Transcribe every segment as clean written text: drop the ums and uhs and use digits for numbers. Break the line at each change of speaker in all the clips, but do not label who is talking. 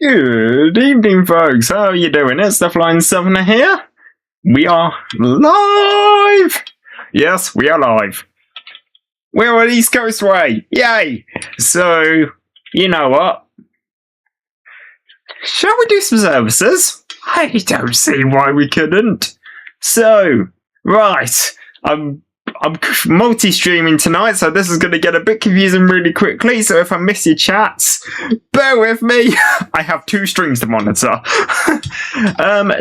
Good evening, folks. How are you doing? It's the Flying Southerner here. We are live. Yes, we are live. We're on East Coastway. Yay! So, you know what? Shall we do some services? I don't see why we couldn't. So, right. I'm multi-streaming tonight, so this is going to get a bit confusing really quickly, so if I miss your chats, bear with me. I have two streams to monitor.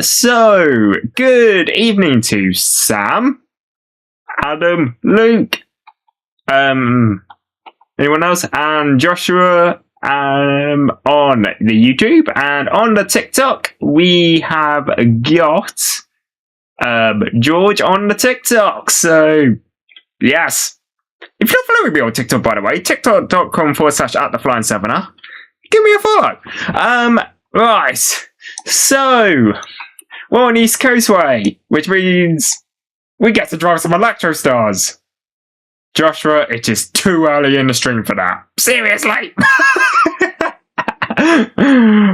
So, good evening to Sam, Adam, Luke, anyone else, and Joshua on the YouTube, and on the TikTok, we have got George on the TikTok. So, yes. If you're following me on TikTok, by the way, tiktok.com/@theflyingsoutherner, give me a follow. Right. So, we're on East Coastway, which means we get to drive some Electrostars. Joshua, it is too early in the stream for that. Seriously?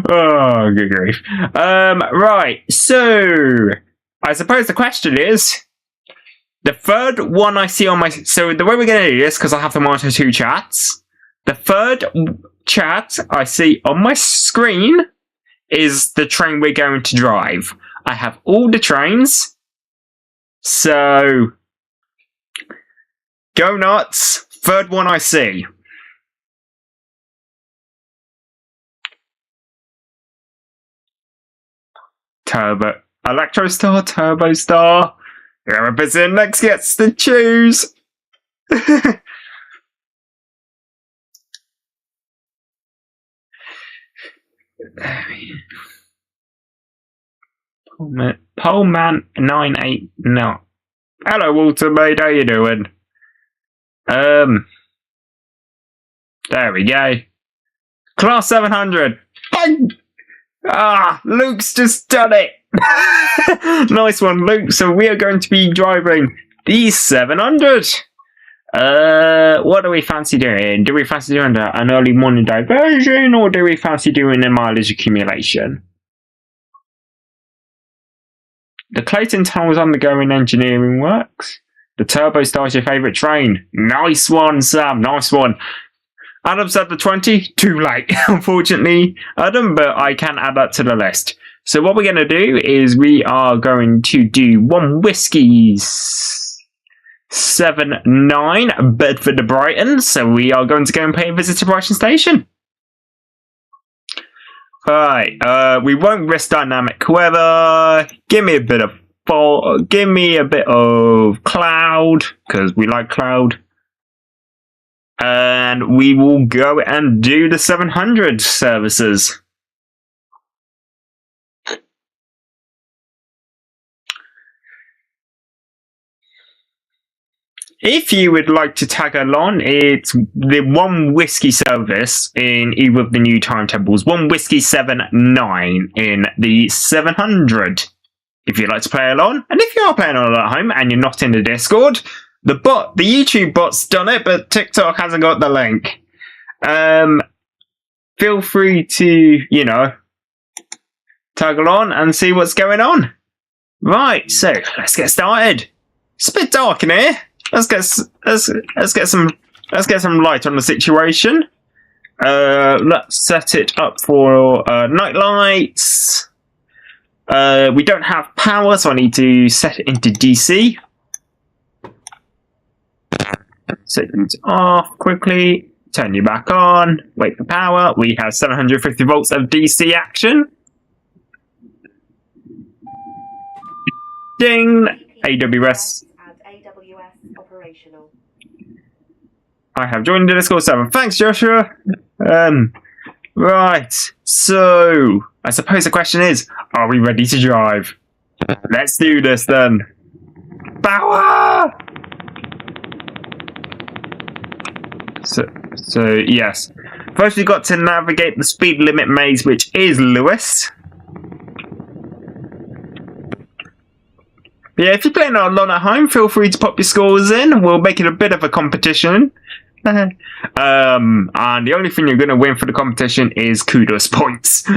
Oh, good grief. Right. So, I suppose the question is, the third one I see on my... So the way we're going to do this, because I have to monitor two chats, the third chat I see on my screen is the train we're going to drive. I have all the trains, so go nuts. Third one I see. Electrostar, Turbostar. Whoever's in next gets to choose. Poleman98. No. Hello, Walter mate. How you doing? There we go. Class 700. Bang! Ah, Luke's just done it. Nice one, Luke. So we are going to be driving the 700. What do we fancy doing? Do we fancy doing an early morning diversion, or do we fancy doing a mileage accumulation? The Clayton Tunnel is undergoing engineering works. The Turbostar is your favourite train. Nice one, Sam. Nice one. Adam said the 20. Too late, unfortunately, Adam, but I can add that to the list. So what we're going to do is we are going to do 1 Whiskey 79 Bedford to Brighton. So we are going to go and pay a visit to Brighton Station. Alright, we won't risk dynamic weather. Give me a bit of fog. Give me a bit of cloud, because we like cloud. And we will go and do the 700 services. If you would like to tag along, it's the 1 Whiskey service in either of the new timetables. 1 Whiskey 79 in the 700. If you'd like to play along, and if you are playing along at home and you're not in the Discord, the YouTube bot's done it, but TikTok hasn't got the link. Feel free to, tag along and see what's going on. Right, so let's get started. It's a bit dark in here. Let's get some light on the situation. Let's set it up for night lights. We don't have power, so I need to set it into DC. Set it off quickly. Turn you back on. Wait for power. We have 750 volts of DC action. Ding. AWS. Operational. I have joined the Discord server. Thanks, Joshua. Right. So, I suppose the question is, are we ready to drive? Let's do this then. Power! So yes. First we've got to navigate the speed limit maze, which is Lewis. Yeah, if you're playing along at home, feel free to pop your scores in. We'll make it a bit of a competition. And the only thing you're going to win for the competition is kudos points.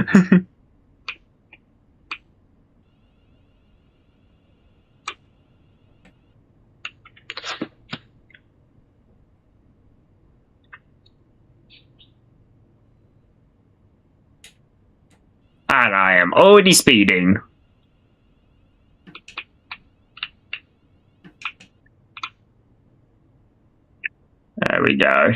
And I am already speeding. There we go.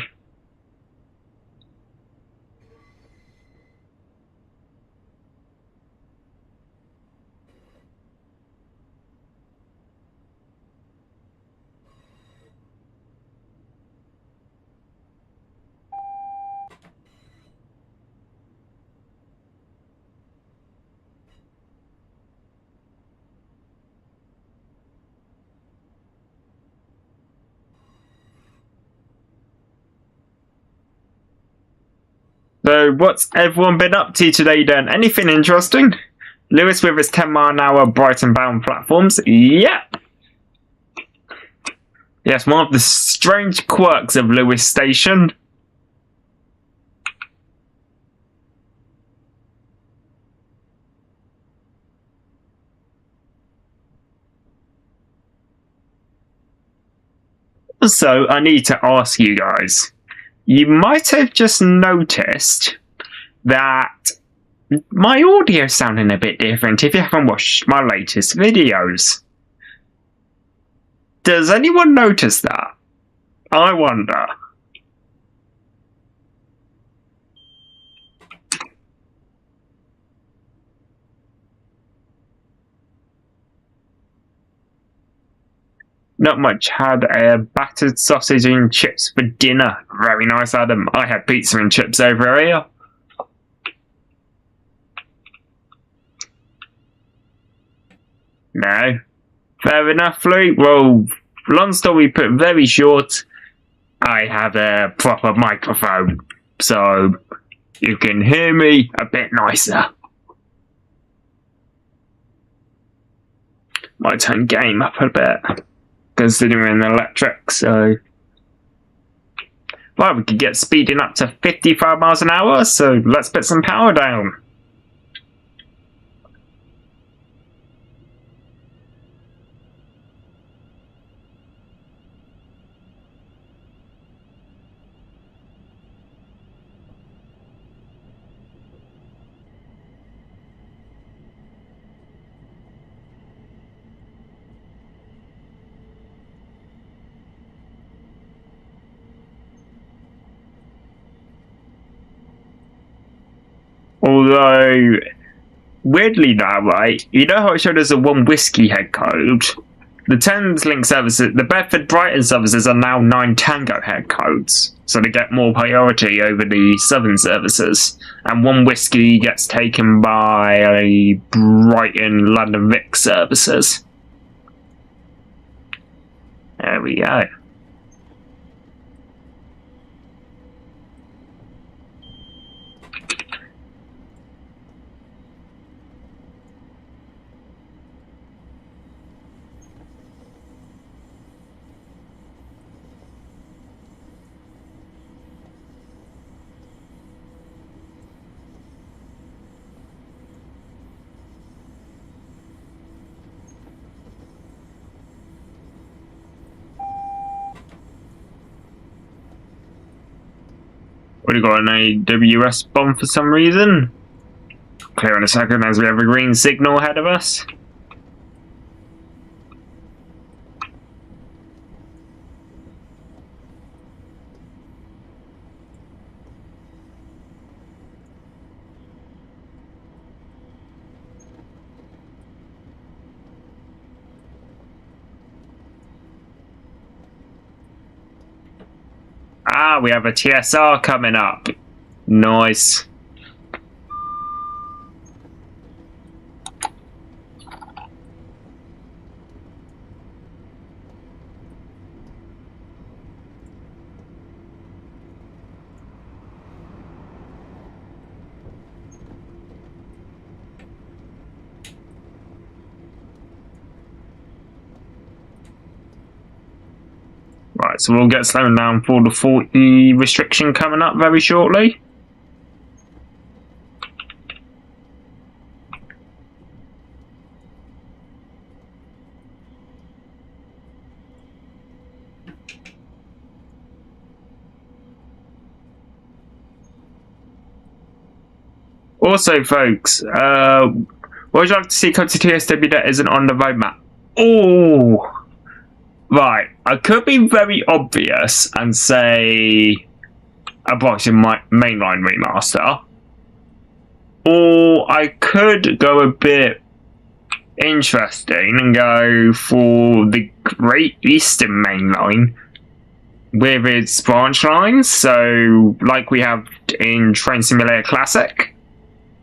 So what's everyone been up to today then? Anything interesting? Lewis with his 10-mile-an-hour Brighton bound platforms? Yep! Yes, one of the strange quirks of Lewis Station. So I need to ask you guys. You might have just noticed that my audio's sounding a bit different if you haven't watched my latest videos. Does anyone notice that? I wonder. Not much. Had a battered sausage and chips for dinner. Very nice, Adam. I had pizza and chips over here. No. Fair enough, Luke. Well, long story put very short, I have a proper microphone, so you can hear me a bit nicer. Might turn game up a bit, considering electric, so... Well, we could get speeding up to 55 miles an hour, so let's put some power down. Although, weirdly now, right, you know how it showed us a 1 whiskey head code? The Thameslink services, the Bedford Brighton services are now 9 Tango head codes, so they get more priority over the Southern services. And 1 whiskey gets taken by Brighton London Vic services. There we go. Already got an AWS bomb for some reason. Clear in a second as we have a green signal ahead of us. Ah, we have a TSR coming up. Nice. Right, Right, so we'll get slowed down for the 40 restriction coming up very shortly. Also, folks, what would you like to see come to TSW that isn't on the roadmap? Oh, right. I could be very obvious and say a Brighton mainline remaster, or I could go a bit interesting and go for the Great Eastern mainline with its branch lines. So, like we have in Train Simulator Classic.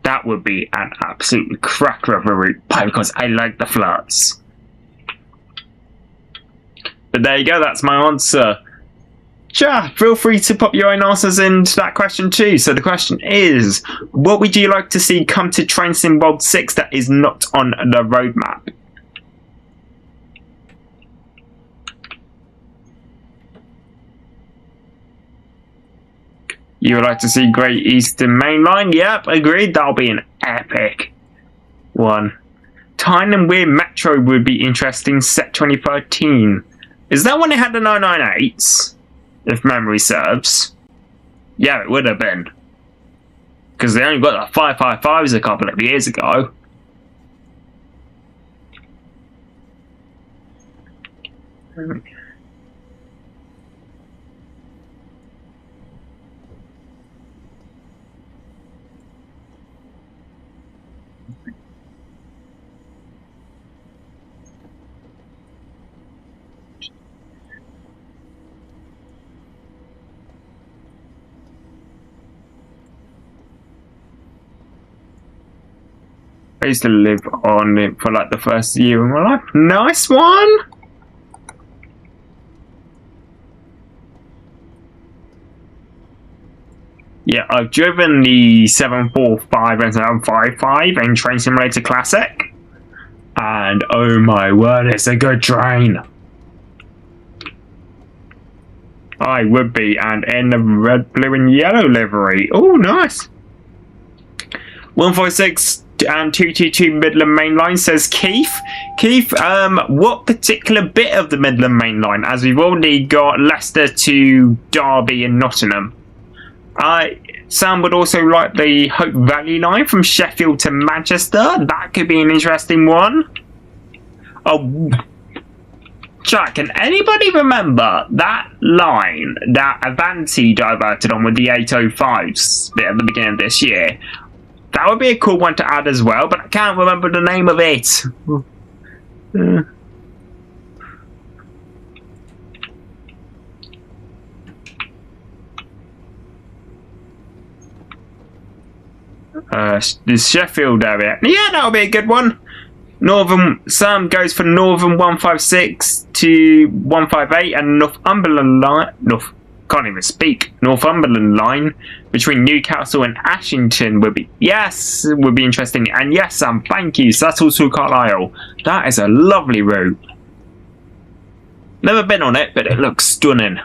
That would be an absolute cracker of a route, because I like the flats. But there you go, that's my answer. Chat, feel free to pop your own answers into that question too. So the question is, what would you like to see come to Train Sim World 6 that is not on the roadmap? You would like to see Great Eastern Mainline? Yep, agreed. That'll be an epic one. Tyne and Weir Metro would be interesting. Set 2013. Is that when it had the 998s? If memory serves. Yeah, it would have been. Because they only got the 555s a couple of years ago. I used to live on it for like the first year of my life. Nice one! Yeah, I've driven the 745 and 755 in Train Simulator Classic. And oh my word, it's a good train. I would be, and in the red, blue and yellow livery. Oh, nice. 146 and 222 Midland Main Line, says Keith. Keith, what particular bit of the Midland Main Line? As we've already got Leicester to Derby and Nottingham. Sam would also like the Hope Valley line from Sheffield to Manchester. That could be an interesting one. Oh, Jack, can anybody remember that line that Avanti diverted on with the 805s bit at the beginning of this year? That would be a cool one to add as well, but I can't remember the name of it. The Sheffield area. Yeah, that would be a good one. Northern Sam goes for Northern 156 to 158 and Northumberland line. Northumberland line between Newcastle and Ashington would be interesting. And yes, Sam, thank you. So that's also Carlisle. That is a lovely route. Never been on it, but it looks stunning.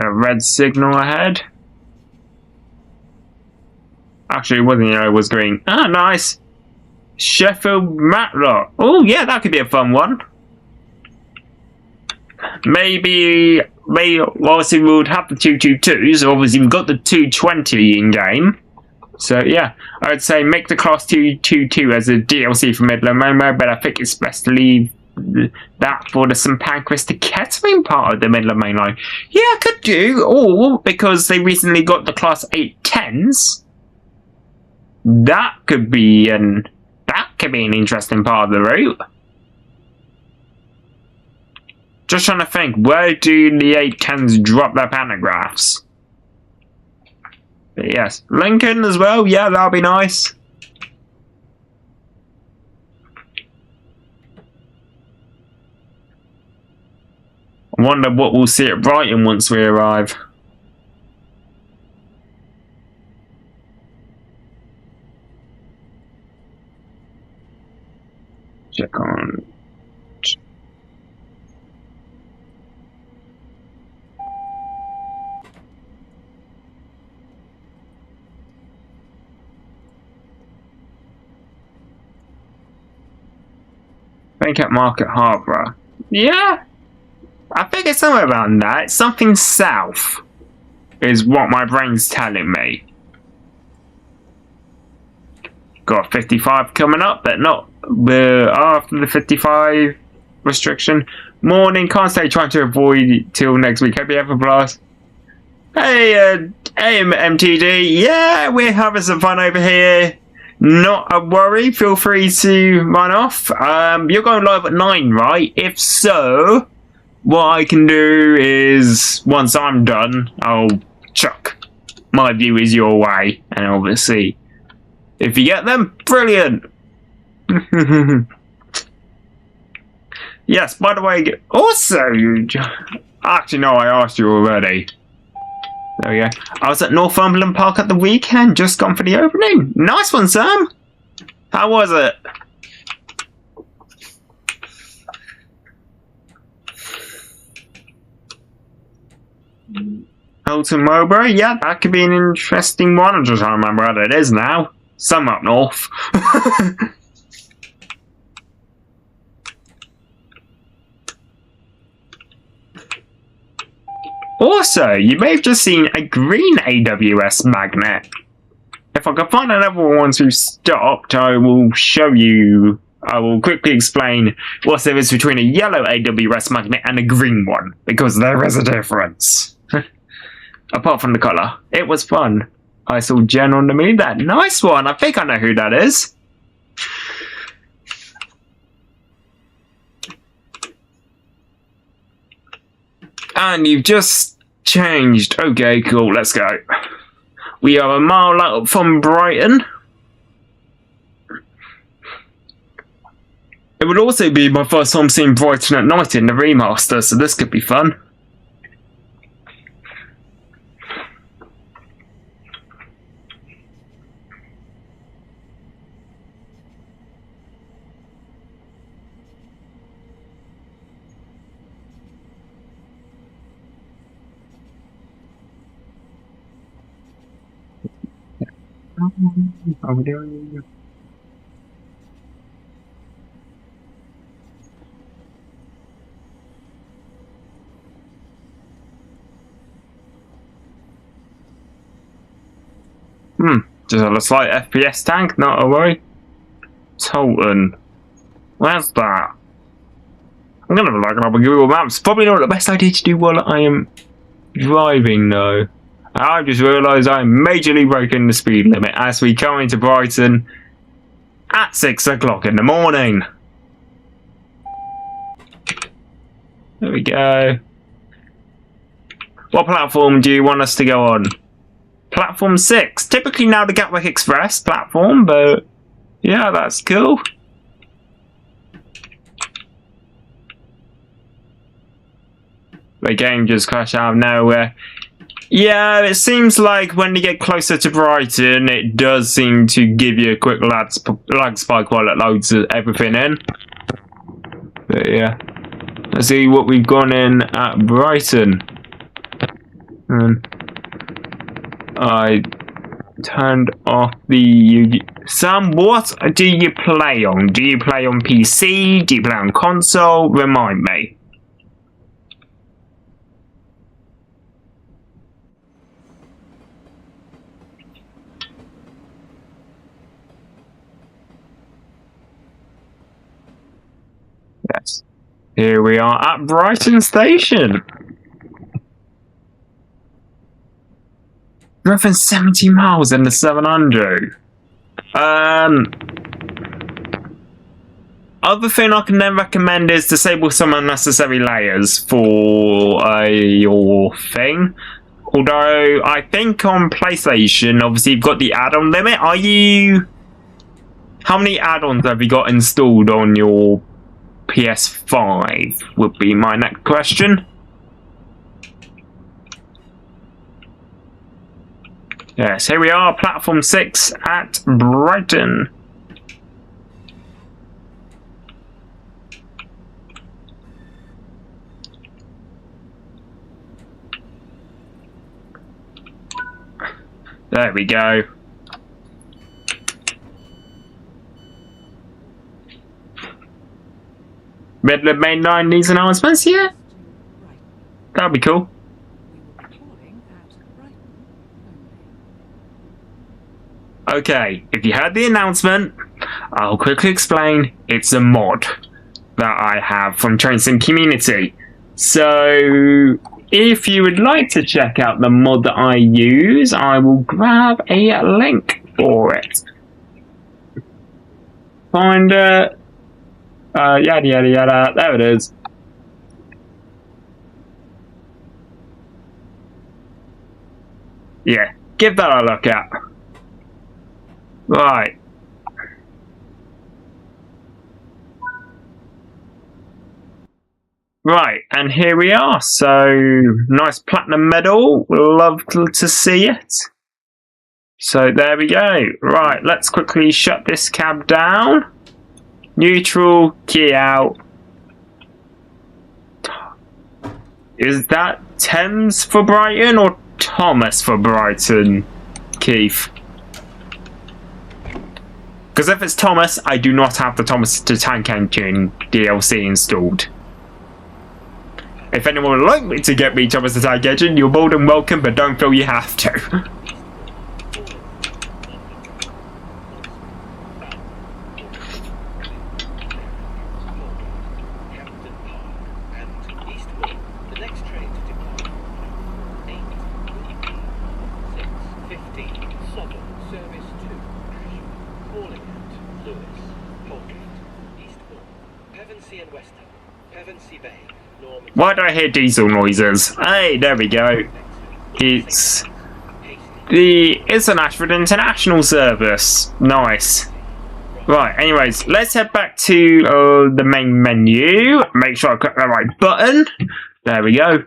A red signal ahead. Actually, it wasn't yellow, it was green. Ah, nice. Sheffield Matlock. Oh, yeah, that could be a fun one. Maybe obviously we would have the 222s. Obviously, we've got the 220 in game. So, yeah, I would say make the class 222 as a DLC for Midland Momo, but I think it's best to leave that for the St Pancras to Kettering part of the Midland Main Line. Yeah, I could do, or because they recently got the class 810s, that could be an interesting part of the route. Just trying to think, where do the 810s drop their pantographs? But yes, Lincoln as well. Yeah, that'll be nice. I wonder what we'll see at Brighton once we arrive. Check on. Bank at Market Harbour. Yeah, I think it's somewhere around that. It's something south, is what my brain's telling me. Got 55 coming up, but not after the 55 restriction. Morning, can't stay trying to avoid it till next week. Hope you have a blast. Hey, MTD. Yeah, we're having some fun over here. Not a worry. Feel free to run off. You're going live at 9, right? If so, what I can do is, once I'm done, I'll chuck my viewers your way. And obviously, if you get them, brilliant. Yes, by the way, also, actually, no, I asked you already. There we go. I was at Northumberland Park at the weekend, just gone for the opening. Nice one, Sam. How was it? Hilton Mowbray? Yeah, that could be an interesting one. I'm just trying to remember what it is now. Some up north. Also, you may have just seen a green AWS magnet. If I can find another one who stopped, I will show you. I will quickly explain what there is between a yellow AWS magnet and a green one, because there is a difference. Apart from the colour. It was fun. I saw Jen on the moon. That nice one. I think I know who that is. And you've just changed. Okay, cool. Let's go. We are a mile out from Brighton. It would also be my first time seeing Brighton at night in the remaster, so this could be fun. Are we doing? Just have a slight FPS tank, not a worry. Tolton. Where's that? I'm gonna look it up on Google Maps. Probably not the best idea to do while I am driving though. I just realised I'm majorly breaking the speed limit as we come into Brighton at 6 o'clock in the morning. There we go. What platform do you want us to go on? Platform 6. Typically now the Gatwick Express platform, but yeah, that's cool. The game just crashed out of nowhere. Yeah, it seems like when you get closer to Brighton, it does seem to give you a quick lag spike while it loads everything in. But yeah, let's see what we've gone in at Brighton. And I turned off the... Sam, what do you play on? Do you play on PC? Do you play on console? Remind me. Yes. Here we are at Brighton Station. Driving 70 miles in the 700. Other thing I can then recommend is disable some unnecessary layers for your thing. Although I think on PlayStation, obviously you've got the add-on limit. How many add-ons have you got installed on your PS5 would be my next question. Yes, here we are, platform 6 at Brighton. There we go. Midland Main Line needs announcements, yeah? That'd be cool. Okay, if you heard the announcement, I'll quickly explain. It's a mod that I have from Train Sim Community. So, if you would like to check out the mod that I use, I will grab a link for it. Find it. Yada yada yada. There it is. Yeah, give that a look at. Right. Right, and here we are. So, nice platinum medal. Love to see it. So, there we go. Right, let's quickly shut this cab down. Neutral, key out. Is that Thames for Brighton or Thomas for Brighton, Keith? Because if it's Thomas, I do not have the Thomas the Tank Engine DLC installed. If anyone would like me to get me Thomas the Tank Engine, you're more than welcome, but don't feel you have to. Why do I hear diesel noises? Hey, there we go. It's an Ashford International service. Nice. Right, anyways, let's head back to the main menu. Make sure I click the right button. There we go.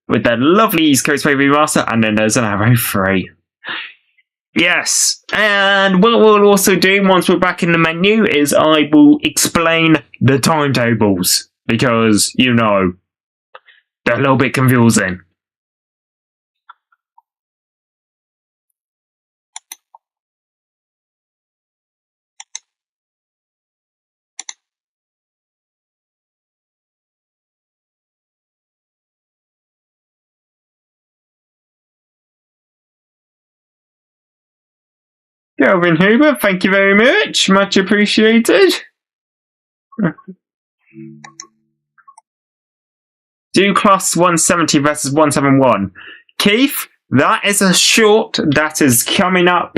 With that lovely East Coastway Remaster, and then there's an arrow 3. Yes, and what we'll also do once we're back in the menu is I will explain the timetables. Because, you know, they're a little bit confusing. Kelvin Huber, thank you very much. Much appreciated. Do class 170 versus 171. Keith, that is a short that is coming up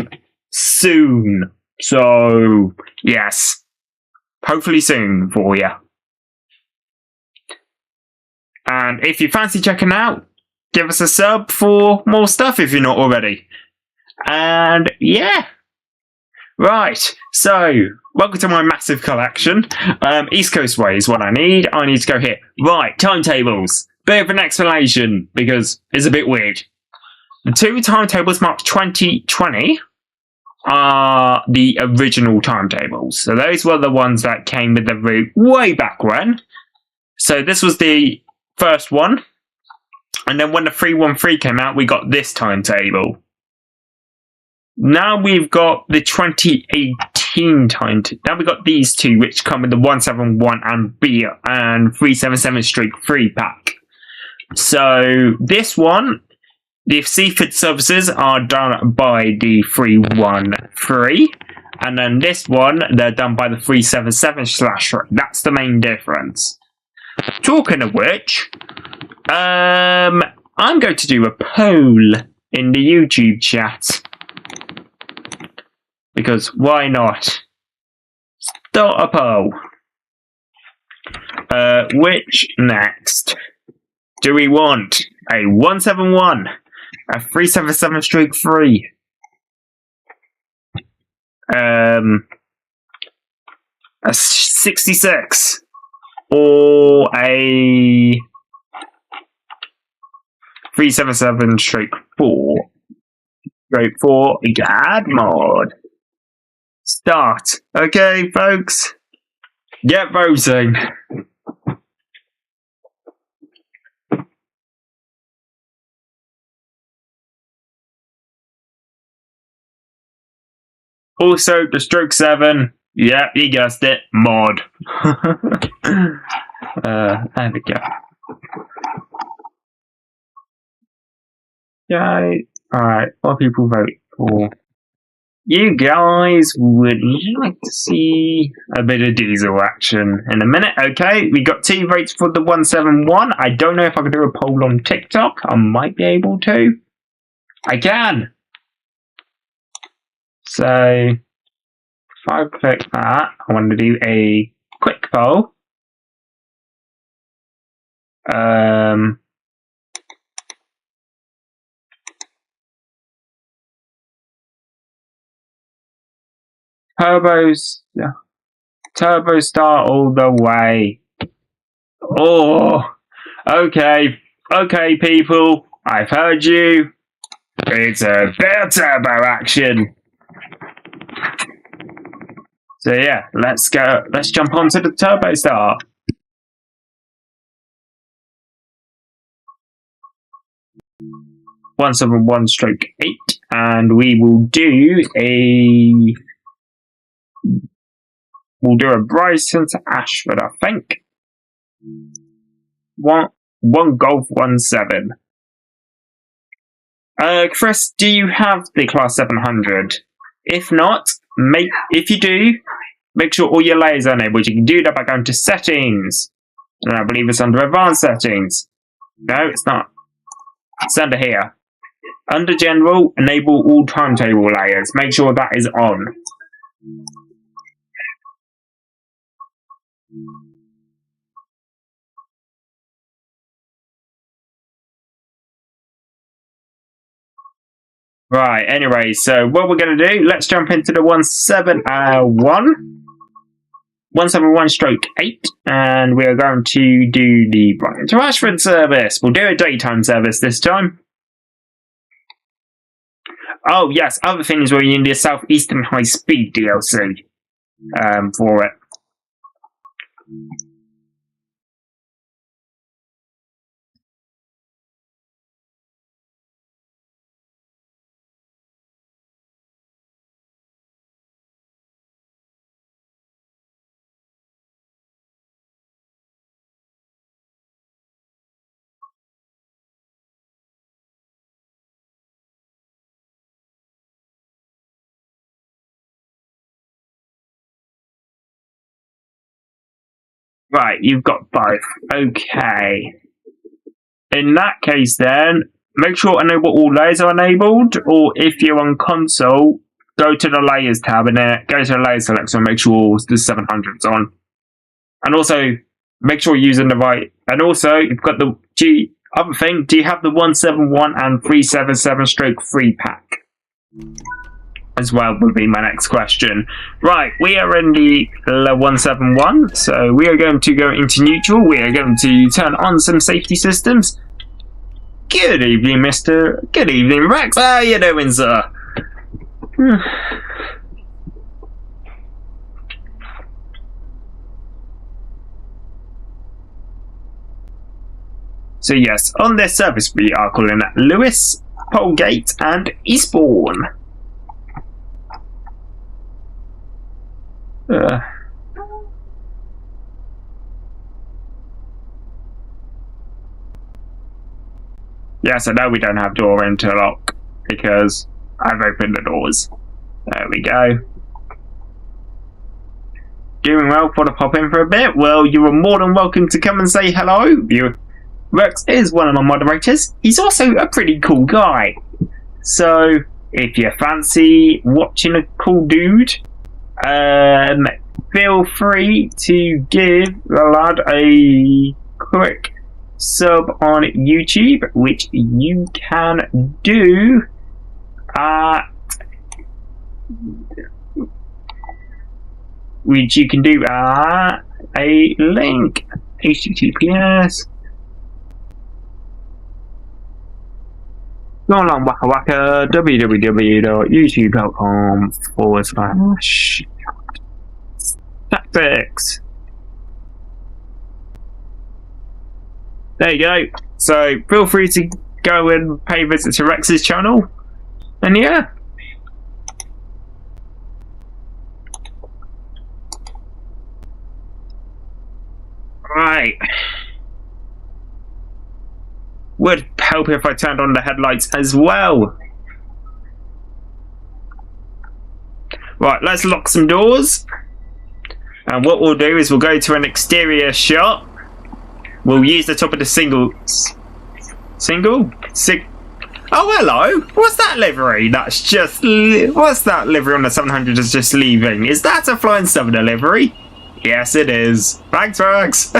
soon. So, yes. Hopefully soon for you. And if you fancy checking out, give us a sub for more stuff if you're not already. And, yeah. Right, so, welcome to my massive collection. East Coastway is what I need. I need to go here. Right, timetables. Bit of an explanation, because it's a bit weird. The two timetables marked 2020 are the original timetables. So those were the ones that came with the route way back when. So this was the first one. And then when the 313 came out, we got this timetable. Now we've got the 2018 timetable. Now we've got these two, which come with the 171 and B and 377/3 pack. So this one, the Seaford services are done by the 313, and then this one, they're done by the 377/3. That's the main difference. Talking of which, I'm going to do a poll in the YouTube chat. Because why not? Start a poll. Which next? Do we want a 171, a 377/3, a 66, or a 377/4? TOD4 God mode. Start. Okay, folks. Get voting. Also, the stroke 7. Yep, you guessed it. Mod. There we go. Yay. Alright, what people vote for? You guys would like to see a bit of diesel action in a minute. Okay, we got 2 votes for the 171. I don't know if I can do a poll on TikTok. I might be able to. I can. So, if I click that, I want to do a quick poll. Turbostar all the way. Oh, okay, people. I've heard you. It's a fair turbo action. So yeah, let's go. Let's jump onto the Turbostar. (171/8), and we will do a. We'll do a Brighton to Ashford, I think. One Golf 17. Chris, do you have the Class 700? If not, if you do, make sure all your layers are enabled. You can do that by going to Settings. And I believe it's under Advanced Settings. No, it's not. It's under here. Under General, enable all timetable layers. Make sure that is on. Right, anyway, so what we're going to do, let's jump into the 171/8, and we are going to do the Brighton to Ashford service. We'll do a daytime service this time. Oh, yes, other things we're using the Southeastern High Speed DLC for it. Right, you've got both. Okay. In that case then, make sure enable all layers are enabled, or if you're on console, go to the layers tab and then go to the layer selection and make sure the 700's on. And also, make sure you're using the right, and also, you've got the other thing, do you have the 171 and 377/3 pack? As well would be my next question. Right, we are in the 171, so we are going to go into neutral. We are going to turn on some safety systems. Good evening, Mister. Good evening, Rex. How you doing, sir? So yes, on this service we are calling at Lewis, Polegate, and Eastbourne. Yes, I know we don't have door interlock because I've opened the doors. There we go. Doing well, want to pop in for a bit? Well, you are more than welcome to come and say hello. Rex is one of my moderators. He's also a pretty cool guy. So, if you fancy watching a cool dude, feel free to give the lad a quick sub on YouTube, which you can do at a link, https Go along Waka Waka, www.youtube.com/tactics. There you go. So feel free to go and pay a visit to Rex's channel. And yeah. Right. Would help if I turned on the headlights as well. Right, let's lock some doors. And what we'll do is we'll go to an exterior shot. We'll use the top of the Oh, hello. What's that livery? That's just... What's that livery on the 700 is just leaving? Is that a Flying Southerner livery? Yes, it is. Thanks, Rex.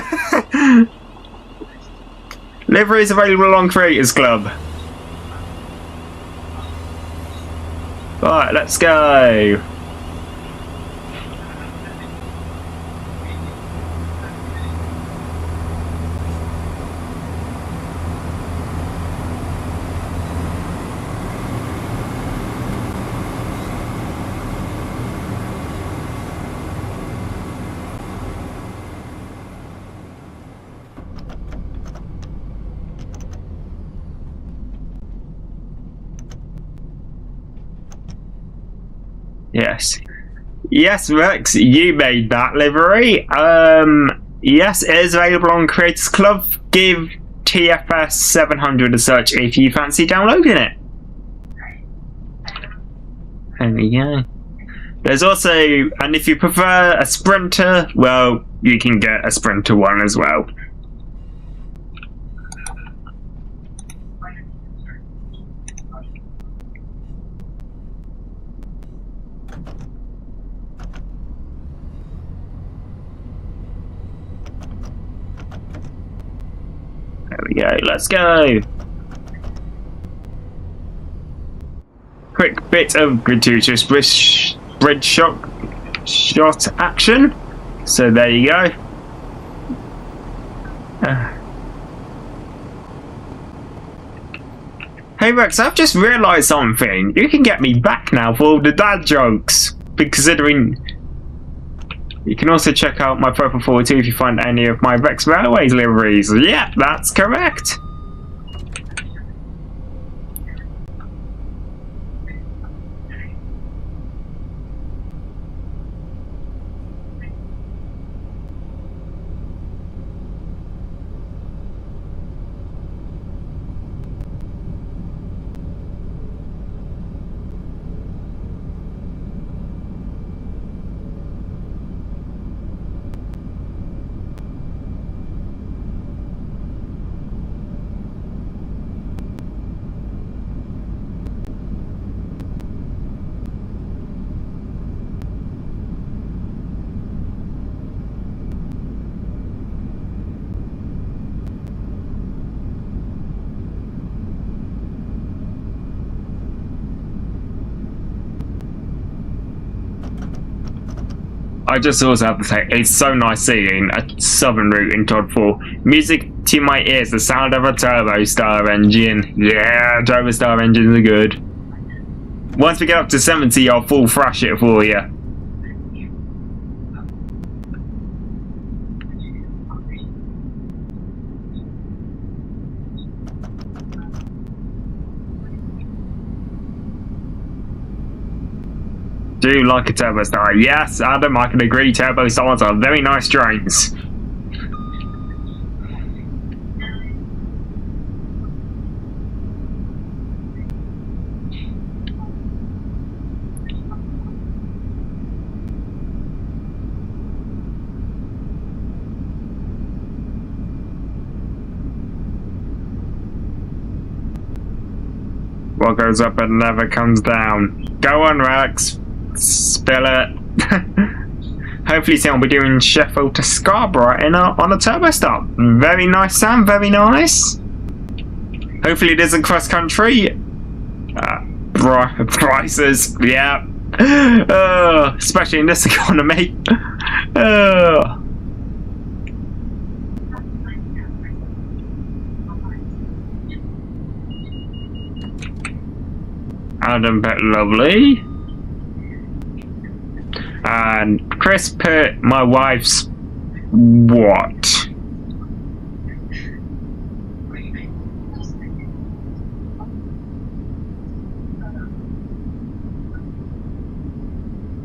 Livery is available on Creators Club. Right, let's go. Yes. Yes, Rex, you made that livery. Yes, it is available on Creators Club. Give TFS700 a search if you fancy downloading it. There we go. There's also, and if you prefer a Sprinter, well, you can get a Sprinter one as well. There we go, let's go! Quick bit of gratuitous bridge shot action. So there you go. Hey Rex, I've just realised something. You can get me back now for all the dad jokes. Considering... You can also check out my profile forward too if you find any of my Rex Railways liveries. Yeah, that's correct. I just also have to say, it's so nice seeing a southern route in TOD4. Music to my ears, the sound of a Turbostar engine. Yeah, Turbostar engines are good. Once we get up to 70, I'll full thrash it for you. Do like a Turbostar? Yes, Adam, I can agree. Turbostars are very nice trains. What goes up and never comes down. Go on, Rex. Spill it. Hopefully soon we'll be doing Sheffield to Scarborough on a Turbostar. Very nice, Sam, very nice. Hopefully it isn't cross country. Prices, yeah. Especially in this economy. Adam put lovely. And Chris put my wife's what?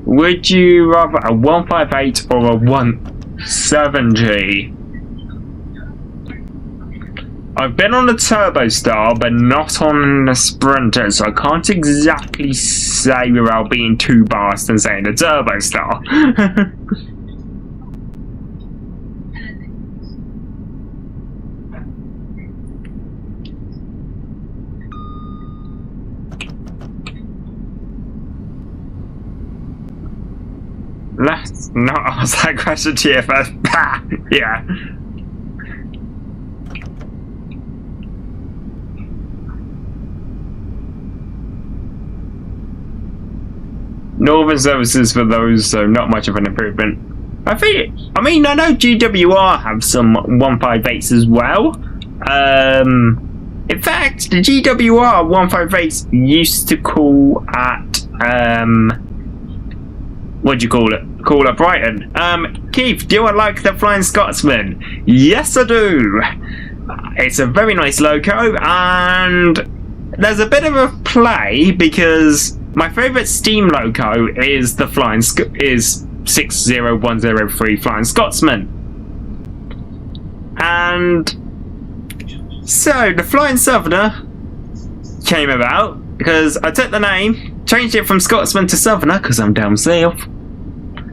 Would you rather a 158 or a 170? I've been on the Turbostar, but not on the Sprinter, so I can't exactly say without being too biased and saying the Turbostar. Let's not ask that question to you first. Yeah. Northern services for those, so not much of an improvement. I mean, I know GWR have some 158s as well. In fact, the GWR 158s used to call at, what do you call it? Call at Brighton. Keith, do I like the Flying Scotsman? Yes, I do. It's a very nice logo, and there's a bit of a play because my favourite Steam logo is the is 60103 Flying Scotsman, and so the Flying Southerner came about because I took the name, changed it from Scotsman to Southerner because I'm down south,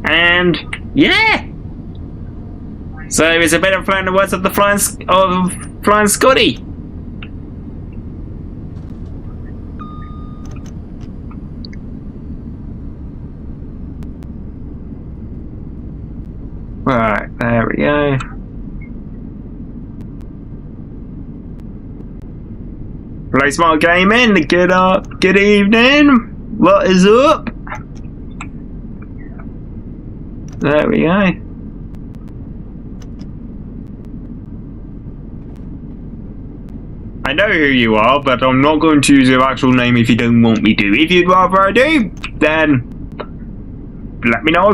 and yeah, so it's a bit of playing the words of the Flying Scotty. Right, there we go. Play Smart Gaming, good evening. What is up? There we go. I know who you are, but I'm not going to use your actual name if you don't want me to. If you'd rather I do, then let me know.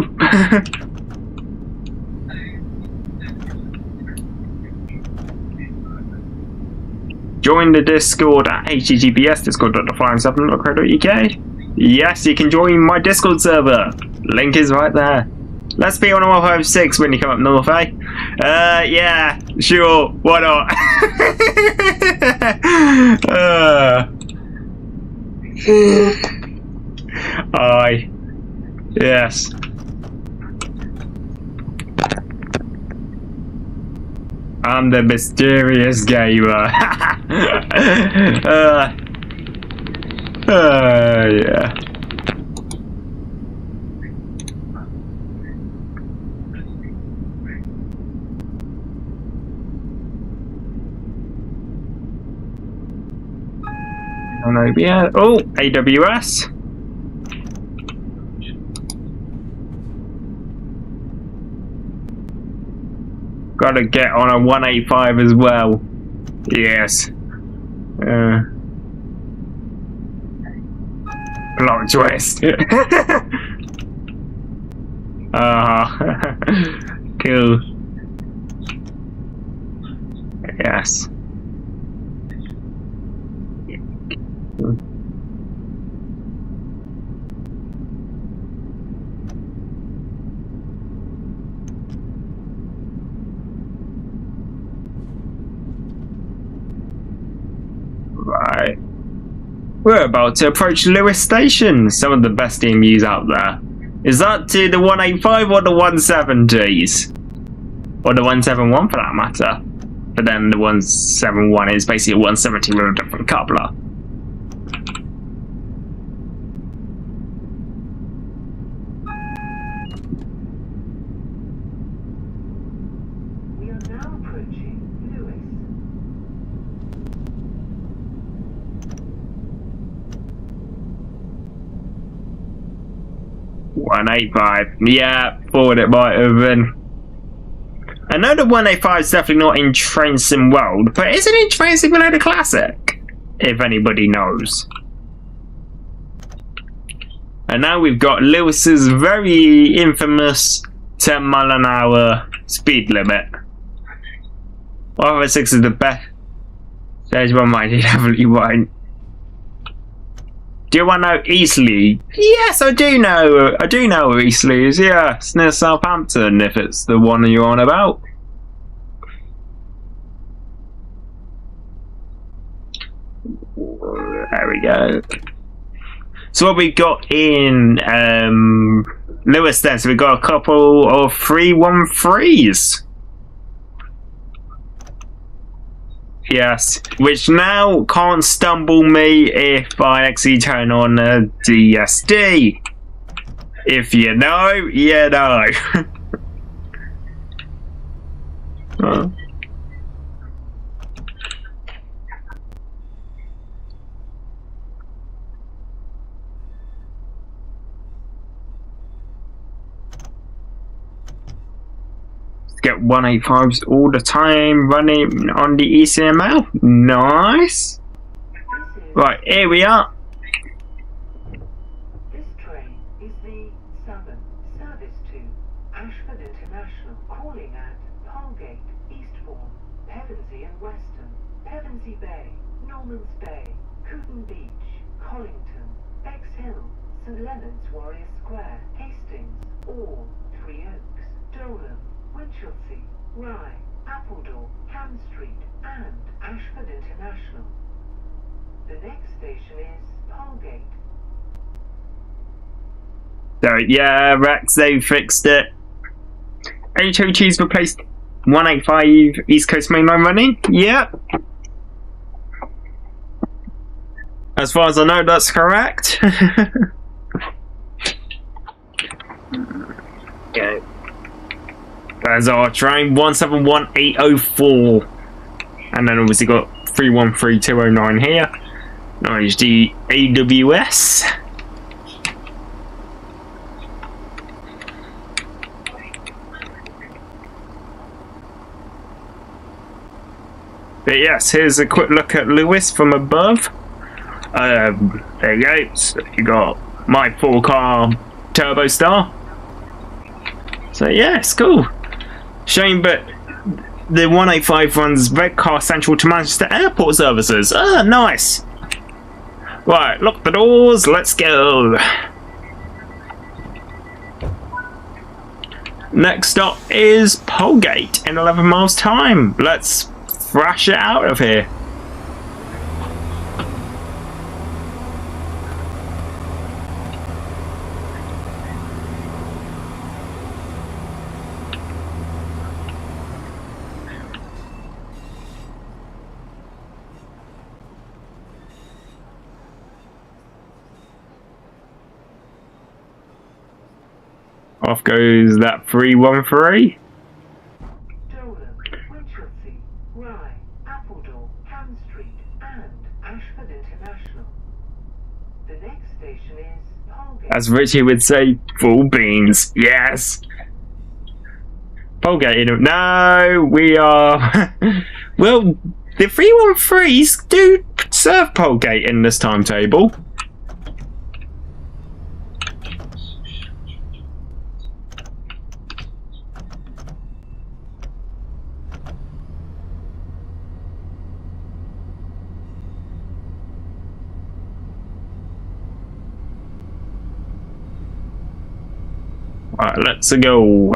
Join the Discord at https://discord.theflying7.co.uk. Yes, you can join my Discord server. Link is right there. Let's be on 156 when you come up north, eh? Yeah, sure, why not? Aye. Yes. I'm the mysterious gamer. Yeah. Yeah. Oh, AWS. Gotta get on a 185 as well. Yes. Plot twist. Cool. Yes. Right. We're about to approach Lewis Station, some of the best EMUs out there. Is that to the 185 or the 170s? Or the 171 for that matter. But then the 171 is basically a 170 with a different coupler.
We are now approaching Lewis.
185. Yeah, forward it might have been. I know the 185 is definitely not in Train Sim World, but is it in Train Simulator Classic? If anybody knows. And now we've got Lewis's very infamous 10 mile an hour speed limit. 106 is the best. There's one might definitely won't. Do you want to know Eastleigh? Yes, I do know. I do know where Eastleigh is. Yeah, it's near Southampton. If it's the one you're on about. There we go. So what we got in Lewis then? So we got a couple of 313s. Yes, which now can't stumble me if I actually turn on a DSD. If you know, you know. Huh. Get 185s all the time running on the ECML. Nice. Right, here we are.
This train is the Southern service to Ashford International, calling at Polegate, Eastbourne, Pevensey and Weston, Pevensey Bay, Normans Bay, Cooten Beach, Collington, Bexhill, St Leonard's Warrior Square, Hastings, Orr, Three Oaks, Dolan, Winchelsea, Rye, Appledore, Ham Street, and Ashford International. The next station is Polegate.
So yeah, Rex, they fixed it. HOT's replaced 185 East Coast Mainline running. Yep. As far as I know, that's correct. Okay. There's our train 171804, and then obviously got 313209 here. Nice, the AWS. But yes, here's a quick look at Lewis from above. There you go. So you got my 4-car Turbostar. So yeah, it's cool. Shame, but the 185 runs Redcar Central to Manchester Airport services. Ah, nice. Right, lock the doors. Let's go. Next stop is Polegate in 11 miles time. Let's thrash it out of here. Off goes that 313.
Dolan, Winchelsea, Rye, Appledore, Ham Street, and Ashford International. The next station is Polegate.
As Richie would say, full beans. Yes. Polegate. No, we are. Well, the 313s do serve Polegate in this timetable. Alright, let's go.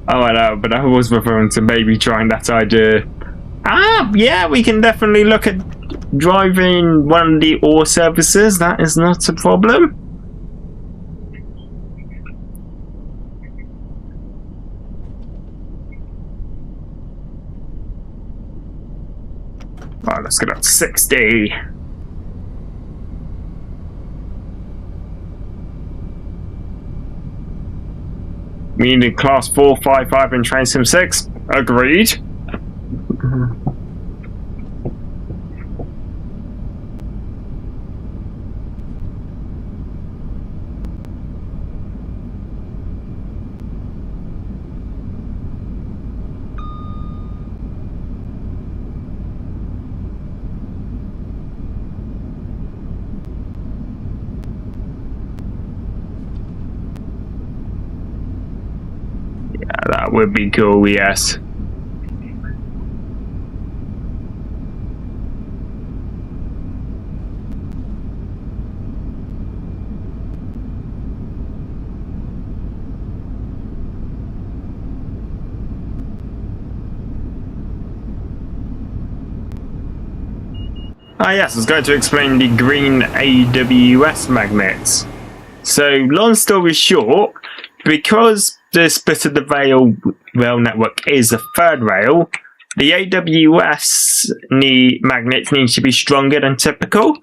Oh, I know, but I was referring to maybe trying that idea. Ah, yeah, we can definitely look at driving one of the ore services. That is not a problem. Right, let's get up to 60. We need class 4, 5, 5 and train sim 6. Agreed. would be cool, yes. Ah yes, I was going to explain the green AWS magnets. So, long story short, because the split of the rail network is a third rail, the AWS magnets need to be stronger than typical.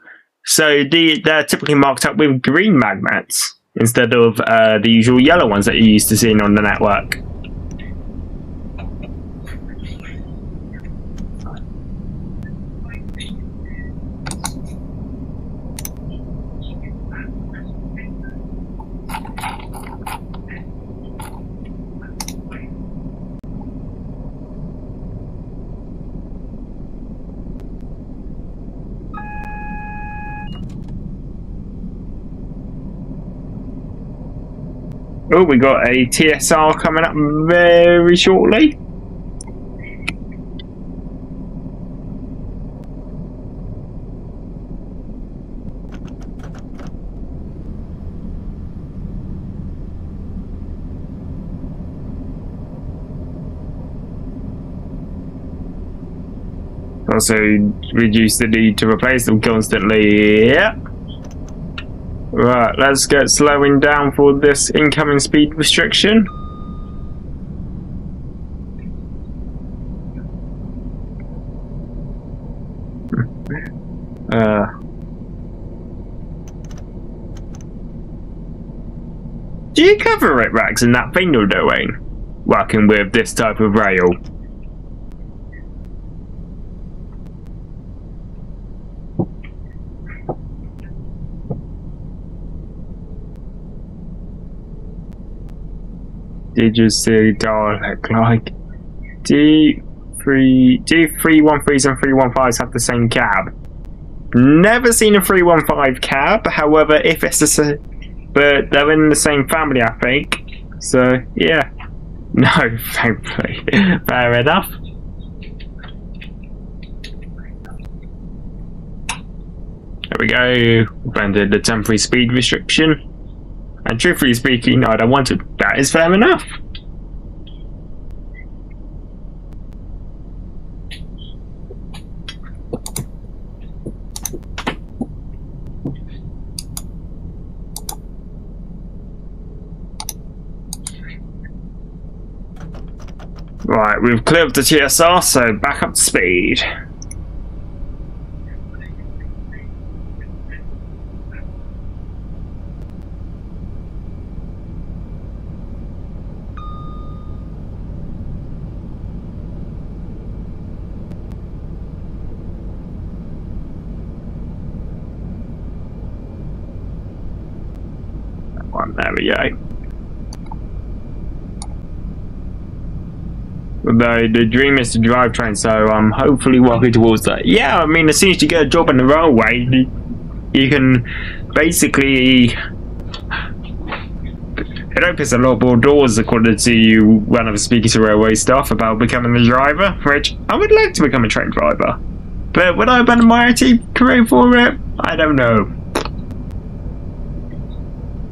So they're typically marked up with green magnets instead of the usual yellow ones that you're used to seeing on the network. Oh, we got a TSR coming up very shortly. Also, reduce the need to replace them constantly. Yeah. Right, let's get slowing down for this incoming speed restriction. Do you cover it, Rags, in that thing you're doing? Working with this type of rail? Did you see Dalek like D313s and 315s have the same cab? Never seen a 315 cab, however, if it's the same, but they're in the same family, I think. So yeah. No, thankfully. Fair enough. There we go. Abandoned the temporary speed restriction. And truthfully speaking, I don't want it. That is fair enough. Right, we've cleared the TSR, so back up to speed. There we go. Although the dream is to drive train, so I'm hopefully working towards that. Yeah, I mean, as soon as you get a job on the railway, you can basically... It opens a lot more doors according to you when I was speaking to railway staff about becoming a driver, which I would like to become a train driver. But would I abandon my IT career for it? I don't know.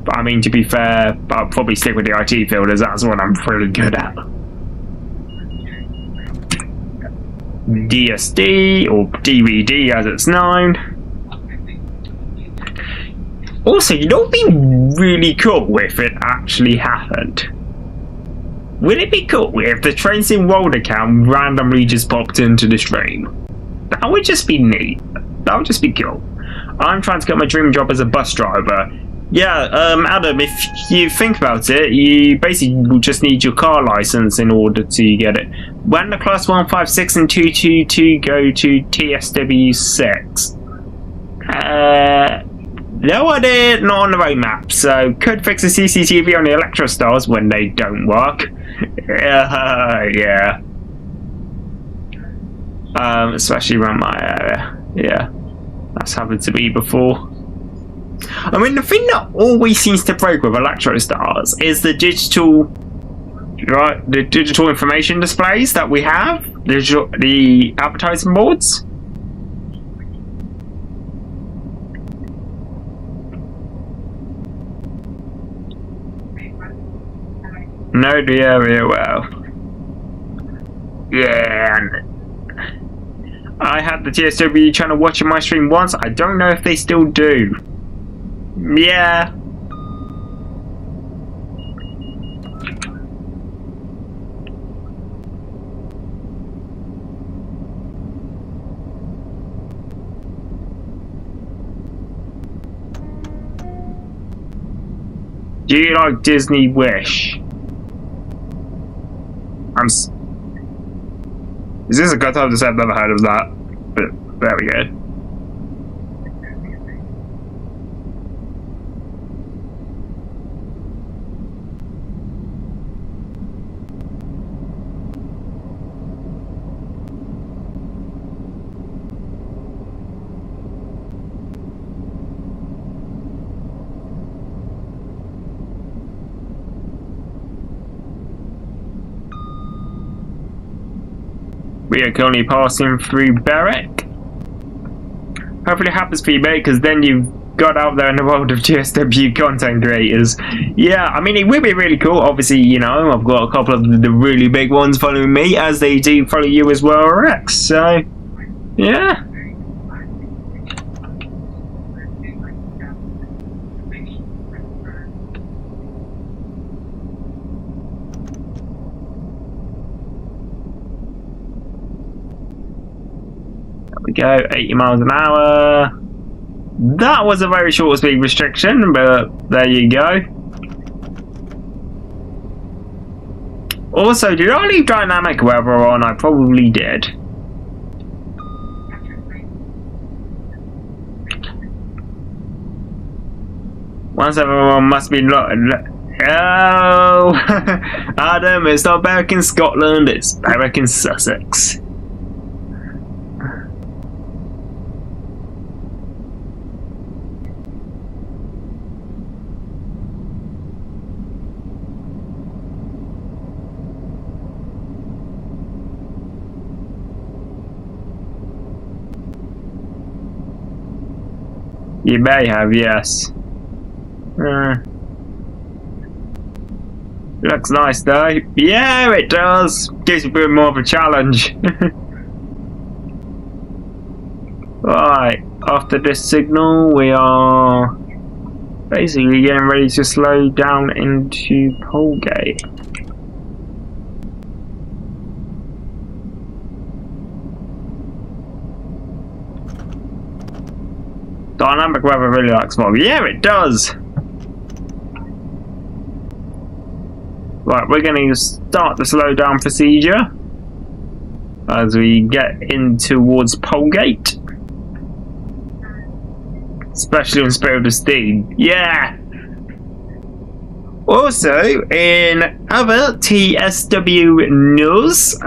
But I mean, to be fair, I'll probably stick with the IT field as that's what I'm really good at. DSD, or DVD as it's known. Also, you know what would be really cool if it actually happened? Would it be cool if the Train Sim World account randomly just popped into the stream? That would just be neat. That would just be cool. I'm trying to get my dream job as a bus driver. Yeah, Adam, if you think about it, you basically will just need your car license in order to get it. When the class 156 and 222 go to TSW6, no idea, not on the roadmap, so could fix the CCTV on the Electrostars when they don't work. Yeah. Especially around my area. Yeah, that's happened to me before. I mean, the thing that always seems to break with Electrostars is the digital right, the digital information displays that we have, the advertising boards. Know the area well. Yeah. I had the TSW channel watching my stream once. I don't know if they still do. Yeah. Do you like Disney Wish? Is this a good time to say I've never heard of that? But there we go. We are currently passing through Berwick. Hopefully it happens for you, mate, because then you've got out there in the world of TSW content creators. Yeah, I mean, it would be really cool. Obviously, you know, I've got a couple of the really big ones following me, as they do follow you as well, Rex. So, yeah. We go 80 miles an hour. That was a very short speed restriction, but there you go. Also, did I leave dynamic weather on? I probably did. Once everyone must be oh, Adam, it's not Berwick in Scotland, it's Berwick in Sussex. You may have, yes. Looks nice though. Yeah, it does. Gives you a bit more of a challenge. Right, after this signal, we are basically getting ready to slow down into Polegate. Dynamic weather really likes fog. Yeah, it does. Right, we're going to start the slow down procedure as we get in towards Polegate. Especially on Spirit of Steam. Yeah! Also, in other TSW news,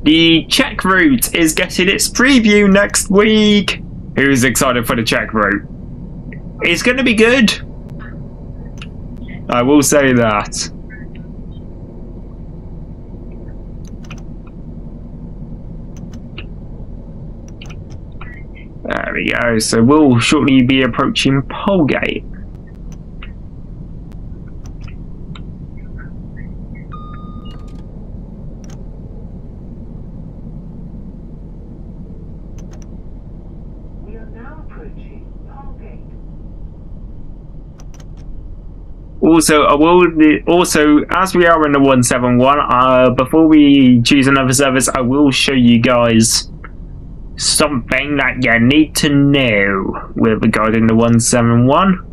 the Czech route is getting its preview next week. Who's excited for the Czech route? It's going to be good. I will say that. There we go. So we'll shortly be approaching Polegate. Also, as we are in the 171, before we choose another service, I will show you guys something that you need to know with regarding the 171.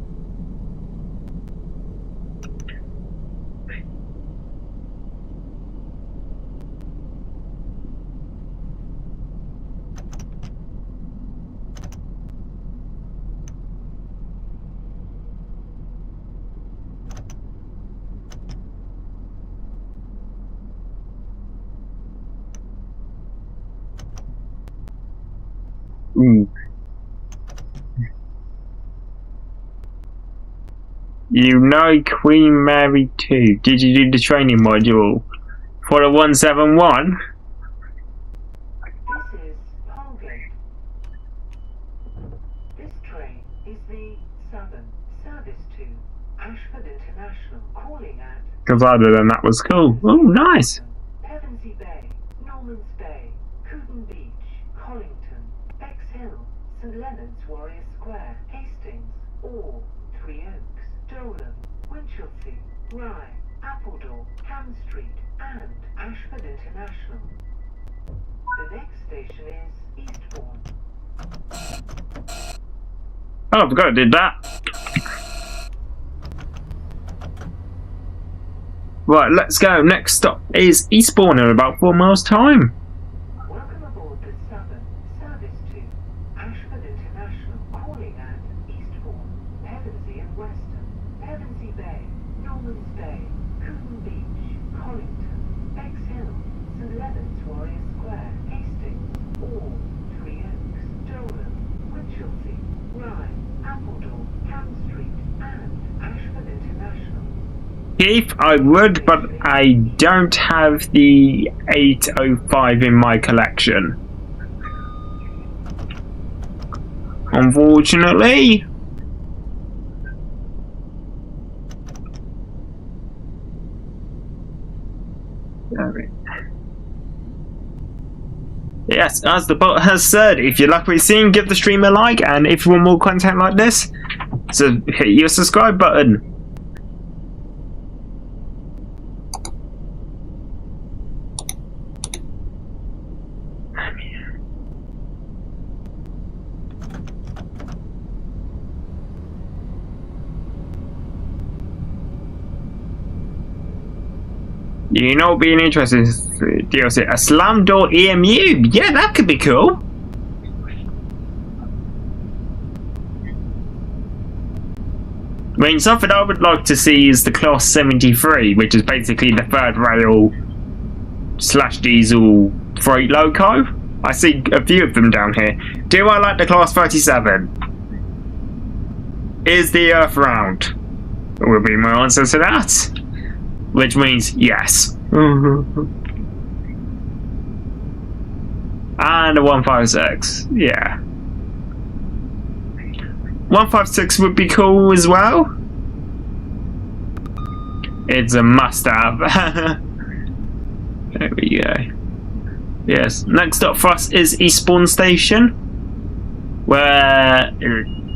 You know Queen Mary 2. Did you do the training module for the 171?
This is Holgate. This train is the Southern service to Ashford International, calling at
Because other than that was cool. Oh, nice.
Pevensey Bay, Normans Bay, Cooten Beach, Collington, Bexhill, St Leonard's Warrior Square, Hastings, Orr, Three Oaks, Dolan, Winchelsea, Rye, Appledore, Ham Street, and Ashford International. The next station is Eastbourne.
Oh, I forgot I did that. Right, let's go. Next stop is Eastbourne in about 4 miles' time.
Welcome aboard the Southern service to Ashford International, calling at Eastbourne, Pevensey and Weston, Pevensey Bay, Normans Bay, Cooten Beach, Collington, Bexhill, St Leonard's Warrior Square, Hastings, Orr, Three Oaks, Dolan, Winchelsea, Rye, Appledore, Ham Street, and Ashford International.
If I would, but I don't have the 805 in my collection. Unfortunately. Yes, as the bot has said, if you like what you're seeing, give the stream a like, and if you want more content like this, so hit your subscribe button. You know, being interested in DLC, a slam door EMU. Yeah, that could be cool. I mean, something I would like to see is the Class 73, which is basically the third rail / diesel freight loco. I see a few of them down here. Do I like the Class 37? Is the Earth round? Will be my answer to that. Which means yes. And a 156. Yeah. 156 would be cool as well. It's a must-have. There we go. Yes. Next up for us is Eastbourne Station, where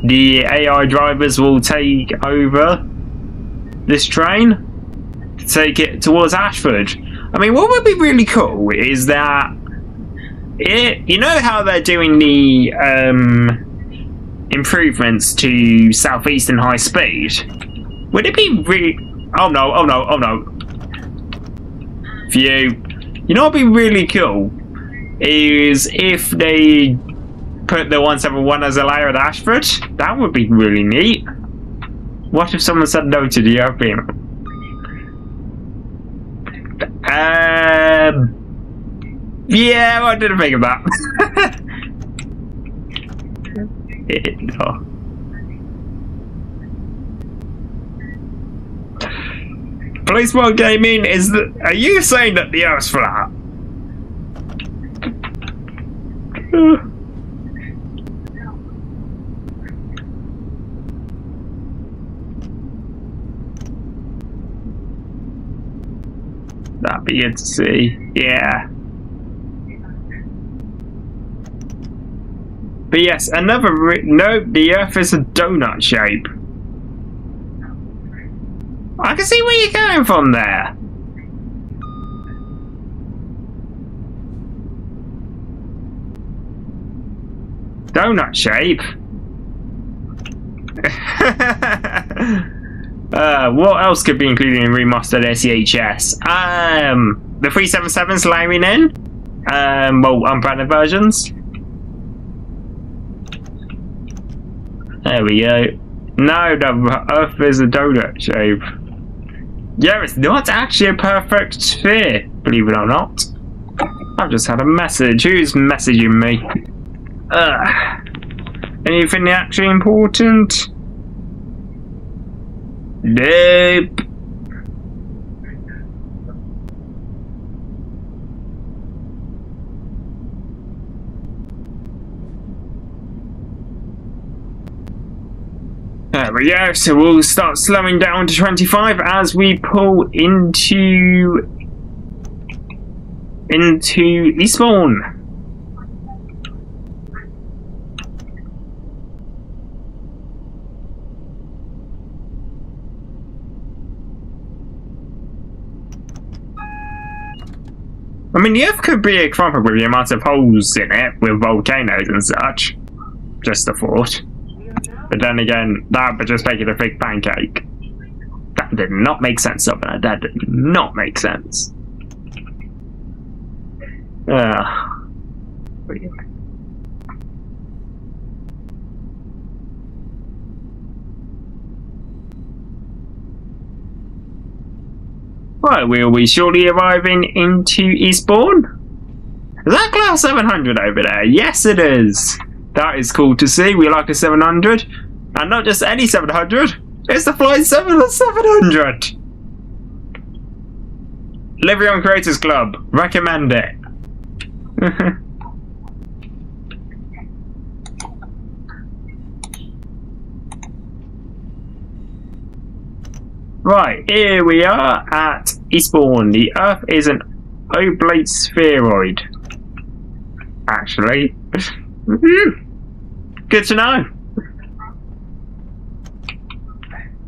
the AI drivers will take over this train to take it towards Ashford. I mean, what would be really cool is that you know how they're doing the improvements to Southeastern High Speed? Would it be really... Oh no, oh no, oh no. Phew. You know what would be really cool? Is if they put the 171 as a layer at Ashford? That would be really neat. What if someone said no to the Earth beam? Yeah, I didn't think of that. No. Police World Gaming is the. Are you saying that the Earth's flat? That'd be good to see. Yeah. But yes, another. No, the Earth is a donut shape. I can see where you're going from there. Donut shape. What else could be included in remastered SEHS? The 377's layering in. Well, unbranded versions. There we go. No, the Earth is a donut shape. Yeah, it's not actually a perfect sphere, believe it or not. I've just had a message. Who's messaging me? Anything actually important? Nope. There we go, so we'll start slowing down to 25 as we pull into Eastbourne. I mean, the Earth could be a crumper with the amount of holes in it with volcanoes and such. Just a thought. But then again, that would just make it a big pancake. That did not make sense, Governor. That did not make sense. Right, we'll be shortly arriving into Eastbourne. Is that class 700 over there? Yes, it is. That is cool to see. We like a 700. And not just any 700. It's the Flying 700. Livery Creators Club. Recommend it. Right, here we are at Eastbourne. The Earth is an oblate spheroid. Actually. Good to know.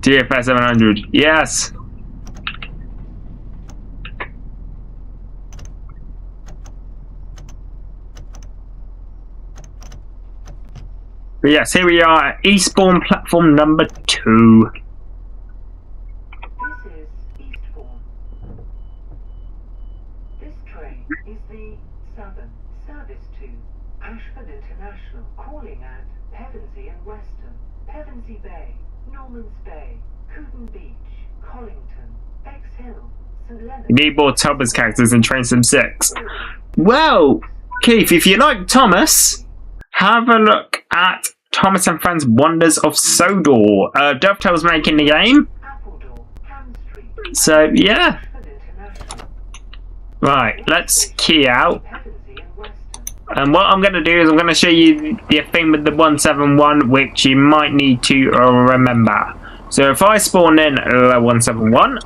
TFS 700, yes. But yes, here we are at Eastbourne platform number 2.
This is Eastbourne. This train is the Southern Service to Ashford International, calling at Pevensey and Weston, Pevensey Bay, Normans Bay, Cooten Beach, Collington, Bexhill, St Leonard's.
You need more Thomas characters in Train Sim 6. Well, Keith, if you like Thomas, have a look at Thomas and Friends Wonders of Sodor. Dovetail's making the game. So, yeah. Right, let's key out. And what I'm going to do is I'm going to show you the thing with the 171, which you might need to remember. So if I spawn in 171,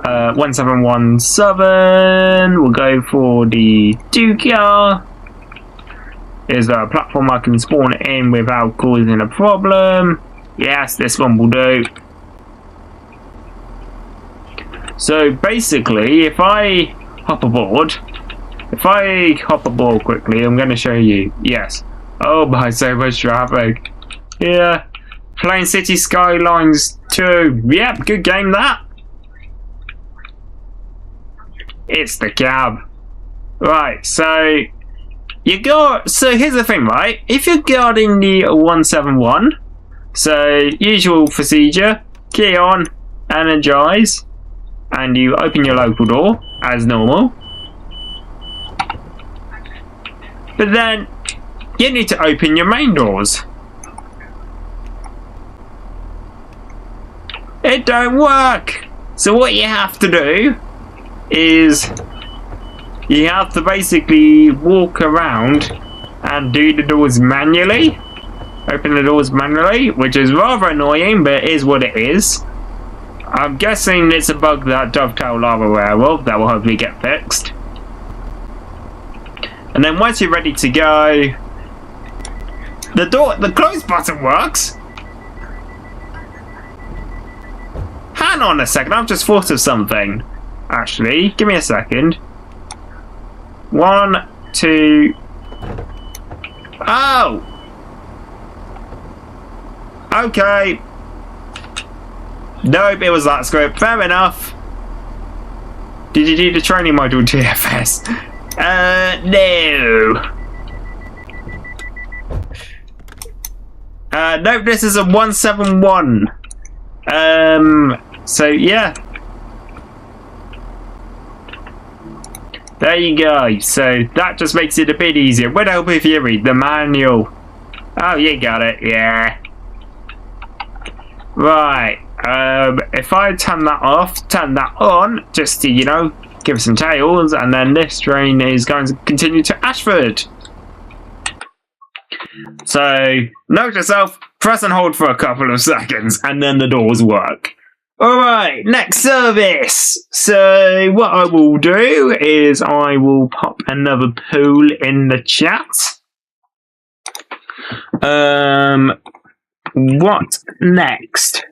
1717, we'll go for the Dukia. Is there a platform I can spawn in without causing a problem? Yes, this one will do. So basically, if I hop aboard quickly, I'm going to show you. Yes. Oh my, so much traffic. Yeah. Plain City Skylines 2. Yep, good game that. It's the cab. Right, so here's the thing, right? If you're guarding the 171, so usual procedure, key on, energize, and you open your local door as normal. But then you need to open your main doors. It don't work. So what you have to do is you have to basically walk around and do the doors manually. Open the doors manually, which is rather annoying, but it is what it is. I'm guessing it's a bug that Dovetail are aware of that will hopefully get fixed. And then once you're ready to go, the close button works. Hang on a second, I've just thought of something. Actually, give me a second. 1, 2. Oh! Okay. Nope, it was that script. Fair enough. Did you do the training module TFS? No. Nope, this is a 171. So yeah. There you go. So that just makes it a bit easier. Would help if you read the manual. Oh, you got it. Yeah. Right. if I turn that off, turn that on, just to, you know, give some tails, and then this train is going to continue to Ashford. So, note yourself, press and hold for a couple of seconds, and then the doors work. Alright, next service. So, what I will do is I will pop another poll in the chat. What next?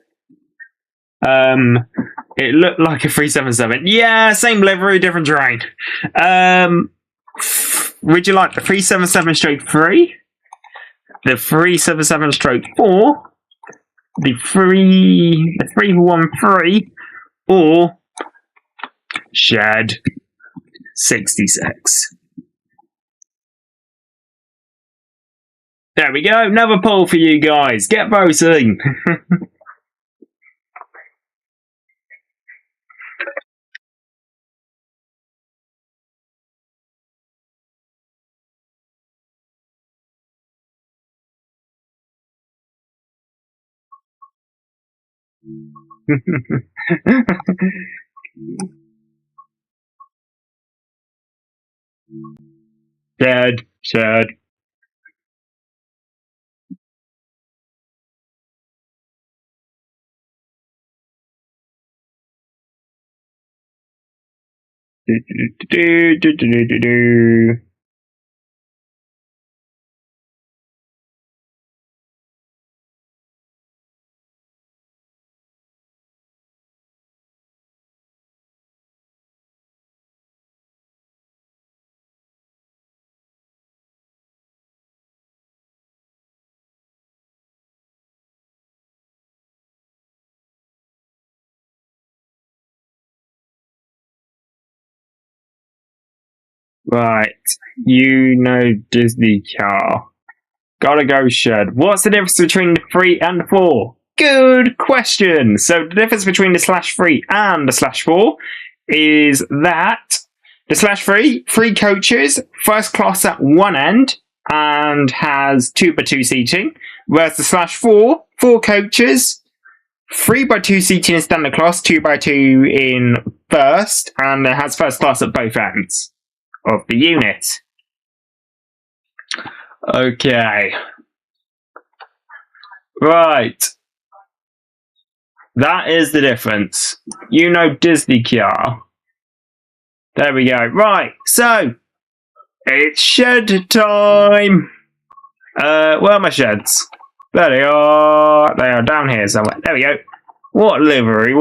It looked like a 377. Yeah, same livery, different train. Would you like the 377/3? The 377/4? The 313, or Shed 66. There we go, another poll for you guys. Get voting. Shed. Right, you know Disney car. Gotta go Shed. What's the difference between the 3 and the 4? Good question. So the difference between the /3 and the /4 is that the /3, 3 coaches, first class at one end, and has 2x2 seating, whereas the /4, 4 coaches, 3x2 seating in standard class, 2x2 in first, and it has first class at both ends of the unit. Okay. Right. That is the difference. You know Disney car. There we go. Right, so it's shed time. Where are my sheds? There they are. They are down here somewhere. There we go. What livery?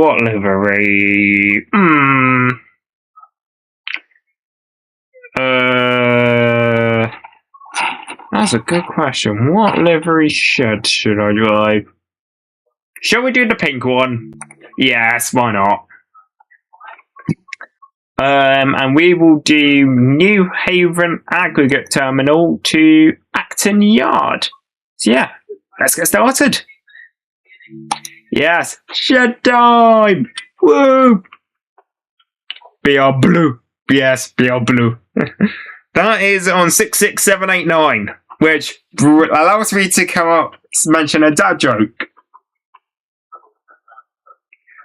That's a good question. What livery shed should I drive? Shall we do the pink one? Yes, why not? And we will do New Haven Aggregate Terminal to Acton Yard. So yeah, let's get started. Yes, shed time! Woo! BR Blue. Yes, BR Blue. That is on 66789, which allows me to come up mention a dad joke.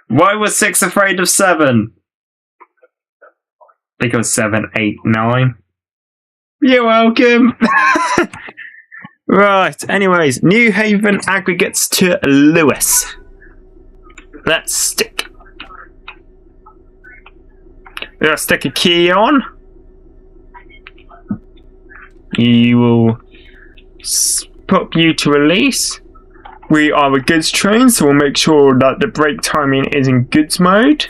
Why was 6 afraid of 7? Because 7, 8, 9. You're welcome. Right, anyways, New Haven aggregates to Lewis. Let's stick a key on. You will pop you to release. We are a goods train, so we'll make sure that the brake timing is in goods mode.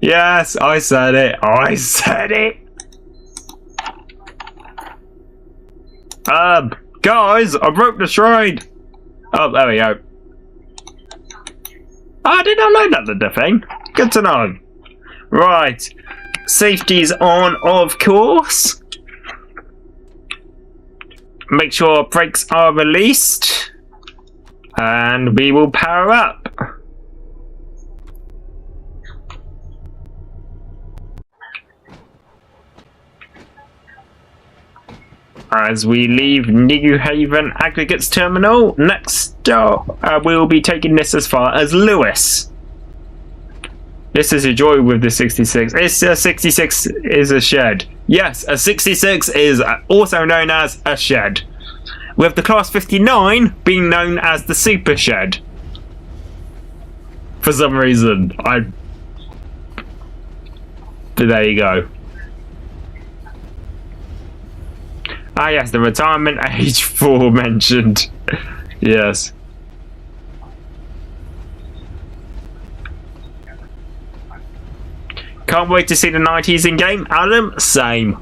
Yes, I said it. Guys, I broke the stride. Oh, there we go. I did not know that was the thing. Good to know. Right. Safety's on, of course. Make sure brakes are released. And we will power up. as we leave New Haven Aggregates Terminal. Next stop, we'll be taking this as far as Lewis. This is a joy with the 66. It's a 66 is a shed. Yes, a 66 is also known as a shed, with the Class 59 being known as the Super Shed. For some reason, there you go. Ah yes, the retirement age aforementioned. Yes. Can't wait to see the 90s in game, Adam. Same.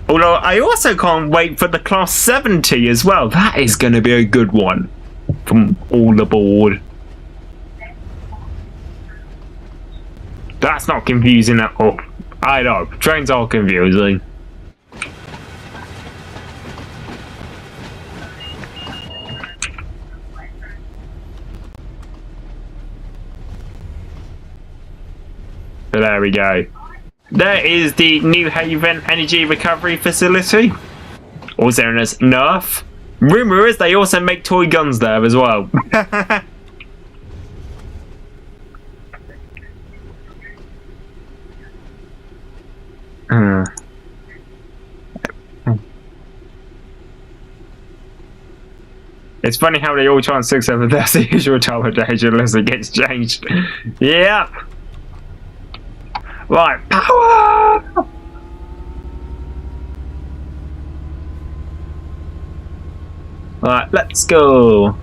Although I also can't wait for the Class 70 as well. That is going to be a good one from all aboard. That's not confusing at all. I know, trains are confusing. So there we go. There is the New Haven Energy Recovery Facility, also known as NERF. Rumour is they also make toy guns there as well. It's funny how they all try and stick together. That's the usual teleportation unless it gets changed. Yep. Right, power! Right, let's go.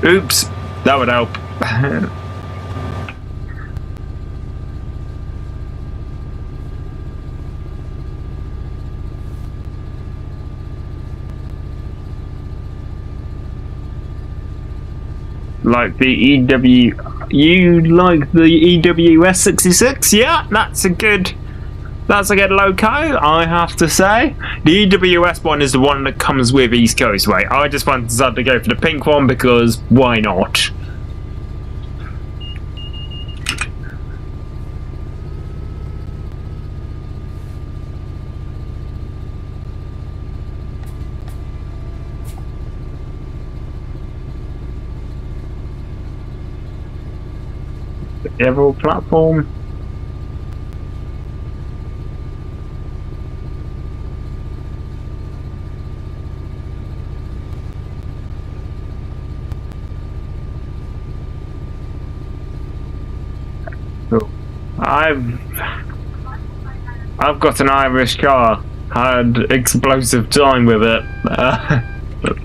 Oops, that would help. Like the you like the EWS66? Yeah, that's a good loco, I have to say. The EWS one is the one that comes with East Coastway. I just wanted to go for the pink one because why not? The overall platform. I've got an Irish car. Had explosive time with it.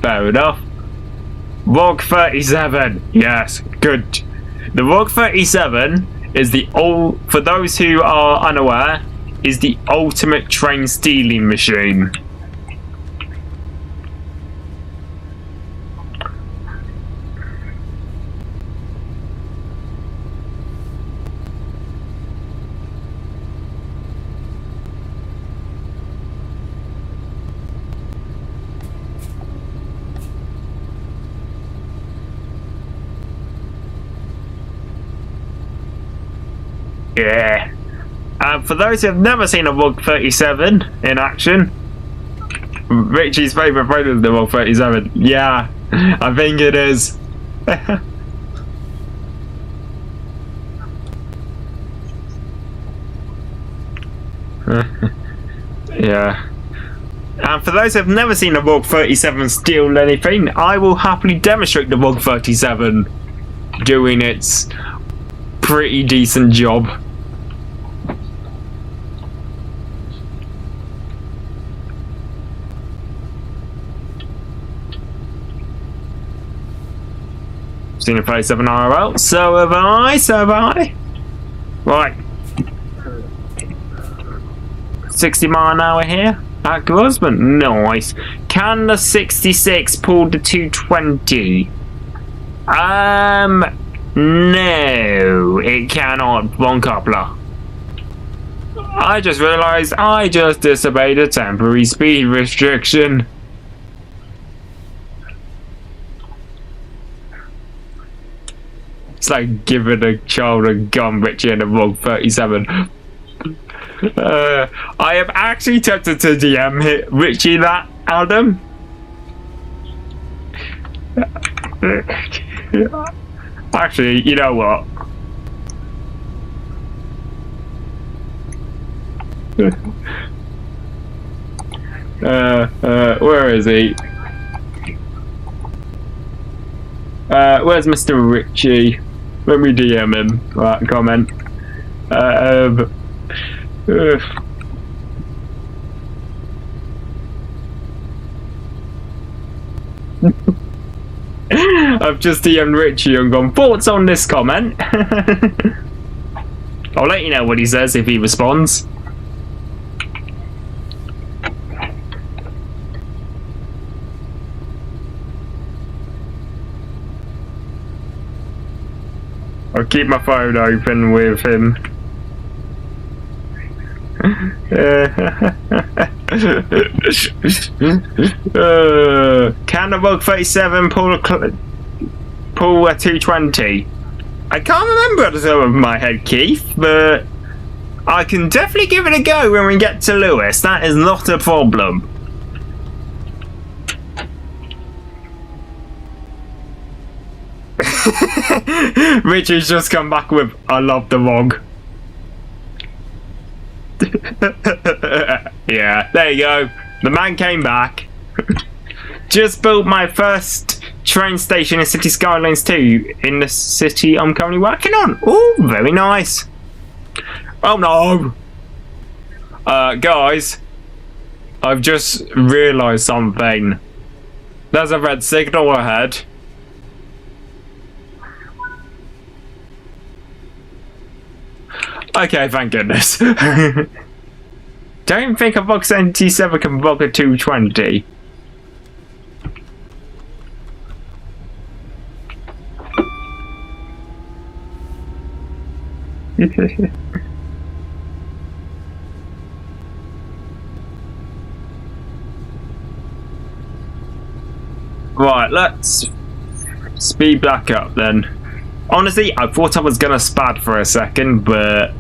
Fair enough. ROG 37. Yes, good. The ROG 37 is for those who are unaware, is the ultimate train stealing machine. Yeah. For those who have never seen a ROG 37 in action, Richie's favourite photo is the ROG 37. Yeah, I think it is. Yeah. And for those who have never seen a ROG 37 steal anything, I will happily demonstrate the ROG 37 doing its pretty decent job. Seen a 37 IRL, so have I. Right. 60 mile an hour here at Grosman. Nice. Can the 66 pull the 220? No, it cannot. Wrong coupler. I just realised I just disobeyed a temporary speed restriction. It's like giving a child a gun, Richie, in a Rogue 37. I am actually tempted to DM Richie that, Adam. Actually, you know what? Where is he? Where's Mr. Richie? Let me DM him. Right, comment. I've just DM'd Richie and gone, thoughts on this comment? I'll let you know what he says if he responds. I'll keep my phone open with him. Can the Rogue 37 pull a 220? I can't remember at the top of my head, Keith, but I can definitely give it a go when we get to Lewis. That is not a problem. Richard's just come back with, I love the Rogue. Yeah, there you go. The man came back. Just built my first train station in City Skylines 2 in the city I'm currently working on. Oh, very nice. Oh no. Guys, I've just realised something. There's a red signal ahead. Okay, thank goodness. Don't think a Box 77 can block a 220. Right, let's speed back up then. Honestly, I thought I was gonna spad for a second, but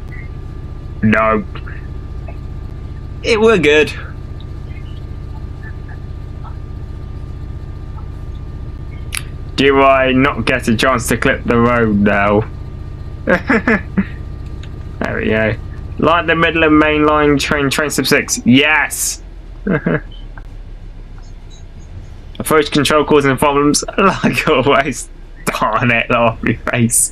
no. It were good. Do I not get a chance to clip the road now? There we go. Like the middle of mainline train sub 6. Yes! Approach control causing problems, like always. Darn it, off your face.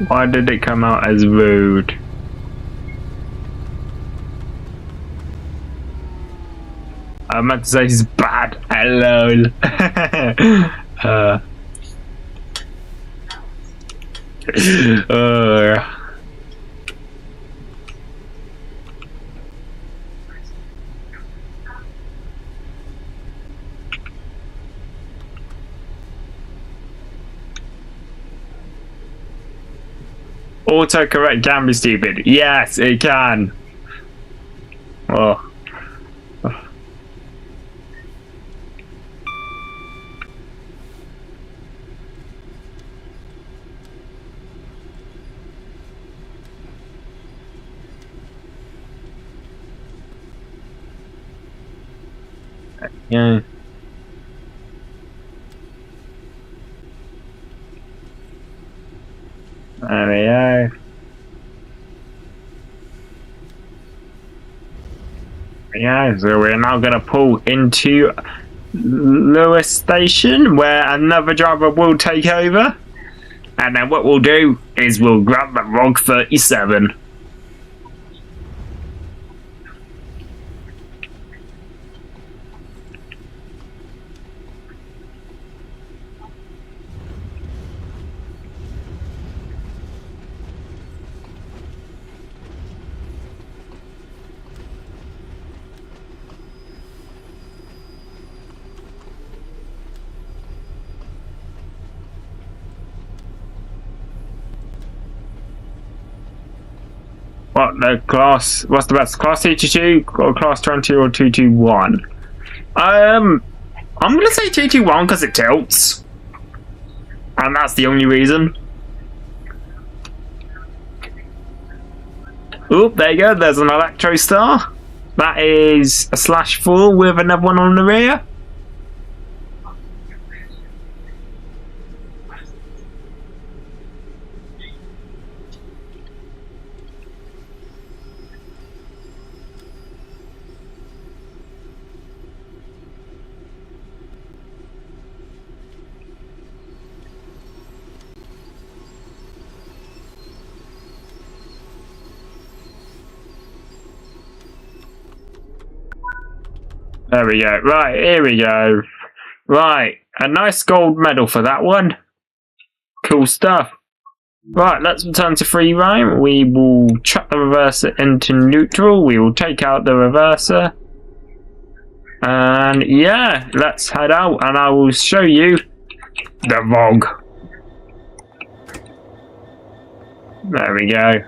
Why did it come out as rude? I meant to say he's bad. Hello. Autocorrect can be stupid. Yes, it can. Oh. Yeah. There we go. Yeah, so we're now going to pull into Lewis Station where another driver will take over. And then what we'll do is we'll grab the Rogue 37. what the class? What's the best? Class 222 or class 20 or 221? I'm gonna say 221 because it tilts, and that's the only reason. Oop, there you go. There's an Electro Star. That is a /4 with another one on the rear. There we go. Right, here we go. Right, a nice gold medal for that one. Cool stuff. Right, let's return to free roam. We will chuck the reverser into neutral. We will take out the reverser. And yeah, let's head out and I will show you the VOG. There we go.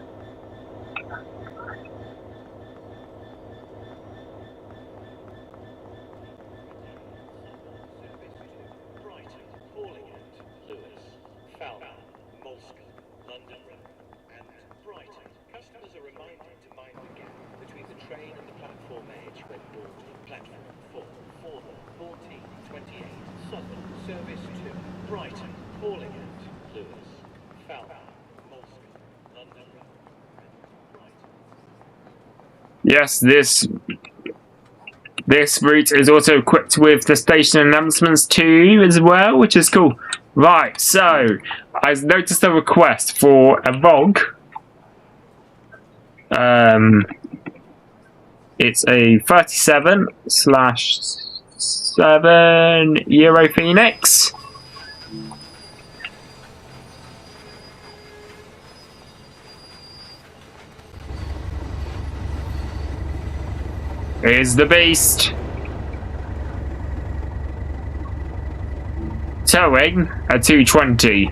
Service to Brighton, calling at Lewis, Falmouth, Molesky, London and Brighton.
Yes, this route is also equipped with the station announcements too as well, which is cool. Right, so I noticed a request for a VOG. It's a 37/7 Euro Phoenix. Here's the beast. Towing a 220.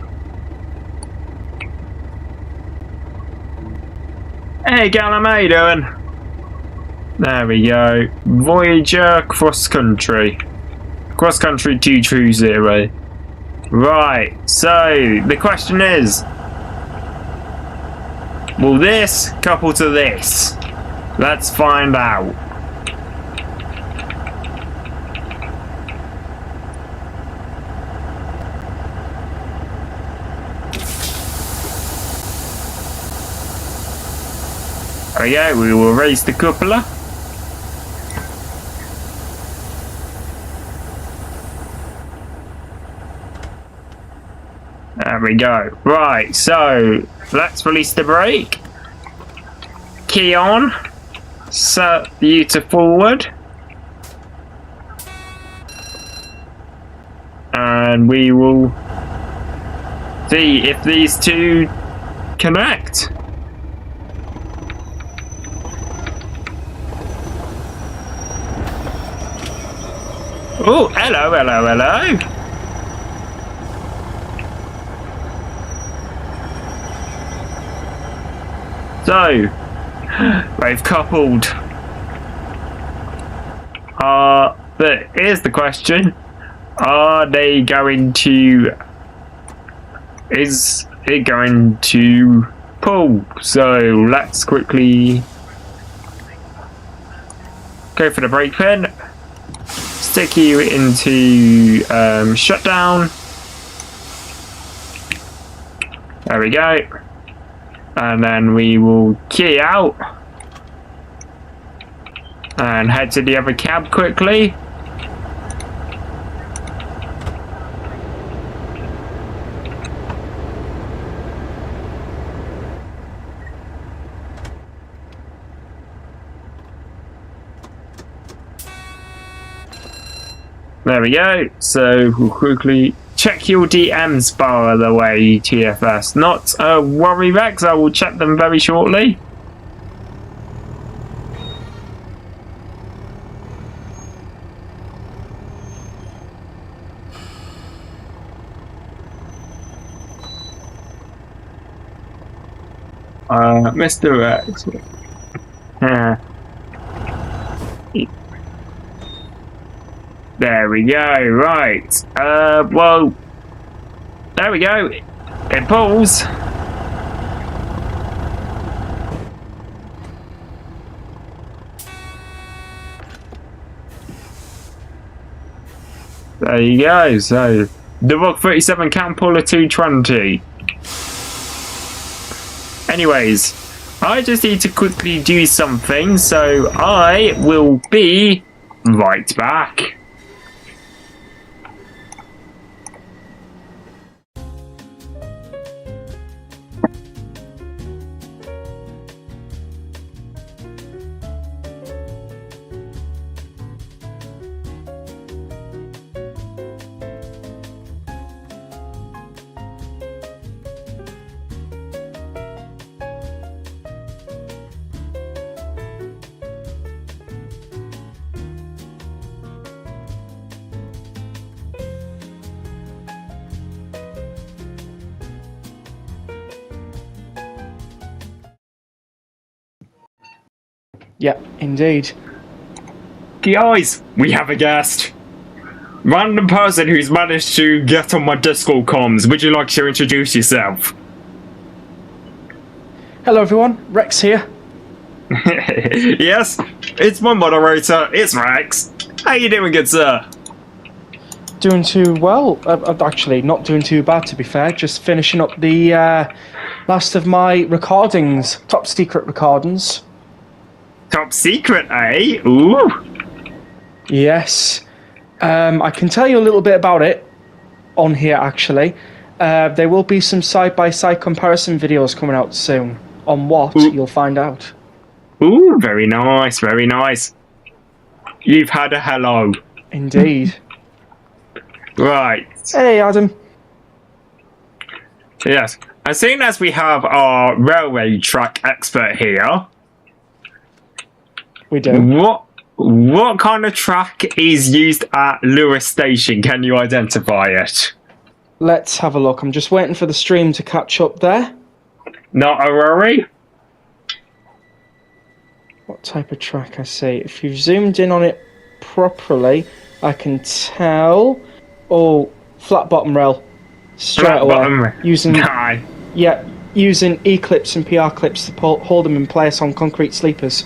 Hey Gallum, how you doing? There we go. Voyager cross country. Cross country 220. Right, so the question is, will this couple to this? Let's find out. There we go, we will raise the cupola. There we go. Right, so let's release the brake. Key on. Set you to forward. And we will see if these two connect. Oh, hello, hello, hello. So, they've coupled. But here's the question. Are they going to... Is it going to pull? So, let's quickly go for the brake pin. Stick you into shutdown. There we go. And then we will key out and head to the other cab quickly. There we go. So we'll quickly check your DMs by the way, TFS. Not a worry, Rex. I will check them very shortly. Mr. X. There we go, right. Well, there we go. It pulls. There you go. So the Rock 37 can pull a 220. Anyways, I just need to quickly do something, so I will be right back.
Yeah, indeed.
Guys, we have a guest. Random person who's managed to get on my Discord comms. Would you like to introduce yourself?
Hello everyone, Rex here.
Yes, it's my moderator, it's Rex. How you doing, good sir?
Doing too well. Actually, not doing too bad to be fair. Just finishing up the last of my recordings, top secret recordings.
Top secret, eh? Ooh.
Yes. I can tell you a little bit about it on here actually. There will be some side-by-side comparison videos coming out soon. On what, you'll find out.
Ooh, very nice, very nice. You've had a hello.
Indeed.
Right.
Hey Adam.
Yes. As soon as we have our railway track expert here,
We do.
what kind of track is used at Lewis Station? Can you identify it?
Let's have a look. I'm just waiting for the stream to catch up there.
Not a worry.
What type of track I see? If you've zoomed in on it properly, I can tell. Oh, flat bottom rail. Straight
Flat
away.
bottom.
Using
Aye.
yeah, using E-clips and PR clips to hold them in place on concrete sleepers.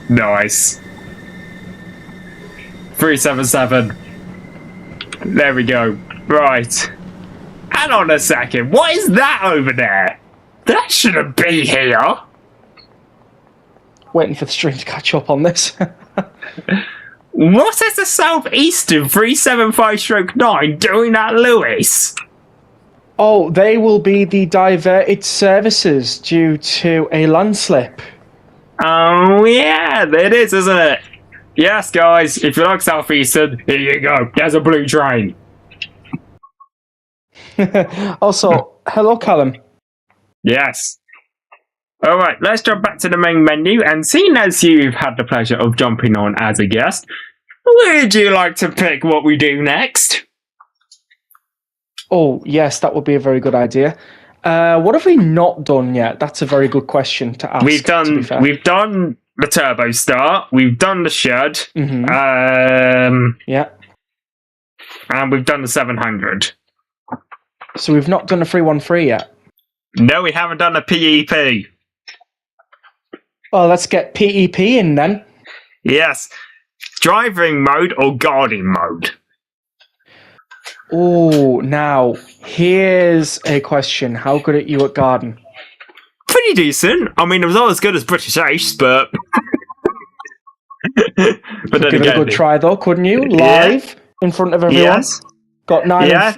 Nice. 377. There we go. Right. Hang on a second. What is that over there? That shouldn't be here.
Waiting for the stream to catch up on this.
What is the Southeastern 375/9 doing at Lewis?
Oh, they will be the diverted services due to a landslip.
Oh, yeah, it is, isn't it? Yes, guys, if you like Southeastern, here you go. There's a blue train.
Also, hello Callum.
Yes. Alright, let's jump back to the main menu, and seeing as you've had the pleasure of jumping on as a guest, would you like to pick what we do next?
Oh, yes, that would be a very good idea. What have we not done yet? That's a very good question to ask.
We've
to be fair.
done the Turbostar, we've done the Shed,
Yeah.
and we've done the 700.
So we've not done a 313 yet.
No, we haven't done a PEP.
Well, let's get PEP in then.
Yes. Driving mode or guarding mode?
Oh, now, here's a question. How good are you at garden?
Pretty decent. I mean, it was not as good as British Ace, but... but then
Give it a
again,
good try, though, couldn't you? Live, in front of everyone.
yes.
Got 9
Yeah.
of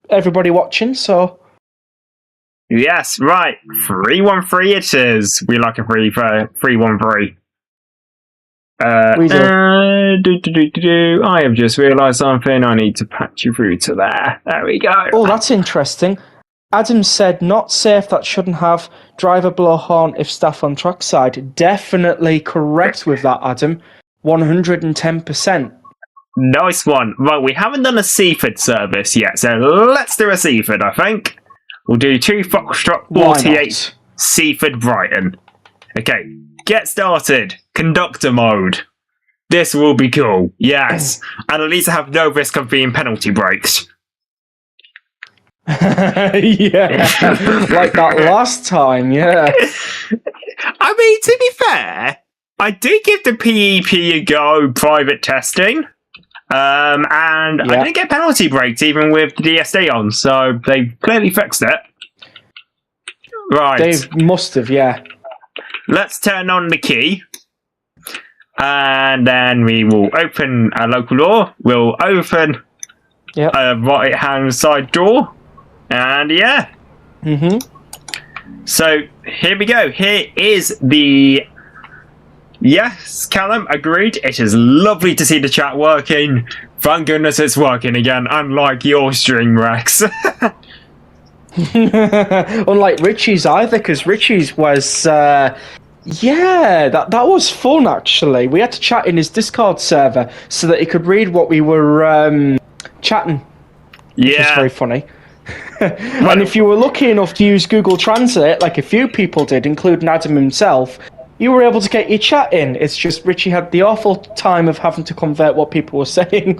everybody watching, so...
Yes, right. 313 it is. We like a 313.
We do.
I have just realised something. I need to patch you through to there. There we go.
Oh, that's interesting. Adam said, not safe, that shouldn't have. Driver blow horn if staff on trackside. Definitely correct with that, Adam. 110%.
Nice one. Right, we haven't done a Seaford service yet, so let's do a Seaford, I think. We'll do 2 Foxtrot
Why
48. Seaford Brighton. Okay, get started. Conductor mode. This will be cool. Yes. And at least I have no risk of being penalty braked.
Yeah, like that last time, yeah.
I mean, to be fair, I did give the PEP a go private testing. And I didn't get penalty braked even with the DSD on, so they clearly fixed it. Right.
They must have, yeah.
Let's turn on the key. And then we will open a local door. We'll open a right-hand side door. And yeah. So here we go. Here is the... Yes, Callum, agreed. It is lovely to see the chat working. Thank goodness it's working again, unlike your string, Rex.
Unlike Richie's either, because Richie's was... yeah, that was fun, actually. We had to chat in his Discord server so that he could read what we were chatting. Which was very funny. And if you were lucky enough to use Google Translate, like a few people did, including Adam himself, you were able to get your chat in. It's just Richie had the awful time of having to convert what people were saying.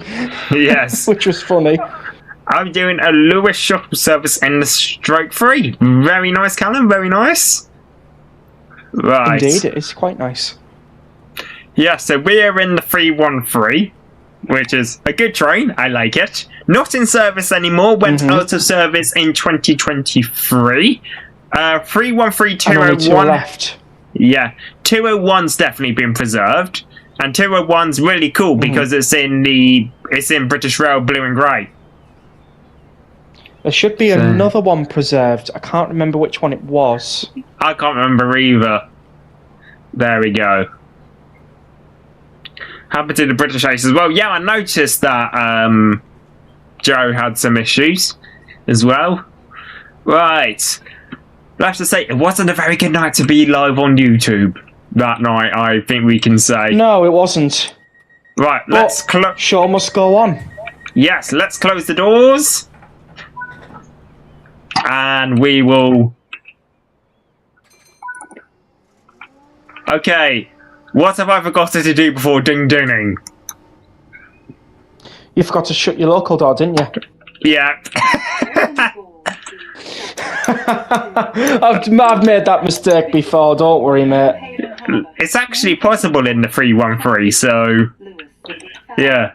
Yes.
Which was funny.
I'm doing a Lewis shuttle service in the stroke 3. Very nice, Callum. Very nice. Right.
Indeed, it is quite nice.
Yeah, so we are in the 313, which is a good train. I like it. Not in service anymore. Went out of service in 2023. 313201
left.
Yeah, 201's definitely been preserved, and 201's really cool because it's in British Rail blue and grey.
There should be another one preserved. I can't remember which one it was.
I can't remember either. There we go. Happened to the British Ace as well. Yeah, I noticed that Joe had some issues as well. Right. I have to say, it wasn't a very good night to be live on YouTube that night, I think we can say.
No, it wasn't.
Right, let's close...
Show must go on.
Yes, let's close the doors. And we will... Okay, what have I forgotten to do before ding-dinging?
You forgot to shut your local door, didn't you?
Yeah.
I've made that mistake before, don't worry, mate.
It's actually possible in the 313, so... Yeah.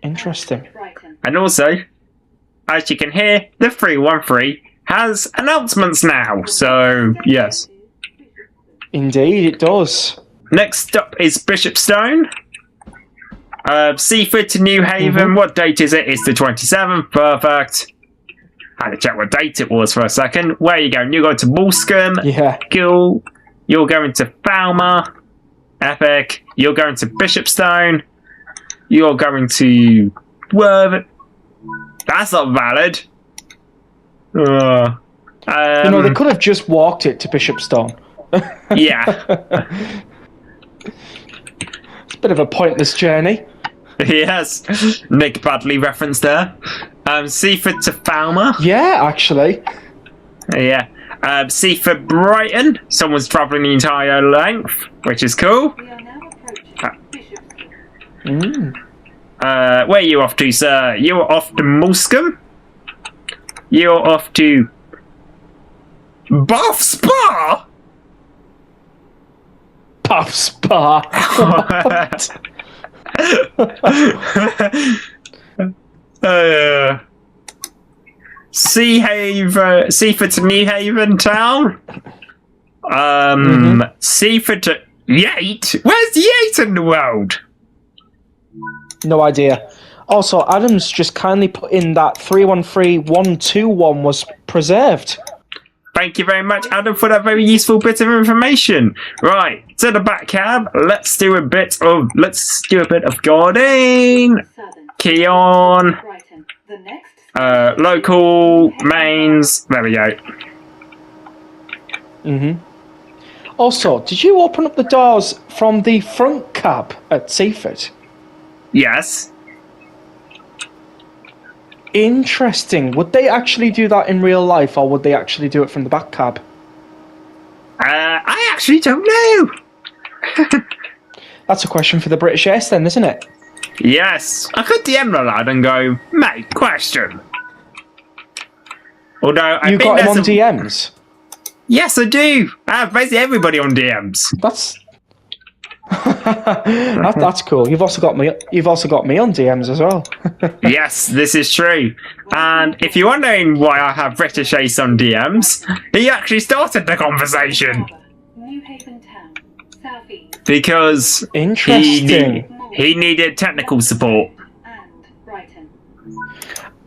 Interesting.
And also, as you can hear, the 313 has announcements now, so yes.
Indeed, it does.
Next up is Bishopstone. Seaford to New Haven. What date is it? It's the 27th. Perfect. I had to check what date it was for a second. Where are you going? You're going to Moulscombe.
Yeah.
Cool. You're going to Falmer. Epic. You're going to Bishopstone. You're going to Worth. That's not valid.
You know, they could have just walked it to Bishopstone.
Yeah.
It's a bit of a pointless journey.
Yes. Nick Badley reference there. Seaford to Falmer.
Yeah, actually.
Yeah. Seaford Brighton. Someone's travelling the entire length, which is cool.
We are now approaching
Where are you off to, sir? You're off to Moulscombe. You're off to Bath Spa.
Bath Spa.
Seaford to New Haven Town. Seaford to Yate. Where's Yate in the world?
No idea. Also, Adam's just kindly put in that 313121 was preserved.
Thank you very much, Adam, for that very useful bit of information. Right, to the back cab. Let's do a bit of guarding. Key on. Local mains. There we go.
Also, did you open up the doors from the front cab at Seaford?
Yes.
Interesting. Would they actually do that in real life, or would they actually do it from the back cab?
I actually don't know.
That's a question for the British Ace then, isn't it?
Yes, I could DM the lad and go, mate, question. Although I
You
think
got him on
there's
DMs.
Yes, I do. I have basically everybody on DMs.
That's that's cool. You've also got me. You've also got me on DMs as well.
Yes, this is true. And if you're wondering why I have British Ace on DMs, he actually started the conversation.
New Haven Town, Southeast
Because
Interesting.
he needed technical support.
and Brighton.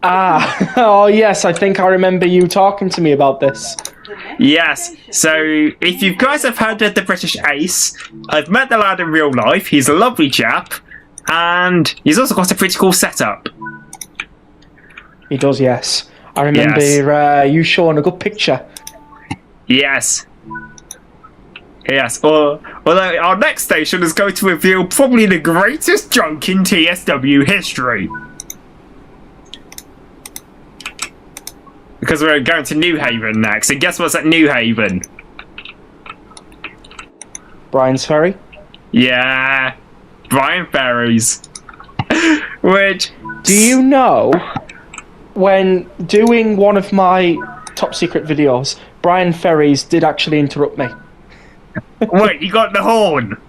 Ah, oh yes, I think I remember you talking to me about this.
The next
Yes,
station
so if you guys have heard of the British Ace, I've met the lad in real life. He's a lovely chap, and he's also got a pretty cool setup.
He does, yes. I remember you showing a good picture.
Yes. Yes, although our next station is going to reveal probably the greatest joke in TSW history. Because we're going to New Haven next, and guess what's at New Haven?
Brian's Ferry.
Yeah, Brian Ferries. Which...
Do you know, when doing one of my top secret videos, Brian Ferries did actually interrupt me.
Wait, you got the horn?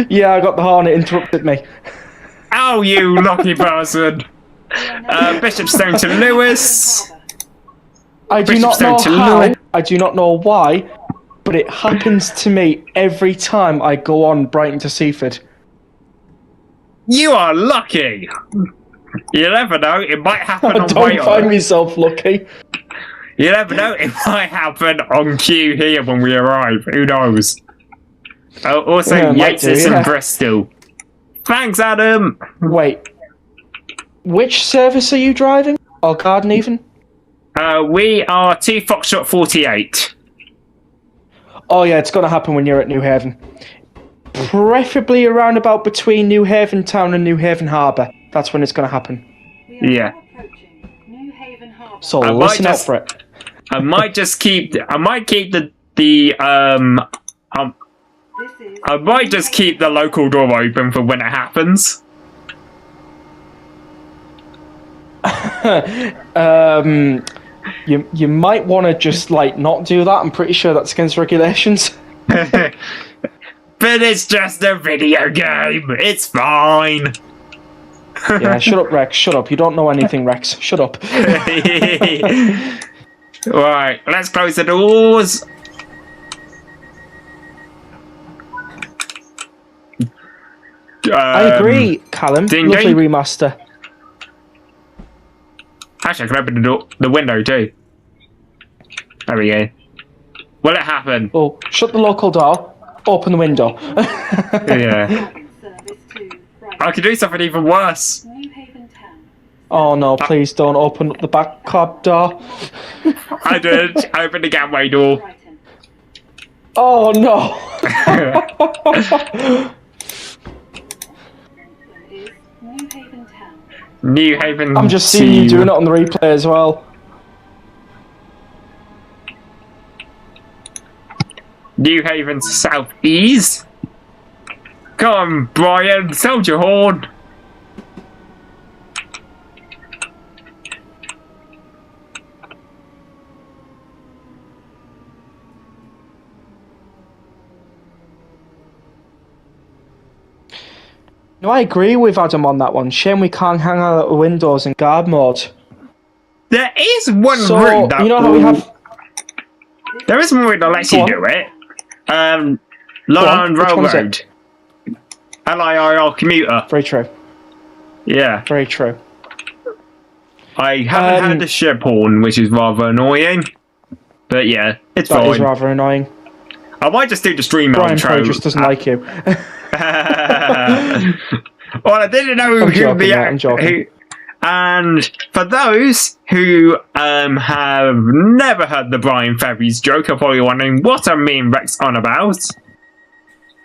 Yeah, I got the horn, it interrupted me.
Oh, you lucky person. Bishopstone to Lewis.
I do not know
Bishopstone to
how,
Lewis.
I do not know why, but it happens to me every time I go on Brighton to Seaford.
You are lucky. You never know, it might happen
I
on
don't
way
find
on.
myself lucky.
You never know, it might happen on cue here when we arrive. Who knows? Also,
Yeah, it might
Yates
do,
is
yeah.
in Bristol. Thanks, Adam.
Wait, which service are you driving? Or Garden even?
We are 2 Foxtrot 48.
Oh yeah, it's going to happen when you're at New Haven. Preferably around about between New Haven Town and New Haven Harbour. That's when it's going to happen.
We are
Yeah.
now approaching New Haven Harbour.
So
I might
listen out
just-
for it.
I might just keep. I might keep
This is
I might just keep the local door open for when it happens.
You might want to just like not do that. I'm pretty sure that's against regulations.
But it's just a video game. It's fine.
Yeah, shut up, Rex. Shut up. You don't know anything, Rex. Shut up.
Right, let's close the doors.
I agree, Callum.
ding,
Lovely
ding.
remaster.
Actually, I can open the window too. There we go. Will it happen?
Oh, shut the local door. Open the window.
Yeah.
service to Brighton.
I could do something even worse.
New Haven Town.
Oh no, please don't open up the back cab door.
I did. Open the gangway door.
Brighton.
Oh no.
Is New Haven Town.
New Haven.
I'm just seeing you doing it on the replay as well.
New Haven Southeast. Come on, Brian, sound your horn.
No, I agree with Adam on that one. Shame we can't hang out the windows in guard mode.
There is one
So,
route that
you know how we have...
There is one route that lets
Go
you
on.
do it. Long
Go on,
Island
which one's
Railroad. LIRR commuter.
Very true.
Yeah.
Very true.
I haven't had the ship horn, which is rather annoying. But yeah, it's
That is
fine.
rather annoying.
I might just do the stream
Brian
outro.
probably just doesn't like you.
Well, I didn't know
I'm
who
joking,
the
mate, I'm joking.
and for those who have never heard the Brian Ferries joke, are probably wondering what are me and Rex on about.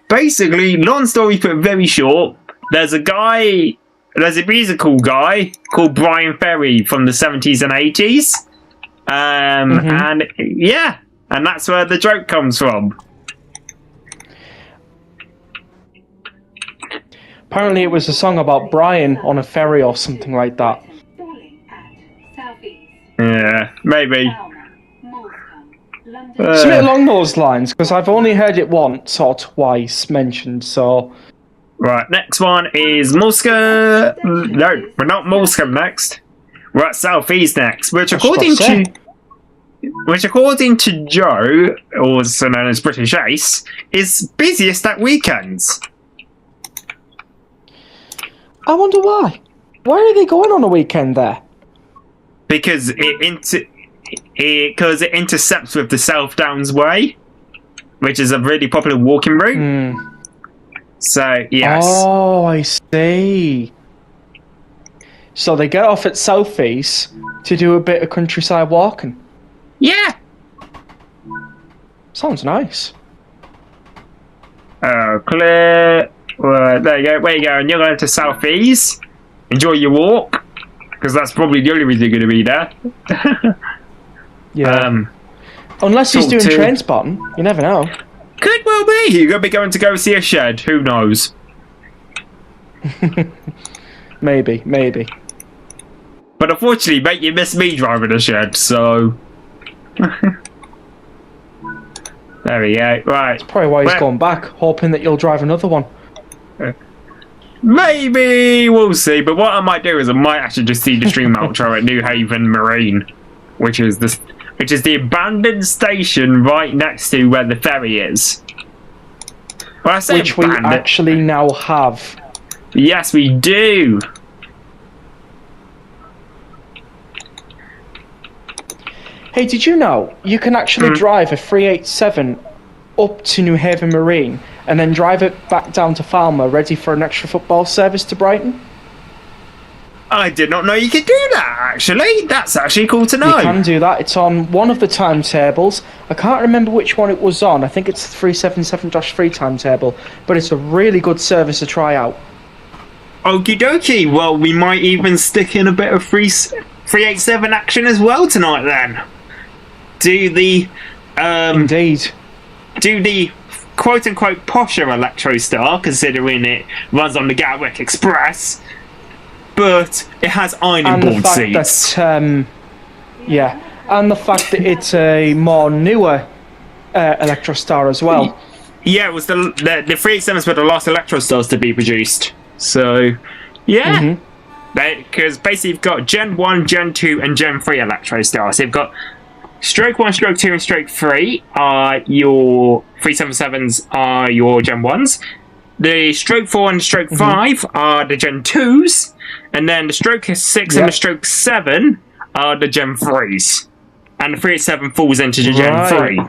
Basically, long story put very short, there's a guy there's a musical guy called Brian Ferry from the 70s and 80s. And yeah, and that's where the joke comes from.
Apparently, it was a song about Brian on a ferry or something like that.
Yeah, maybe.
Something along those lines, because I've only heard it once or twice mentioned, so...
Right, next one is Mulska. No, we're not Mulska next. We're at South East next, which according to Joe, also known as British Ace, is busiest at weekends.
I wonder why. Why are they going on a weekend there?
Because it intercepts with the South Downs Way, which is a really popular walking route. So, yes.
Oh, I see. So they get off at South East to do a bit of countryside walking.
Yeah.
Sounds nice.
Clear. There you go. Where you going? You're going to South East. Enjoy your walk, because that's probably the only reason you're going to be there.
Yeah. Unless he's doing train spotting, you never know.
Could well be. You're going to be going to go see a shed. Who knows?
Maybe.
But unfortunately, mate, you missed me driving a shed, so... There we go. Right.
That's probably why he's gone back, hoping that you'll drive another one.
Maybe. We'll see. But what I might do is I might actually just see the stream outro at New Haven Marine, which is the abandoned station right next to where the ferry is. Well, I say
which we actually now have.
Yes, we do.
Hey, did you know you can actually drive a 387 up to New Haven Marine and then drive it back down to Falmer ready for an extra football service to Brighton?
I did not know you could do that, actually. That's actually cool to know.
You can do that. It's on one of the timetables. I can't remember which one it was on. I think it's the 377-3 timetable. But it's a really good service to try out.
Okie dokie. Well, we might even stick in a bit of 387 action as well tonight, then. Do the...
Indeed.
Do the quote-unquote posher Electrostar, considering it runs on the Gatwick Express... But it has ironing board seats. And the fact that it's a more newer Electrostar as well. Yeah, it was the 387s were the last Electrostars to be produced. So, yeah. Because basically you've got Gen 1, Gen 2 and Gen 3 Electrostars. So you've got Stroke 1, Stroke 2 and Stroke 3 are your 377s are your Gen 1s. The Stroke 4 and Stroke 5 are the Gen 2s. And then the Stroke 6 and the Stroke 7 are the Gen 3s. And the 387 falls into the Gen 3.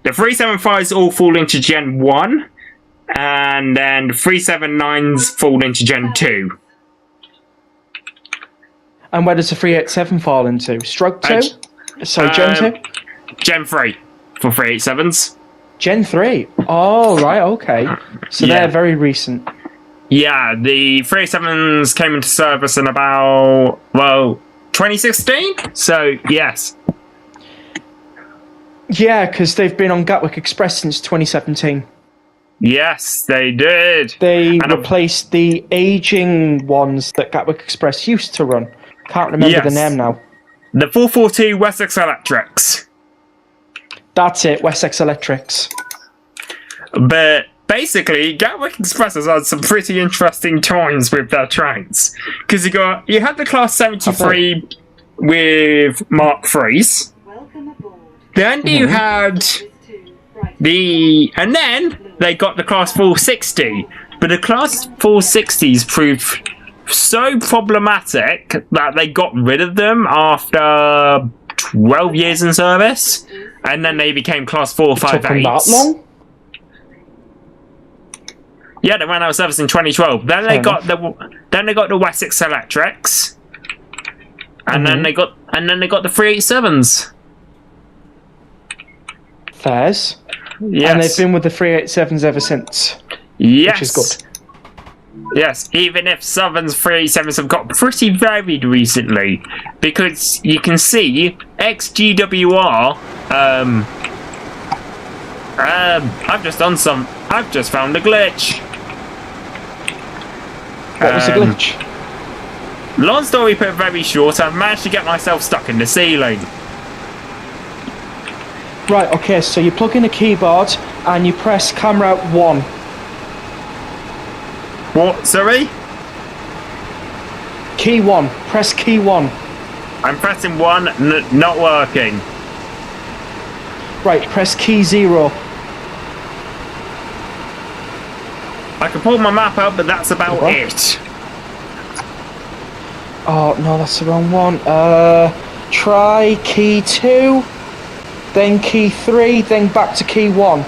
The 375s all fall into Gen 1. And then the 379s fall into Gen 2.
And where does the 387 fall into? Stroke 2? Sorry, Gen 2?
Gen 3 for 387s.
Gen 3? Oh, right, okay. So they're very recent.
Yeah, the 387s came into service in about, 2016? So, yes.
Yeah, because they've been on Gatwick Express since 2017.
Yes, they did.
They replaced the aging ones that Gatwick Express used to run. Can't remember the name now.
The 442 Wessex Electrics.
That's it, Wessex Electrics.
But... basically, Gatwick Express has had some pretty interesting times with their trains. Because you had the Class 73 with Mark III's. Then you had and then they got the Class 460. But the Class 460s proved so problematic that they got rid of them after 12 years in service. And then they became Class 458s.
Took them that long?
Yeah, they ran out of service in 2012. Then they got the Wessex Electrics, and then they got the 387s.
Fairs.
Yes.
And they've been with the 387s ever since.
Yes.
Which is good.
Yes, even if Southern's 387s have got pretty varied recently, because you can see XGWR. I've just found a glitch.
What was the glitch?
Long story put very short, I've managed to get myself stuck in the ceiling.
Right, okay, so you plug in a keyboard and you press camera 1.
What? Sorry?
Key 1. Press key 1.
I'm pressing 1, not working.
Right, press key 0.
I can pull my map out, but that's about it.
Oh, no, that's the wrong one. Try key 2, then key 3, then back to key 1.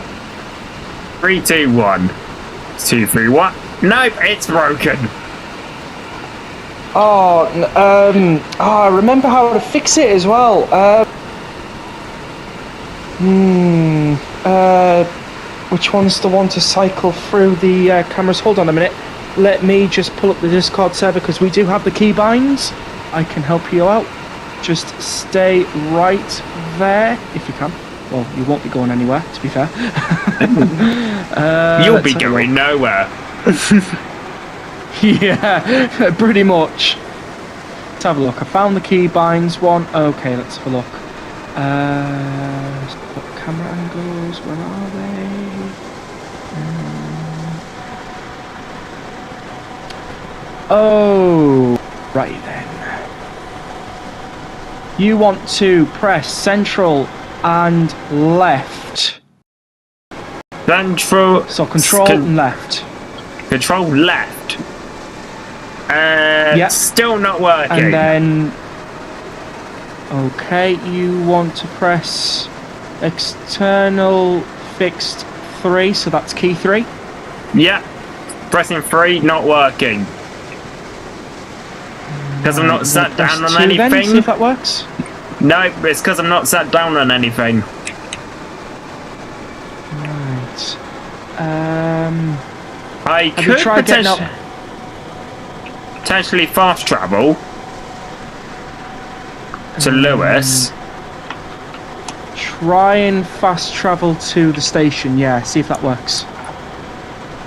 3, 2, 1. 2, 3, 1. Nope, it's broken.
I remember how to fix it as well. Which one's the one to cycle through the cameras? Hold on a minute. Let me just pull up the Discord server because we do have the keybinds. I can help you out. Just stay right there if you can. Well, you won't be going anywhere, to be fair.
You'll be going nowhere.
Yeah, pretty much. Let's have a look. I found the keybinds one. Okay, let's have a look. What camera angles? Where are they? Oh, right then. You want to press central and left.
Central.
So control and left.
Control left.
Yep.
Still not working.
And then, okay, you want to press external fixed 3, so that's key 3.
Yeah, pressing 3, not working. Because I'm not sat down on anything.
Then, see if that works.
No, it's because I'm not sat down on anything.
Right.
I could potentially fast travel to Lewis.
Try and fast travel to the station, yeah, see if that works.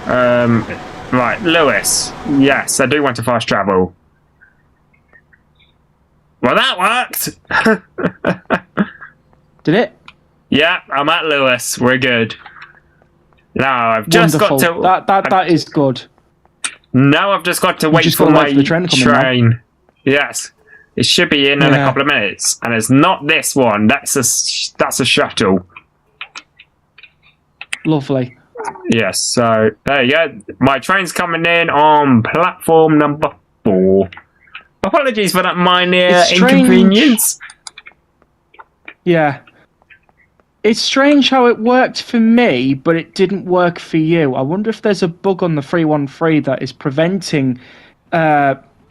Right, Lewis. Yes, I do want to fast travel. Well, that worked!
Did it?
Yeah, I'm at Lewis. We're good. Now I've just
Wonderful.
got to...
That is good.
Now I've just got to wait for my train. Yes. It should be in a couple of minutes. And it's not this one. That's a shuttle.
Lovely.
Yes, so there you go. My train's coming in on platform number 4. Apologies for that minor inconvenience.
Yeah. It's strange how it worked for me, but it didn't work for you. I wonder if there's a bug on the 313 that is preventing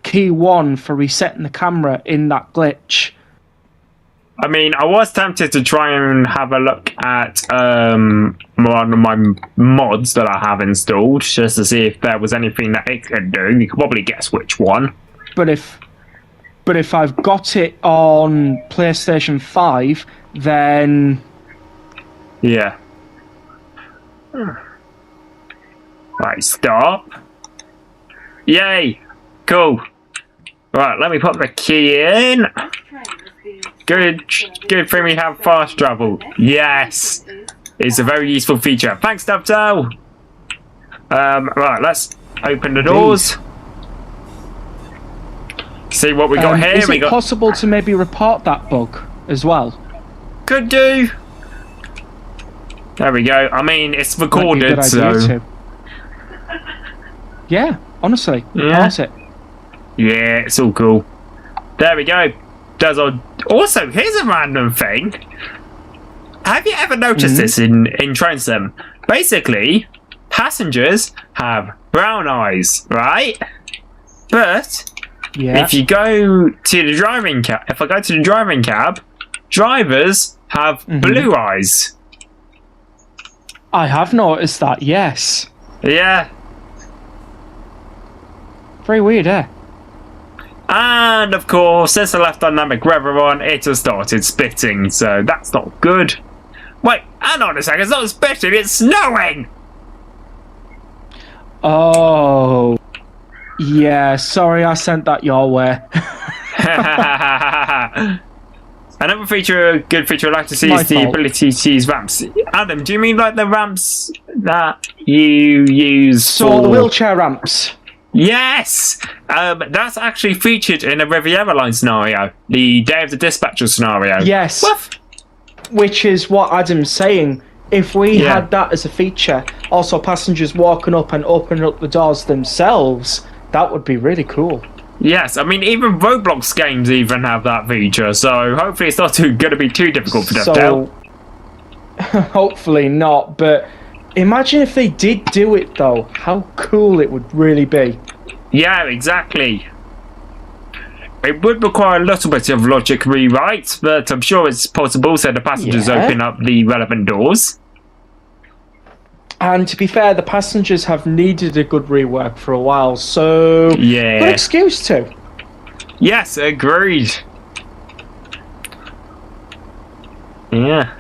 key 1 for resetting the camera in that glitch.
I mean, I was tempted to try and have a look at one of my mods that I have installed, just to see if there was anything that it could do. You could probably guess which one.
But if I've got it on PlayStation 5, then...
Yeah. Right, stop. Yay! Cool. Right, let me put the key in. Good thing we have fast travel. Yes! It's a very useful feature. Thanks, Dovetail! Right, let's open the doors. See what we got here.
Is it possible to maybe report that bug as well?
Could do. There we go. I mean, it's recorded, so...
Yeah, honestly.
Yeah.
Pause it.
Yeah, it's all cool. There we go. Also, here's a random thing. Have you ever noticed this in train sim? Basically, passengers have brown eyes, right? But if you go to the driving cab, if I go to the driving cab, drivers have blue eyes.
I have noticed that, yes.
Yeah.
Very weird, eh?
And of course, since I left dynamic weather on, it has started spitting, so that's not good. Wait, hang on a second, it's not spitting, it's snowing!
Oh. Yeah, sorry I sent that your way.
Another good feature I'd like to see
My
is the
fault.
ability to use ramps. Adam, do you mean like the ramps that you use
So, the wheelchair ramps.
Yes! That's actually featured in a Riviera line scenario. The Day of the Dispatcher scenario.
Yes.
Woof.
Which is what Adam's saying. If we had that as a feature, also passengers walking up and opening up the doors themselves, that would be really cool.
Yes, I mean, even Roblox games even have that feature, so hopefully it's not going to be too difficult for Dovetail.
Hopefully not, but imagine if they did do it though. How cool it would really be.
Yeah, exactly. It would require a little bit of logic rewrite, but I'm sure it's possible so the passengers open up the relevant doors.
And to be fair, the passengers have needed a good rework for a while, so good excuse to.
Yes, agreed. Yeah.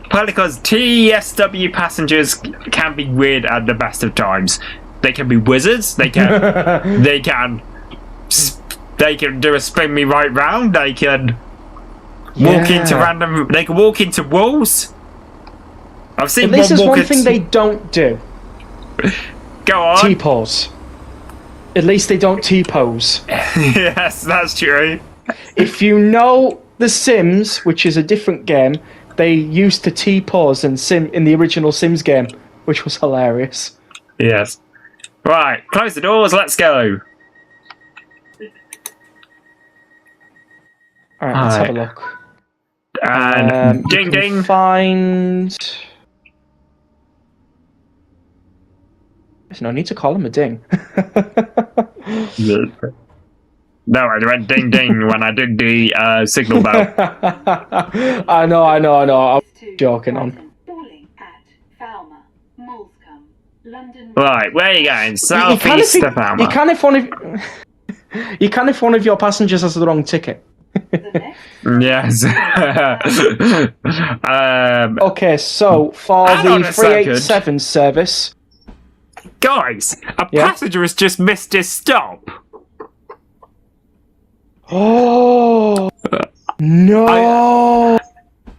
Partly because TSW passengers can be weird at the best of times. They can be wizards. They can. they can do a spin me right round. They can walk into random. They can walk into walls. I've seen
this is one thing they don't do.
Go on.
T-pose. At least they don't T-pose.
Yes, that's true.
If you know The Sims, which is a different game, they used to T-pose in the original Sims game, which was hilarious.
Yes. Right, close the doors, let's go.
Alright, let's have a look.
And ding ding.
Find... There's no need to call him a ding.
No, I went ding ding when I did the signal bell.
I know. I'm joking on.
Right, where are you going? Southeast of Falmouth.
You can if one of your passengers has the wrong ticket.
Yes.
Okay, so for the 387 service...
Guys, a passenger has just missed his stop.
Oh no!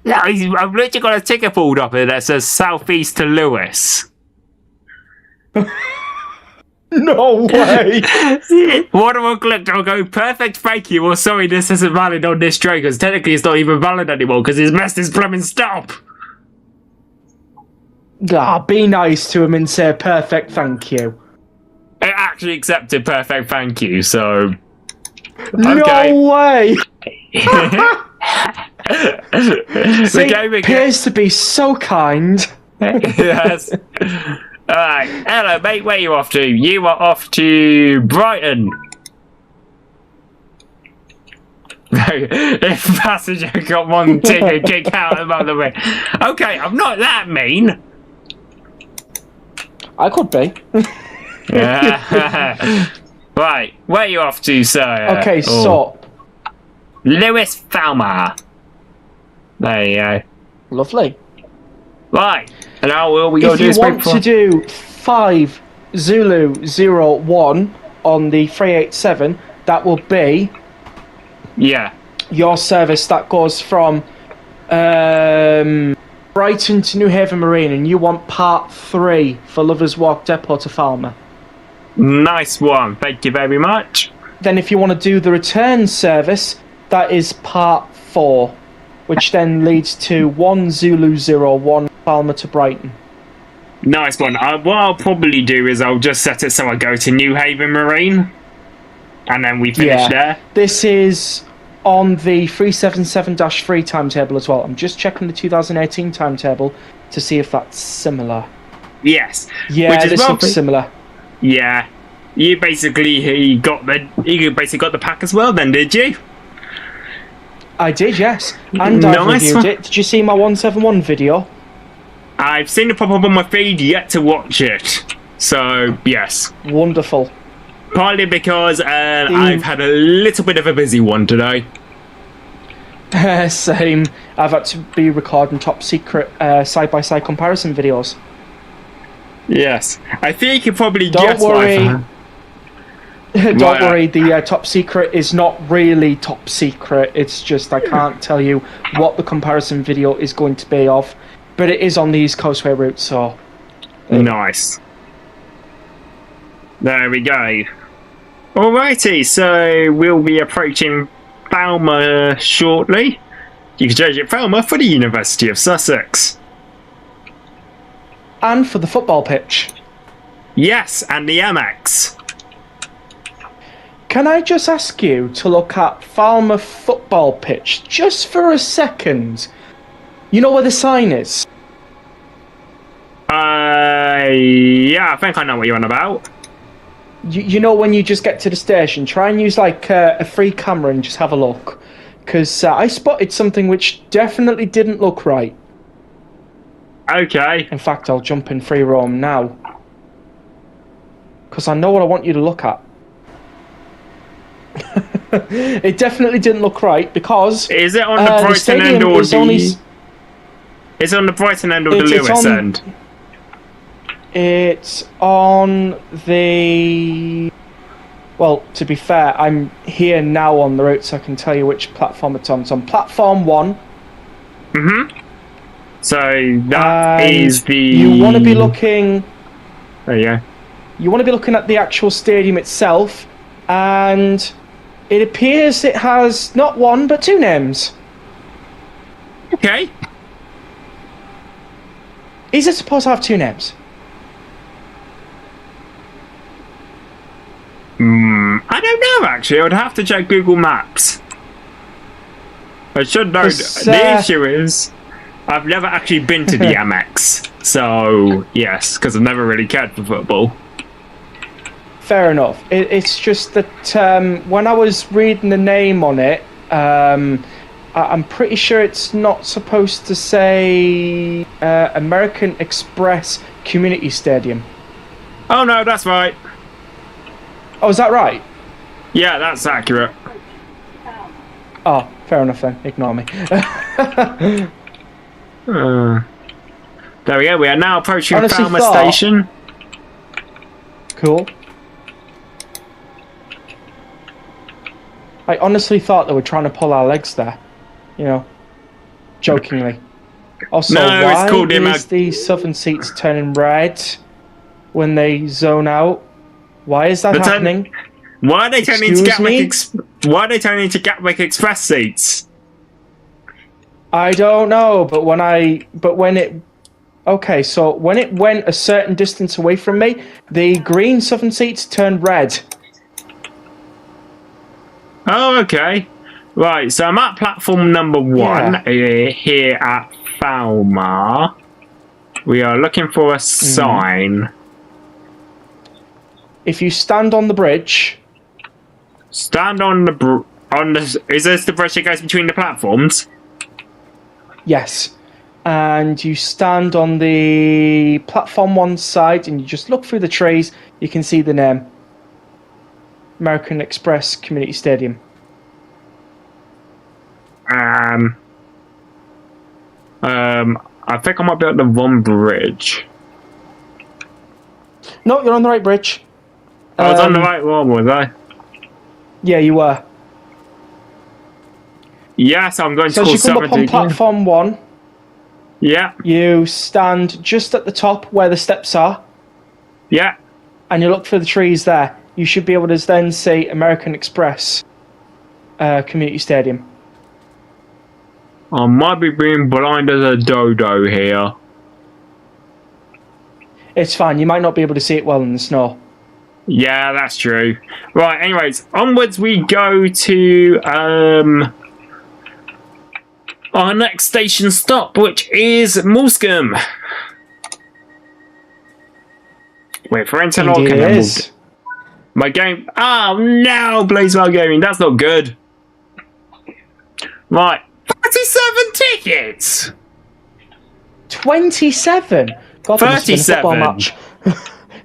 I've literally got a ticket pulled up here that says Southeast to Lewis.
No way!
What do I click? I'll go perfect, thank you, or sorry, this isn't valid on this train because technically it's not even valid anymore because he's missed his plumbing stop.
Be nice to him and say perfect, thank you.
It actually accepted perfect, thank you, so.
Okay. No way!
See, it
appears to be so kind.
Yes. Alright, hello mate, where are you off to? You are off to Brighton. If passenger got one ticket, kick out of the way. Okay, I'm not that mean.
I could be.
Right, where are you off to, sir?
Okay, so
Lewis Falmer. There you go.
Lovely.
Right, and now will we go
if you want to do 5 Zulu 01 on the 387, that will be your service that goes from Brighton to New Haven Marine, and you want part 3 for Lovers Walk Depot to Falmer.
Nice one, thank you very much.
Then if you want to do the return service, that is part 4, which then leads to 1 Zulu 01 Falmer to Brighton.
Nice one. What I'll probably do is I'll just set it so I go to New Haven Marine, and then we finish there.
This is on the 377-3 timetable as well. I'm just checking the 2018 timetable to see if that's similar.
Yes.
Yeah, this looks similar.
Yeah. You basically got the pack as well then, did you?
I did, yes. And I reviewed it. Did you see my 171 video?
I've seen it pop up on my feed, yet to watch it. So, yes.
Wonderful.
Partly because I've had a little bit of a busy one today.
Same. I've had to be recording top secret side-by-side comparison videos.
Yes. I think you probably
Don't
guessed
worry.
what
Don't worry, the top secret is not really top secret. It's just I can't tell you what the comparison video is going to be of. But it is on the East Coastway route, so...
Nice. There we go. Alrighty, so we'll be approaching Falmer shortly. You can change it Falmer for the University of Sussex.
And for the football pitch.
Yes, and the MX.
Can I just ask you to look at Falmer football pitch just for a second? You know where the sign is?
Yeah, I think I know what you're on about.
You know when you just get to the station, try and use like a free camera and just have a look. Because I spotted something which definitely didn't look right.
Okay.
In fact, I'll jump in free roam now. Because I know what I want you to look at. It definitely didn't look right because...
Is it on the Brighton end or the... It's on the Brighton end or the Lewis end?
It's on the... Well, to be fair, I'm here now on the route, so I can tell you which platform it's on. It's on platform 1.
Mm-hmm. So that is the...
You want to be looking...
There you go.
You want to be looking at the actual stadium itself, and it appears it has not one, but 2 names.
Okay.
Is it supposed to have 2 names?
I don't know, actually. I would have to check Google Maps. I should know. The issue is, I've never actually been to the MX. So, yes, because I've never really cared for football.
Fair enough. It's just that when I was reading the name on it, I'm pretty sure it's not supposed to say American Express Community Stadium.
Oh, no, that's right.
Oh, is that right?
Yeah, that's accurate.
Oh, fair enough then. Ignore me.
There we go. We are now approaching
Honestly
Falmer
thought-
Station.
Cool. I honestly thought they were trying to pull our legs there. You know, jokingly. Also,
No,
why
it's called
is the southern seats turning red when they zone out? Why is that happening?
Why are they turning into
Excuse me?
Why are they turning into Gatwick Express seats?
I don't know, but when it... Okay, so when it went a certain distance away from me, the green southern seats turned red.
Oh, okay. Right, so I'm at platform number 1 here at Falmer. We are looking for a sign.
If you stand on the bridge...
Stand on the... Is this the bridge that goes between the platforms?
Yes. And you stand on the platform 1 side and you just look through the trees, you can see the name. American Express Community Stadium.
I think I might be at the wrong bridge.
No, you're on the right bridge.
I was on the right one, was I?
Yeah, you were.
Yes, I'm going
So
to
as you come up on platform 1,
yeah,
you stand just at the top where the steps are,
yeah.
and you look through the trees there. You should be able to then see American Express Community Stadium.
I might be being blind as a dodo here.
It's fine, you might not be able to see it well in the snow.
Yeah, that's true. Right, anyways, onwards we go to our next station stop, which is Moulscombe. Wait for interlock
Indeed
and
it
then
is.
my game. Oh no, Blazewell Gaming, that's not good. Right, 37 tickets.
27. God, there must have been a football
37.
match.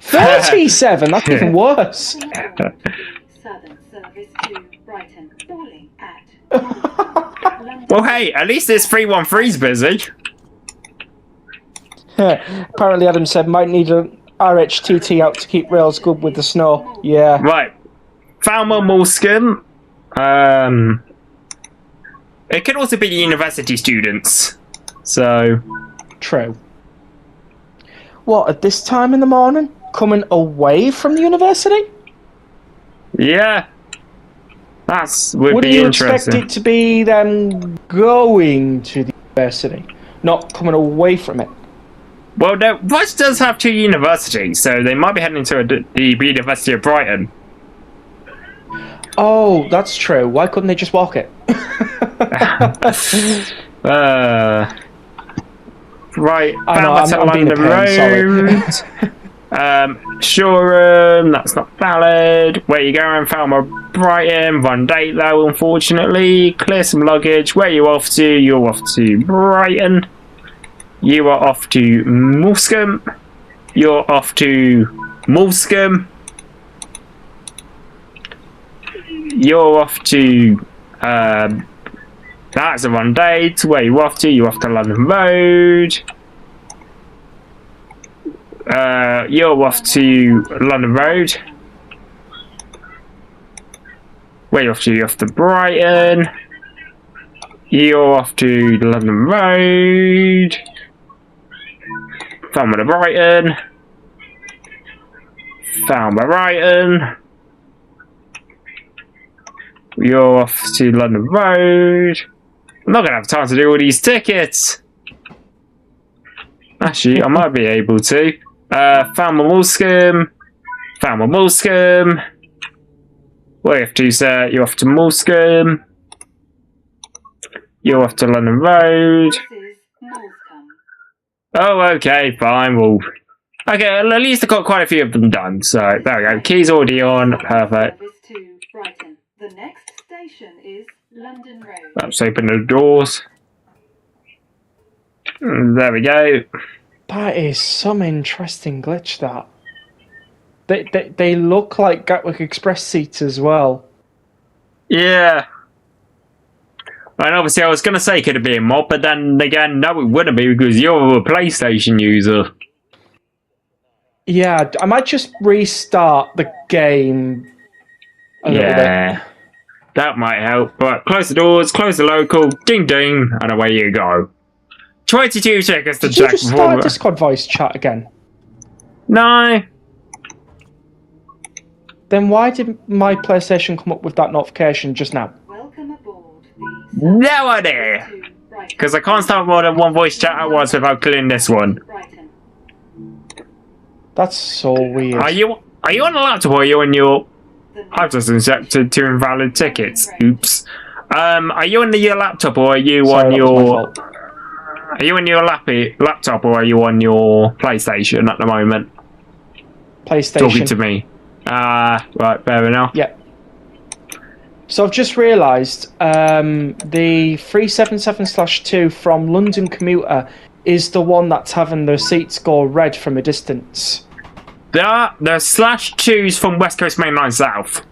37? That's even worse.
Southern service to Brighton, calling at
Well, hey, at least this 313's busy.
Apparently, Adam said might need an RHTT out to keep rails good with the snow. Yeah.
Right. Falmouth Moulscombe. It could also be university students. So.
True. What, at this time in the morning? Coming away from the university?
Yeah. Would
Would
be
you
interesting.
expect it to be them going to the university, not coming away from it?
Well, Brighton does have 2 universities, so they might be heading to the University of Brighton.
Oh, that's true. Why couldn't they just walk it?
Right,
I know,
Falmouth to
I'm being a
London
pain,
Road. Shoreham, that's not valid. Where you going? Falmouth, Brighton. One date though, unfortunately. Clear some luggage. Where you off to? You're off to Brighton. You are off to Moulscombe. You're off to Moulscombe. You're off to that's a one date. Where you off to? You're off to London Road. You're off to London Road. Where you off to? You're off to Brighton. You're off to London Road. Falmouth to Brighton. Falmouth Brighton. You're off to London Road. I'm not gonna have time to do all these tickets. Actually, I might be able to. Falmouth Moulscombe. Falmouth Moulscombe. Where you off to, sir? You're off to Moulscombe. You're off to London Road.
This is Moulscombe.
Oh, okay, fine. Well, okay, at least I got quite a few of them done. So there we go. Keys already on. Perfect.
Service to Brighton. The next station is London Road.
Let's open the doors. There we go.
That is some interesting glitch, that. They look like Gatwick Express seats as well.
Yeah. And obviously I was going to say could it be a mod, but then again, no it wouldn't be because you're a PlayStation user.
Yeah, I might just restart the game a little bit.
That might help. But close the doors, close the local, ding ding, and away you go. 22 seconds to
Did you
check
just start Discord voice chat again?
No.
Then why did my PlayStation come up with that notification just now?
Welcome aboard
No idea.
to Brighton.
Because I can't start more than one voice chat at once without clearing this one.
Brighton.
That's so weird.
Are you on a laptop or are you on your...
The
I've just accepted 2 invalid tickets. Oops. Are you on your laptop or are you
Sorry,
on
that was my
your...
fault.
Are you on your laptop or are you on your PlayStation at the moment?
PlayStation.
Talking to me. Right, fair enough.
Yeah. So I've just realised the 377/2 from London Commuter is the one that's having the seats go red from a distance.
There are /2s from West Coast Main Line South.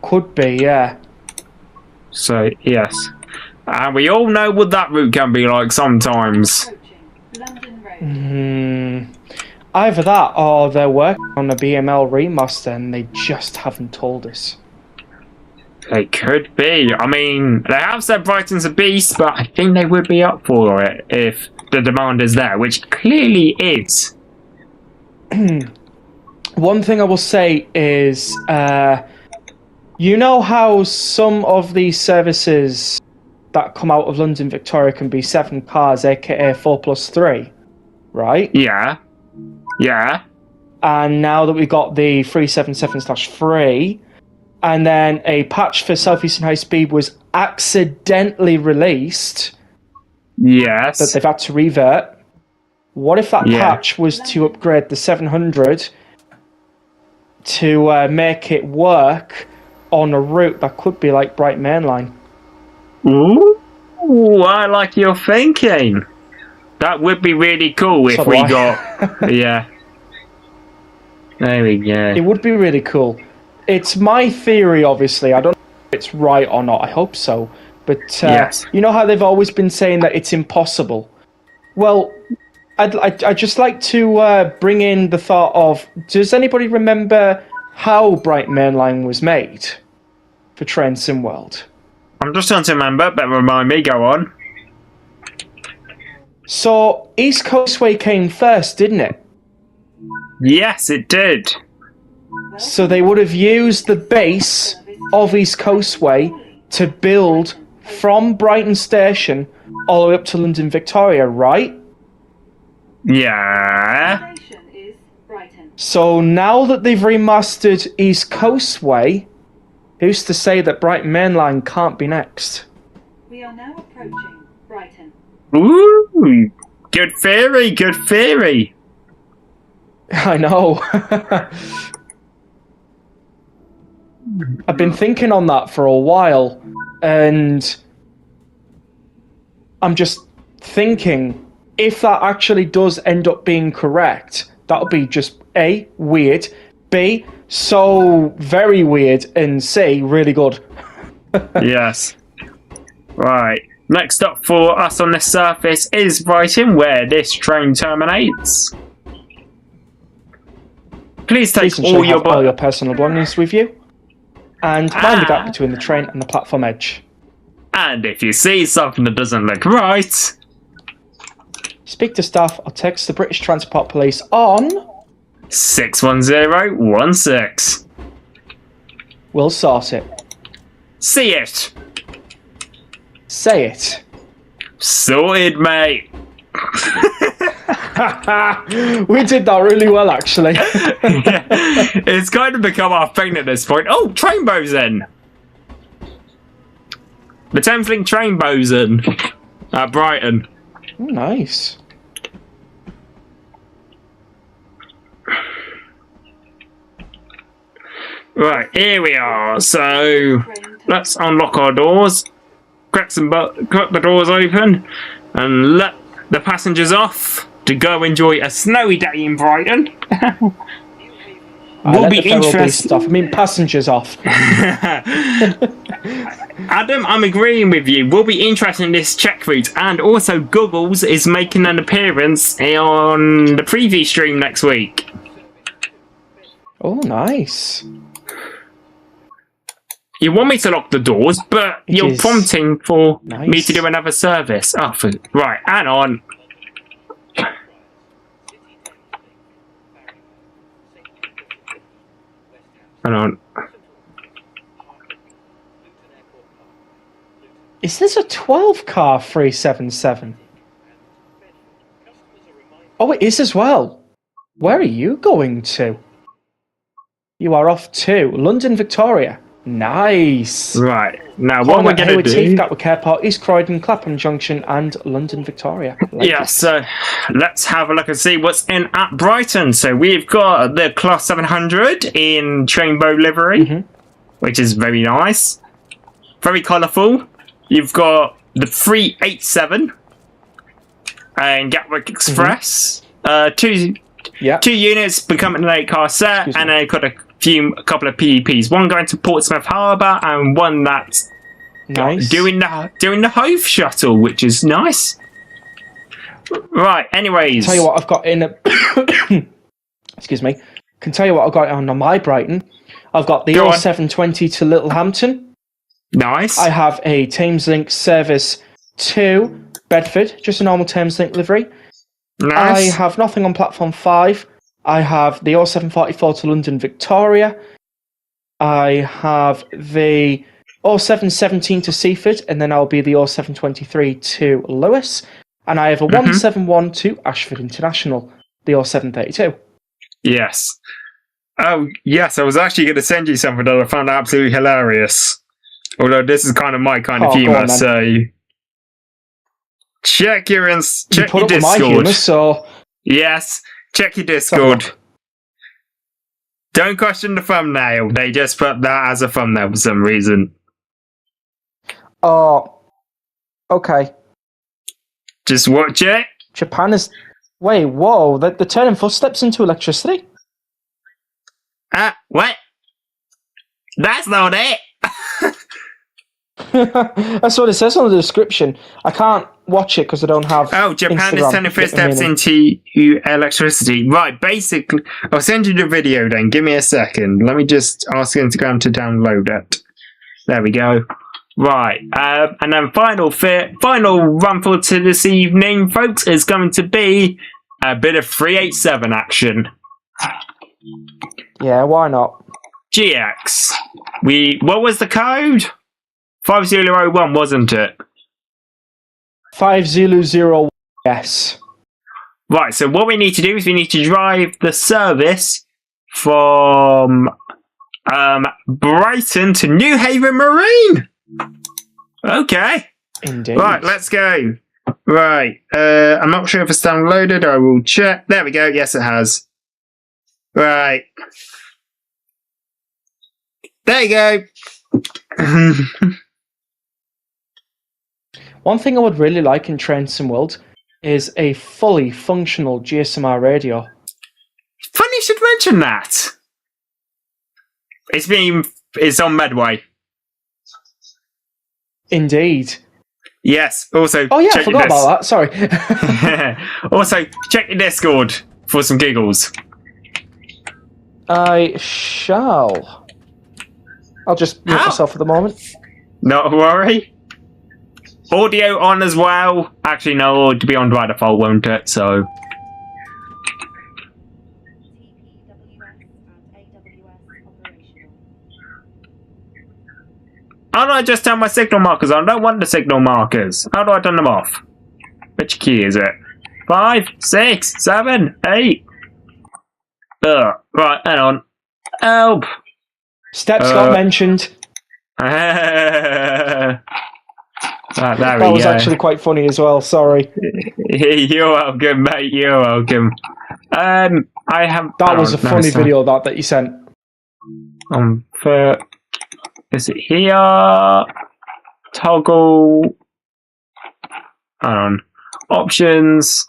Could be, yeah.
So, yes. And we all know what that route can be like sometimes.
Approaching London Road.
Either that or they're working on a BML remaster and they just haven't told us.
It could be. I mean, they have said Brighton's a beast, but I think they would be up for it if the demand is there, which clearly is.
One thing I will say is, you know how some of these services that come out of London Victoria can be 7 cars, aka 4+3, right?
Yeah. Yeah.
And now that we've got the 377/3, and then a patch for Southeastern High Speed was accidentally released
Yes.
that they've had to revert. What if that patch was to upgrade the 700 to make it work on a route that could be like Brighton Mainline?
Ooh, I like your thinking. That would be really cool if
So do
we
I.
got... Yeah. There we go.
It would be really cool. It's my theory, obviously. I don't know if it's right or not. I hope so. But
Yes.
you know how they've always been saying that it's impossible? Well, I'd just like to bring in the thought of, does anybody remember how Brighton Mainline was made for Train Sim World?
I'm just trying to remember, but remind me, go on.
So, East Coastway came first, didn't it?
Yes, it did.
So they would have used the base of East Coastway to build from Brighton Station all the way up to London Victoria, right?
Yeah.
Station is Brighton.
So now that they've remastered East Coastway, who's to say that Brighton Mainline can't be next?
We are now approaching Brighton.
Ooh, good theory, good theory.
I know. I've been thinking on that for a while, and I'm just thinking, if that actually does end up being correct, that'll be just A, weird, B, so very weird, and C, really good.
Yes. Right. Next up for us on this surface is Brighton, where this train terminates. Please take
Please ensure
all
you
your,
have all your personal belongings with you, and mind the gap between the train and the platform edge.
And if you see something that doesn't look right,
Speak to staff or text the British Transport Police on...
61016.
We'll sort it.
See it.
Say it.
Sorted, mate.
We did that really well, actually.
It's kind of become our thing at this point. Oh, train bosun. The Thameslink train bosun at Brighton.
Oh, nice.
Right, here we are. So let's unlock our doors, crack the doors open, and let the passengers off to go enjoy a snowy day in Brighton. Will be interesting.
Stuff. I mean, passengers off.
Adam, I'm agreeing with you. We'll be interested in this check route, and also Googles is making an appearance on the preview stream next week.
Oh, nice.
You want me to lock the doors, but you're prompting for me to do another service. Oh, right, hang on. Hang on.
Is this a 12-car 377? Oh, it is as well. Where are you going to? You are off to London Victoria. Nice.
Right. Now, what we're going to do...
Gatwick Airport, East Croydon, Clapham Junction, and London Victoria.
Yeah, so let's have a look and see what's in at Brighton. So we've got the Class 700 in Trainbow livery, which is very nice. Very colourful. You've got the 387 and Gatwick Express. Two units becoming an 8-car set, and then got a couple of PEPs. One going to Portsmouth Harbour, and one that's doing the Hove shuttle, which is nice. Right. Anyways,
tell you what I've got in. Excuse me. Can tell you what I've got on my Brighton. I've got the 0720 to Littlehampton.
Nice.
I have a Thameslink service to Bedford, just a normal Thameslink livery.
Nice.
I have nothing on platform 5. I have the 0744 to London Victoria. I have the 0717 to Seaford, and then I'll be the 0723 to Lewis. And I have a 171 to Ashford International, the 0732.
Yes. Oh, yes, I was actually going to send you something that I found absolutely hilarious. Although this is kind of my kind of humour, so... Check your Discord.
My humour, so...
Yes, check your Discord. Don't question the thumbnail. They just put that as a thumbnail for some reason.
Oh, okay.
Just watch it.
Japan is... Wait, whoa, they're turning footsteps into electricity?
What? That's not it!
That's what it says on the description. I can't watch it because I don't have.
Oh, Japan is
Instagram,
turning
if you
first
get the
steps
meaning.
into electricity. Right, basically, I'll send you the video then. Give me a second. Let me just ask Instagram to download it. There we go. Right, and then final run for to this evening, folks, is going to be a bit of 387 action.
Yeah, why not?
GX. What was the code? 5001, wasn't it?
5001. Yes.
Right, so what we need to do is we need to drive the service from Brighton to New Haven Marine. Okay.
Indeed.
Right, let's go. Right, I'm not sure if it's downloaded. I will check. There we go. Yes, it has. Right. There you go.
One thing I would really like in Trains and World is a fully functional GSMR radio.
Funny you should mention that. It's on Medway.
Indeed.
Yes. Also,
Oh yeah, I
check
forgot
your
about that. Sorry.
Also, check your Discord for some giggles.
I shall. I'll just mute myself for the moment.
Not worry. Audio on as well. Actually, no, it'll be on by default, won't it? So. How do I just turn my signal markers on? I don't want the signal markers. How do I turn them off? Which key is it? 5, 6, 7, 8. Right, hang on. Help!
Steps got mentioned.
Right, there
That was actually quite funny as well. Sorry.
You're welcome, mate. You're welcome. I have.
That was a funny video that you sent.
Is it here? Toggle. Hang on. Options.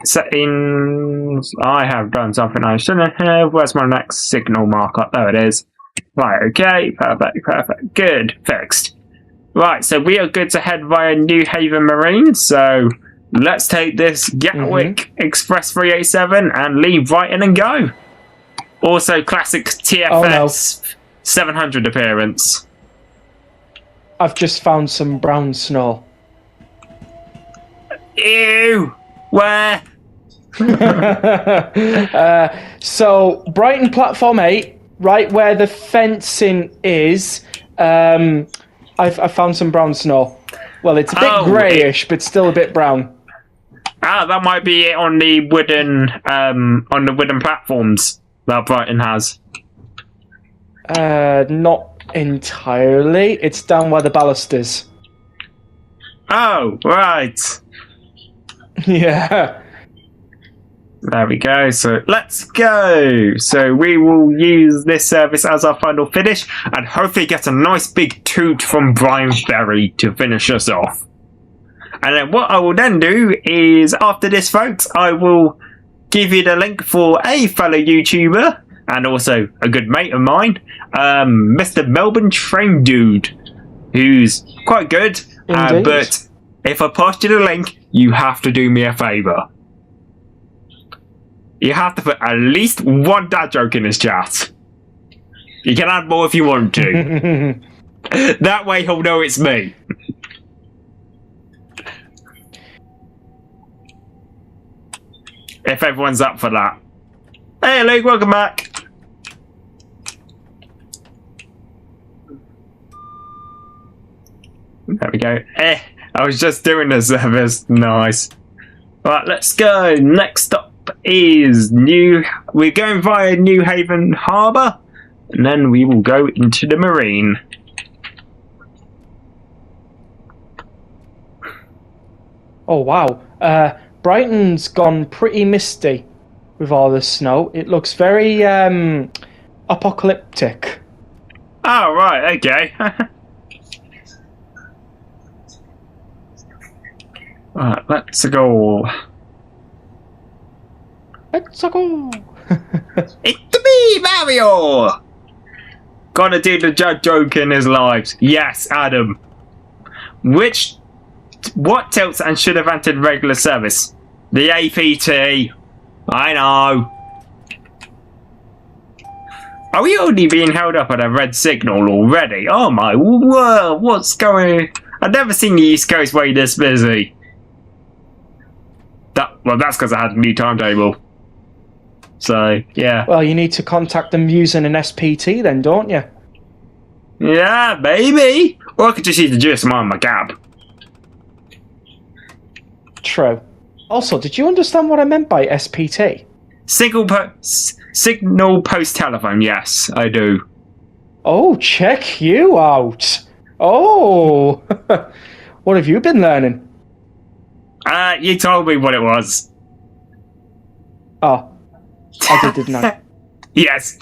Settings. I have done something I shouldn't have. Where's my next signal marker? There it is. Right. Okay. Perfect. Good. Fixed. Right, so we are good to head via New Haven Marine, so let's take this Gatwick Express 387 and leave Brighton and go. Also, classic TFS 700 appearance.
I've just found some brown snow.
Ew! Where?
So, Brighton Platform 8, right where the fencing is, I found some brown snow. Well, it's a bit greyish, but still a bit brown.
That might be it on the wooden platforms that Brighton has.
Not entirely. It's down where the ballast is.
Oh, right.
Yeah.
There we go. So let's go. So we will use this service as our final finish and hopefully get a nice big toot from Brian Ferry to finish us off. And then what I will then do is, after this, folks, I will give you the link for a fellow YouTuber and also a good mate of mine, Mr. Melbourne Train Dude, who's quite good. But if I post you the link, you have to do me a favour. You have to put at least one dad joke in his chat. You can add more if you want to. That way he'll know it's me. If everyone's up for that. Hey Luke, welcome back. There we go. I was just doing the service. Nice. Right, let's go. Next stop is we're going via New Haven Harbour, and then we will go into the Marine.
Oh wow, Brighton's gone pretty misty with all this snow. It looks very apocalyptic.
Oh right, okay. Right, let's go.
Let's go.
It's me! Wee Mario! Gotta do the judge joke in his lives. Yes, Adam. What tilts and should have entered regular service? The APT. I know. Are we already being held up at a red signal already? Oh my word, what's going... I've never seen the East Coastway this busy. Well, that's because I had a new timetable. So, yeah.
Well, you need to contact them using an SPT then, don't you?
Yeah, maybe. Or I could just use the GSM on my cab.
True. Also, did you understand what I meant by SPT?
Signal post telephone, yes, I do.
Oh, check you out. Oh, what have you been learning?
You told me what it was.
Oh, I did, didn't I?
Yes.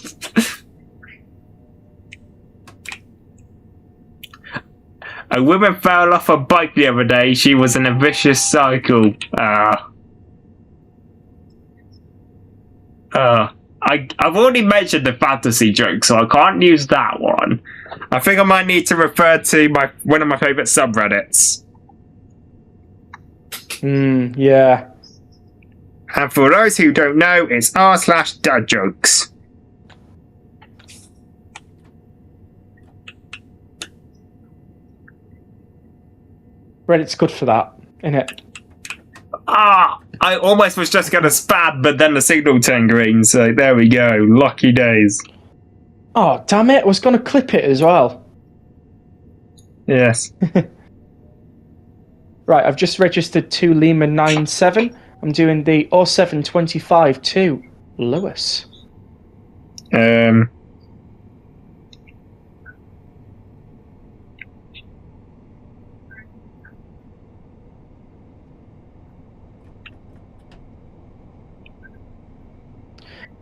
A woman fell off a bike the other day. She was in a vicious cycle. I've already mentioned the fantasy joke, so I can't use that one. I think I might need to refer to one of my favourite subreddits.
Yeah.
And for those who don't know, it's r/dad jokes.
Reddit's good for that, isn't it?
I almost was just going to spam, but then the signal turned green, so there we go. Lucky days.
Oh, damn it. I was going to clip it as well.
Yes.
Right, I've just registered to Lima 97. I'm doing the 0725 to Lewis.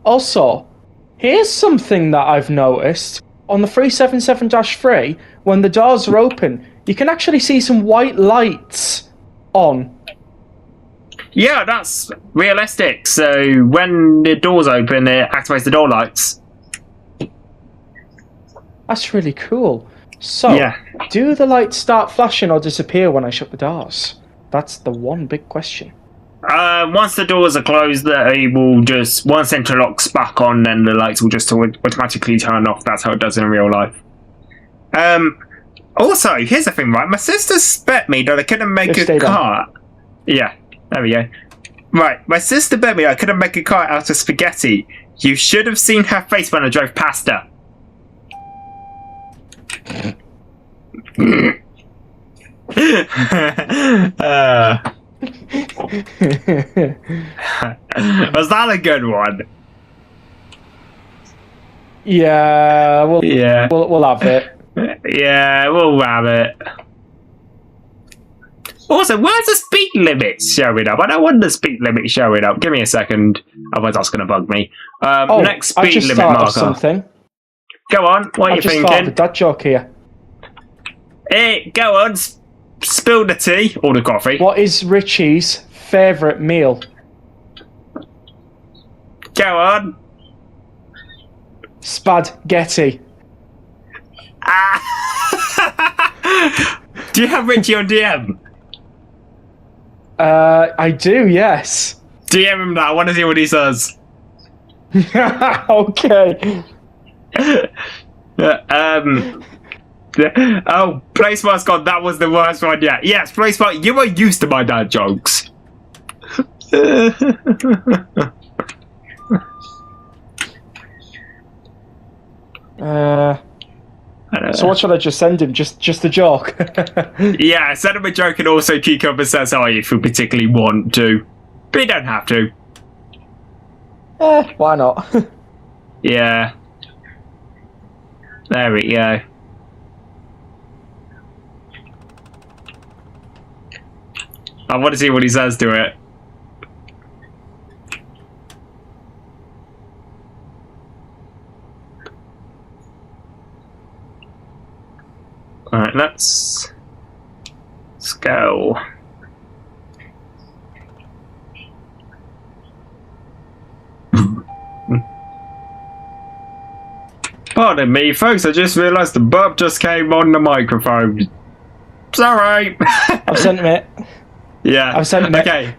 Also, here's something that I've noticed. On the 377-3, when the doors are open, you can actually see some white lights on.
Yeah, that's realistic. So when the doors open, it activates the door lights.
That's really cool. So,
yeah.
Do the lights start flashing or disappear when I shut the doors? That's the one big question.
Once the doors are closed, they will just... Once interlocks back on, then the lights will just automatically turn off. That's how it does in real life. Also, here's the thing, right? My sister bet me that I couldn't make a car. Yeah, there we go. Right, my sister bet me I couldn't make a car out of spaghetti. You should have seen her face when I drove past her. Was that a good one?
Yeah, we'll have it.
Yeah, we'll have it. Also, where's the speed limit showing up? I don't want the speed limit showing up. Give me a second, otherwise that's going to bug me. Next speed limit marker.
Something.
Go on, what are you thinking?
I just thought of a dad joke here.
Hey, go on, spill the tea or the coffee.
What is Richie's favourite meal?
Go on.
Spaghetti.
Do you have Richie on DM?
I do, yes.
DM him that. I want to see what he says.
Okay.
Oh, PlaySmart's gone. That was the worst one yet. Yes, PlaySmart, you were used to my dad jokes.
So what should I just send him? Just a joke?
Yeah, send him a joke and also Cucumber says hi if you particularly want to. But you don't have to.
Why not?
Yeah. There we go. I want to see what he says to it. Alright, let's go. Pardon me, folks. I just realised the burp just came on the microphone. Sorry.
I've sent him it.
Yeah.
I've sent him it.
Okay.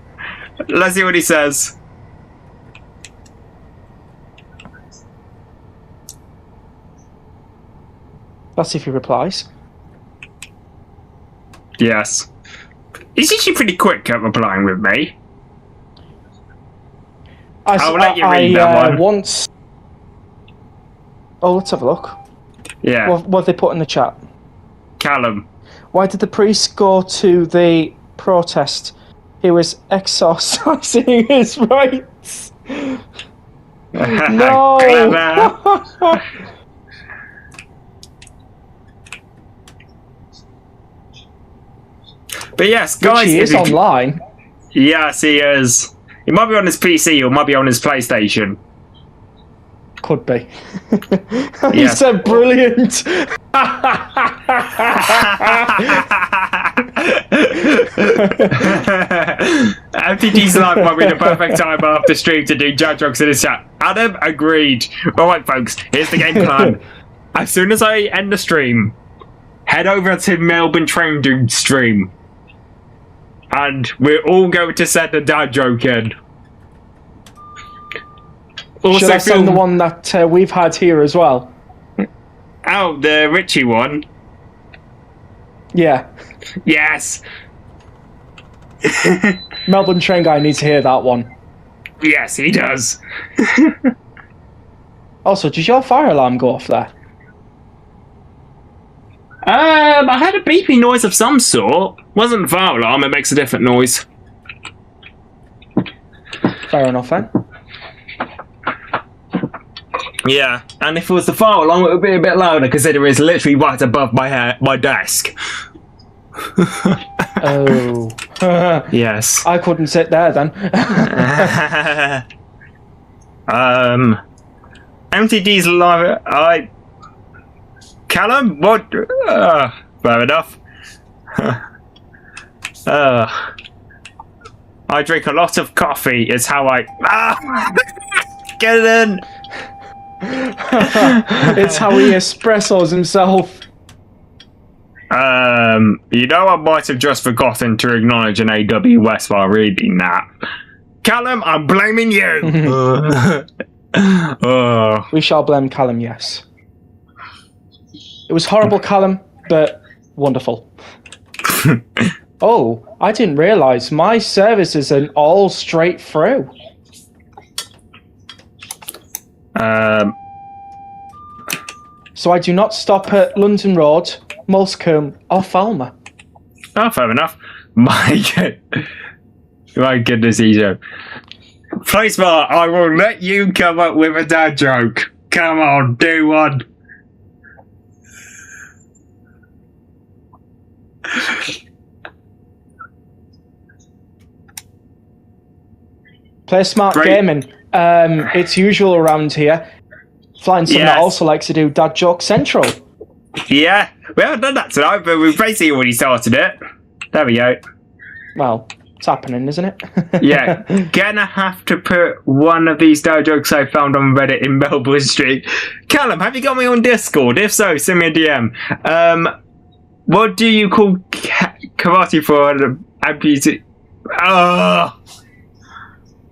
Let's see what he says.
Let's see if he replies.
Yes. He's usually pretty quick at replying with me. I'll let you read that one.
Once. Oh, let's have a look.
Yeah.
What have they put in the chat?
Callum.
Why did the priest go to the protest? He was exorcising his rights. No.
But yes, guys.
He is online.
Yes, he is. He might be on his PC or might be on his PlayStation.
Could be. He said brilliant.
MTG's live might be the perfect time after stream to do dad jokes in his chat. Adam agreed. Alright folks, here's the game plan. As soon as I end the stream, head over to Melbourne Train Dude's stream. And we're all going to send a dad joke in. Also,
should I send the one that we've had here as well?
Oh, the Richie one?
Yeah.
Yes.
Melbourne train guy needs to hear that one.
Yes, he does.
Also, did your fire alarm go off there?
I had a beeping noise of some sort. Wasn't a fire alarm, it makes a different noise.
Fair enough then.
Yeah, and if it was the fire alarm, it would be a bit louder because it is literally right above my desk.
Oh.
Yes.
I couldn't sit there then.
MTD's live. Callum, what? Fair enough. I drink a lot of coffee. Is how I. Get it in.
It's how he espressos himself.
You know, I might have just forgotten to acknowledge an AWS while reading that. Callum, I'm blaming you.
We shall blame Callum, yes. It was horrible, Callum, but wonderful. Oh, I didn't realise my service is an all straight through. So I do not stop at London Road, Mulscombe, or Falmer.
Oh, fair enough. My goodness, Ezo. Placebar, I will let you come up with a dad joke. Come on, do one.
Play Smart
Great.
Gaming. It's usual around here. Flying Sun that also likes to do Dad Joke Central.
Yeah, we haven't done that tonight, but we've basically already started it. There we go.
Well, it's happening, isn't it?
Yeah, gonna have to put one of these dad jokes I found on Reddit in Melbourne Street. Callum, have you got me on Discord? If so, send me a DM. What do you call karate for an amputee?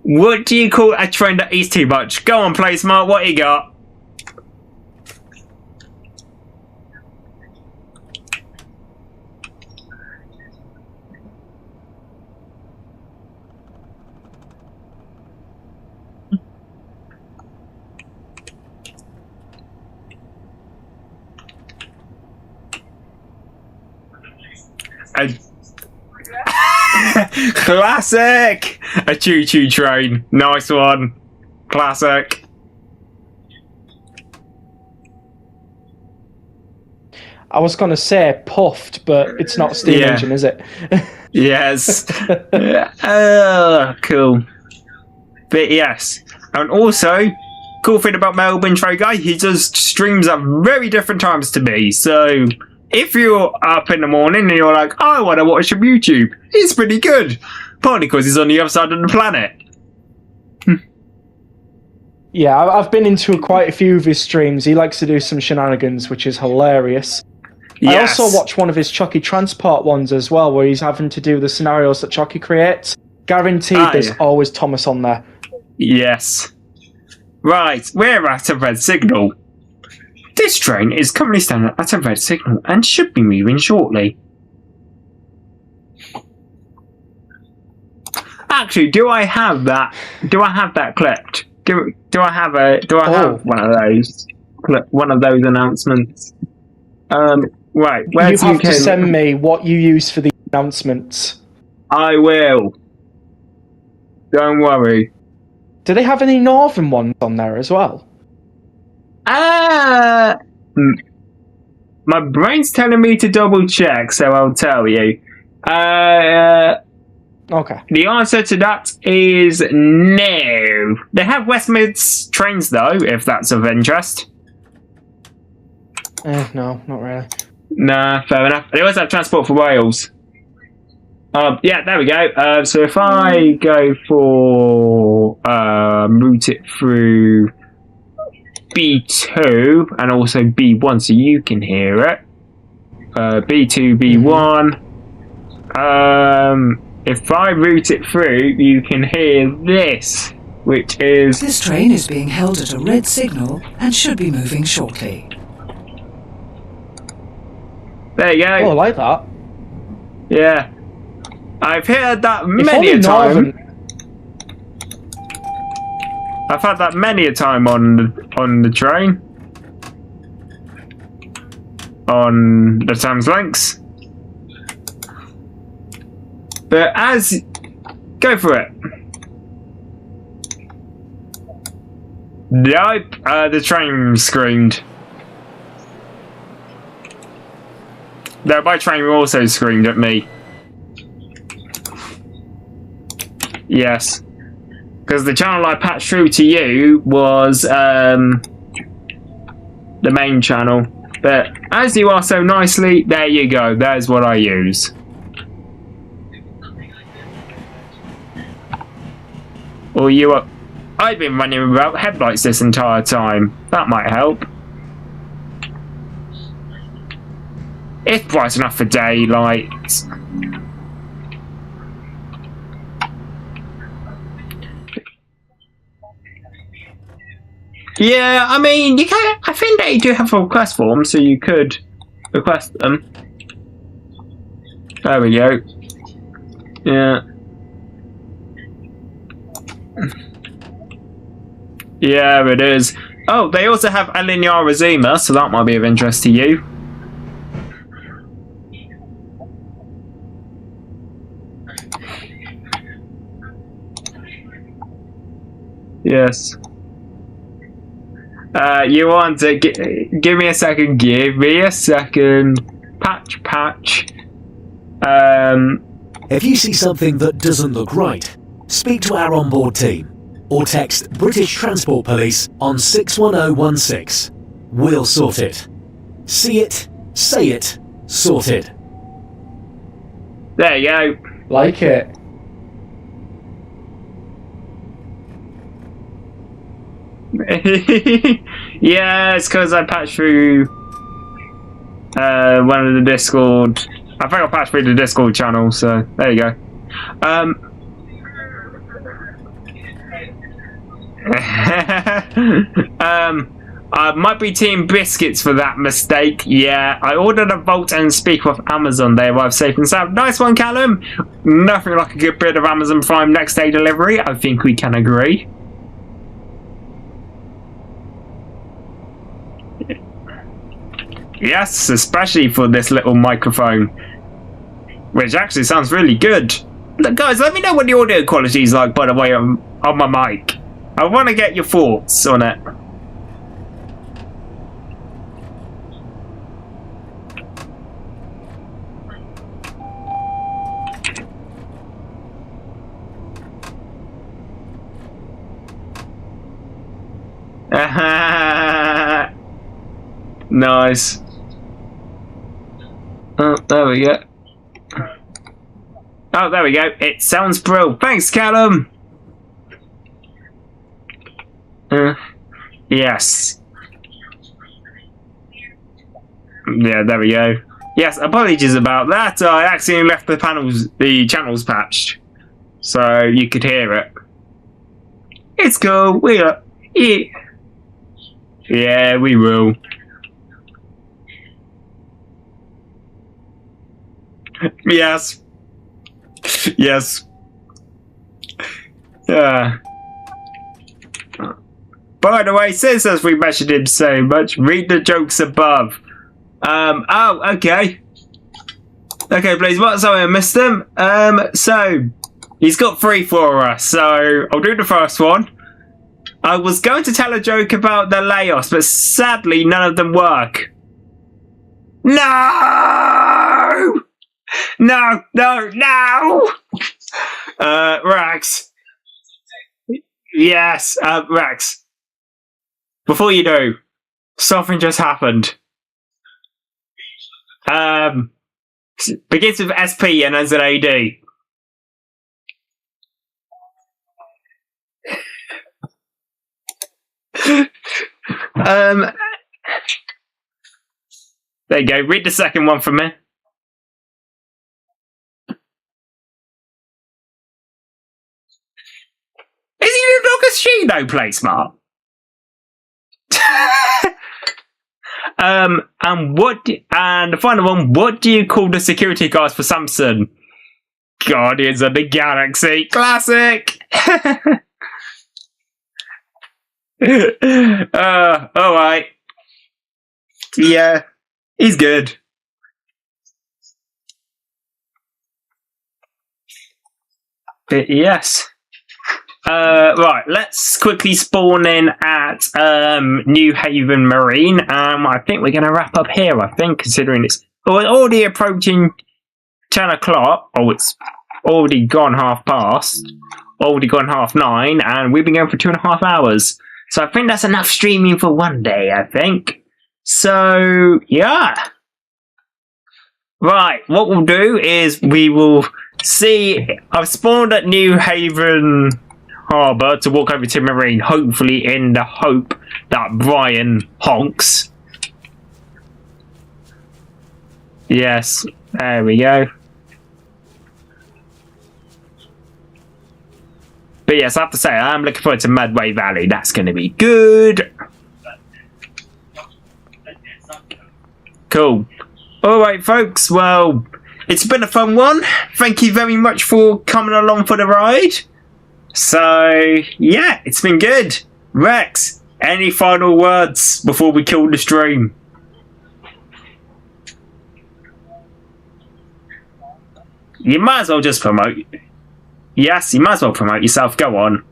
What do you call a train that eats too much? Go on, play smart. What you got? Classic! A choo-choo train. Nice one. Classic.
I was going to say puffed, but it's not a steam engine, is it?
Yes. Cool. But yes. And also, cool thing about Melbourne Trade Guy, he does streams at very different times to me. So, if you're up in the morning and you're like, I want to watch some YouTube, it's pretty good. Partly because he's on the other side of the planet.
Yeah, I've been into quite a few of his streams. He likes to do some shenanigans, which is hilarious.
Yes.
I also watch one of his Chucky Transport ones as well, where he's having to do the scenarios that Chucky creates. Guaranteed there's always Thomas on there.
Yes. Right, we're at a red signal. This train is currently standing at a red signal and should be moving shortly. Actually, do I have that? Do I have that clipped? Do I have one of those? One of those announcements. Right.
You have to send me what you use for the announcements.
I will. Don't worry.
Do they have any northern ones on there as well?
My brain's telling me to double check, so I'll tell you.
Okay.
The answer to that is no. They have West Mids trains though, if that's of interest.
No, not really.
Nah, fair enough. They also have Transport for Wales. Yeah, there we go. So if I go for route it through B2 and also B1 so you can hear it. B2, B1. If I route it through, you can hear this, which is...
This train is being held at a red signal and should be moving shortly.
There you go.
Oh, I like that.
Yeah. I've heard that many a time. I've had that many a time on the train. On the Thames Links. But go for it. Nope, the train screamed. No, my train also screamed at me. Yes. Because the channel I patched through to you was the main channel. But as you are so nicely, there you go. There's what I use. Or you are... I've been running without headlights this entire time. That might help. It's bright enough for daylight. Yeah, I mean, you can. I think they do have a request form, so you could request them. There we go. Yeah. Yeah, it is. Oh, they also have a linear zoomer, so that might be of interest to you. Yes. You want to give me a second? Give me a second. Patch.
If you see something that doesn't look right, speak to our onboard team or text British Transport Police on 61016. We'll sort it. See it, say it, sorted.
There you go.
Like it.
Yeah, it's because I patched through one of the Discord. I think I patched through the Discord channel, so there you go. I might be Team Biscuits for that mistake. Yeah, I ordered a Volt and speaker off Amazon. They arrived safe and sound. Nice one, Callum. Nothing like a good bit of Amazon Prime next day delivery. I think we can agree. Yes, especially for this little microphone, which actually sounds really good. Look, guys, let me know what the audio quality is like, by the way, on my mic. I want to get your thoughts on it. Nice. Oh, there we go. Oh, there we go. It sounds bro. Thanks, Callum. Yes. Yeah, there we go. Yes, apologies about that. I accidentally left the channels patched, so you could hear it. It's cool. Yeah, we will. Yes. Yes. By the way, since as we mentioned him so much, read the jokes above. Oh, okay. Okay, please, sorry I missed them. So, he's got 3 for us, so I'll do the first one. I was going to tell a joke about the layoffs, but sadly none of them work. No! No, no, no! Rex. Yes, Rex. Before you do, something just happened. Begins with SP and ends with AD. There you go. Read the second one for me. Is he the dog as she no play smart? And the final one, what do you call the security guards for Samsung? Guardians of the Galaxy. Classic! Alright. Yeah, he's good. But yes. Right, let's quickly spawn in at New Haven Marine. I think we're going to wrap up here, I think, considering it's already approaching 10 o'clock. Oh, it's already gone half past. Already gone 9:30, and we've been going for 2.5 hours. So I think that's enough streaming for one day, I think. So, yeah. Right, what we'll do is we will see... I've spawned at New Haven Harbour to walk over to Marine, hopefully in the hope that Brian honks. Yes, there we go. But yes, I have to say, I'm looking forward to Medway Valley. That's going to be good. Cool. Alright, folks. Well, it's been a fun one. Thank you very much for coming along for the ride. So, yeah, it's been good. Rex, any final words before we kill the stream? You might as well just promote. Yes, you might as well promote yourself. Go on.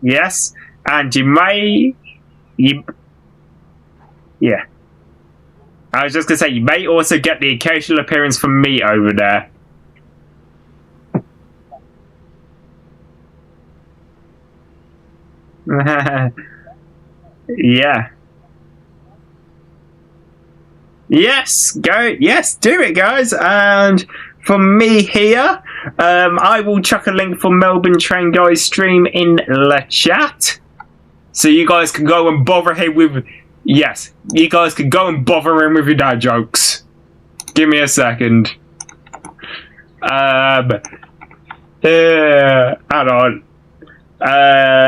Yes, and you may... Yeah. I was just going to say, you may also get the occasional appearance from me over there. Yeah. Yes, go. Yes, do it, guys. And from me here, I will chuck a link for Melbourne Train Guys stream in the chat, so you guys can go and bother him with. Yes, you guys can go and bother him with your dad jokes. Give me a second. Hang on.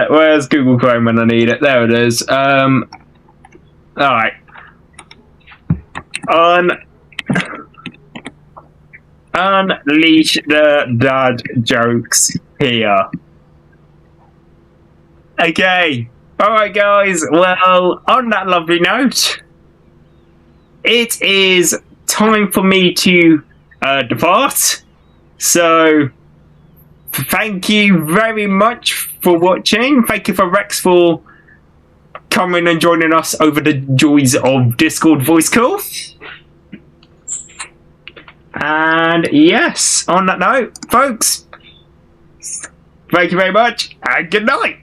Where's Google Chrome when I need it? There it is. Alright. Unleash the dad jokes here. Okay. Alright, guys. Well, on that lovely note, it is time for me to depart. So, thank you very much for watching. Thank you for Rex for coming and joining us over the joys of Discord voice call. And yes, on that note, folks, thank you very much and good night.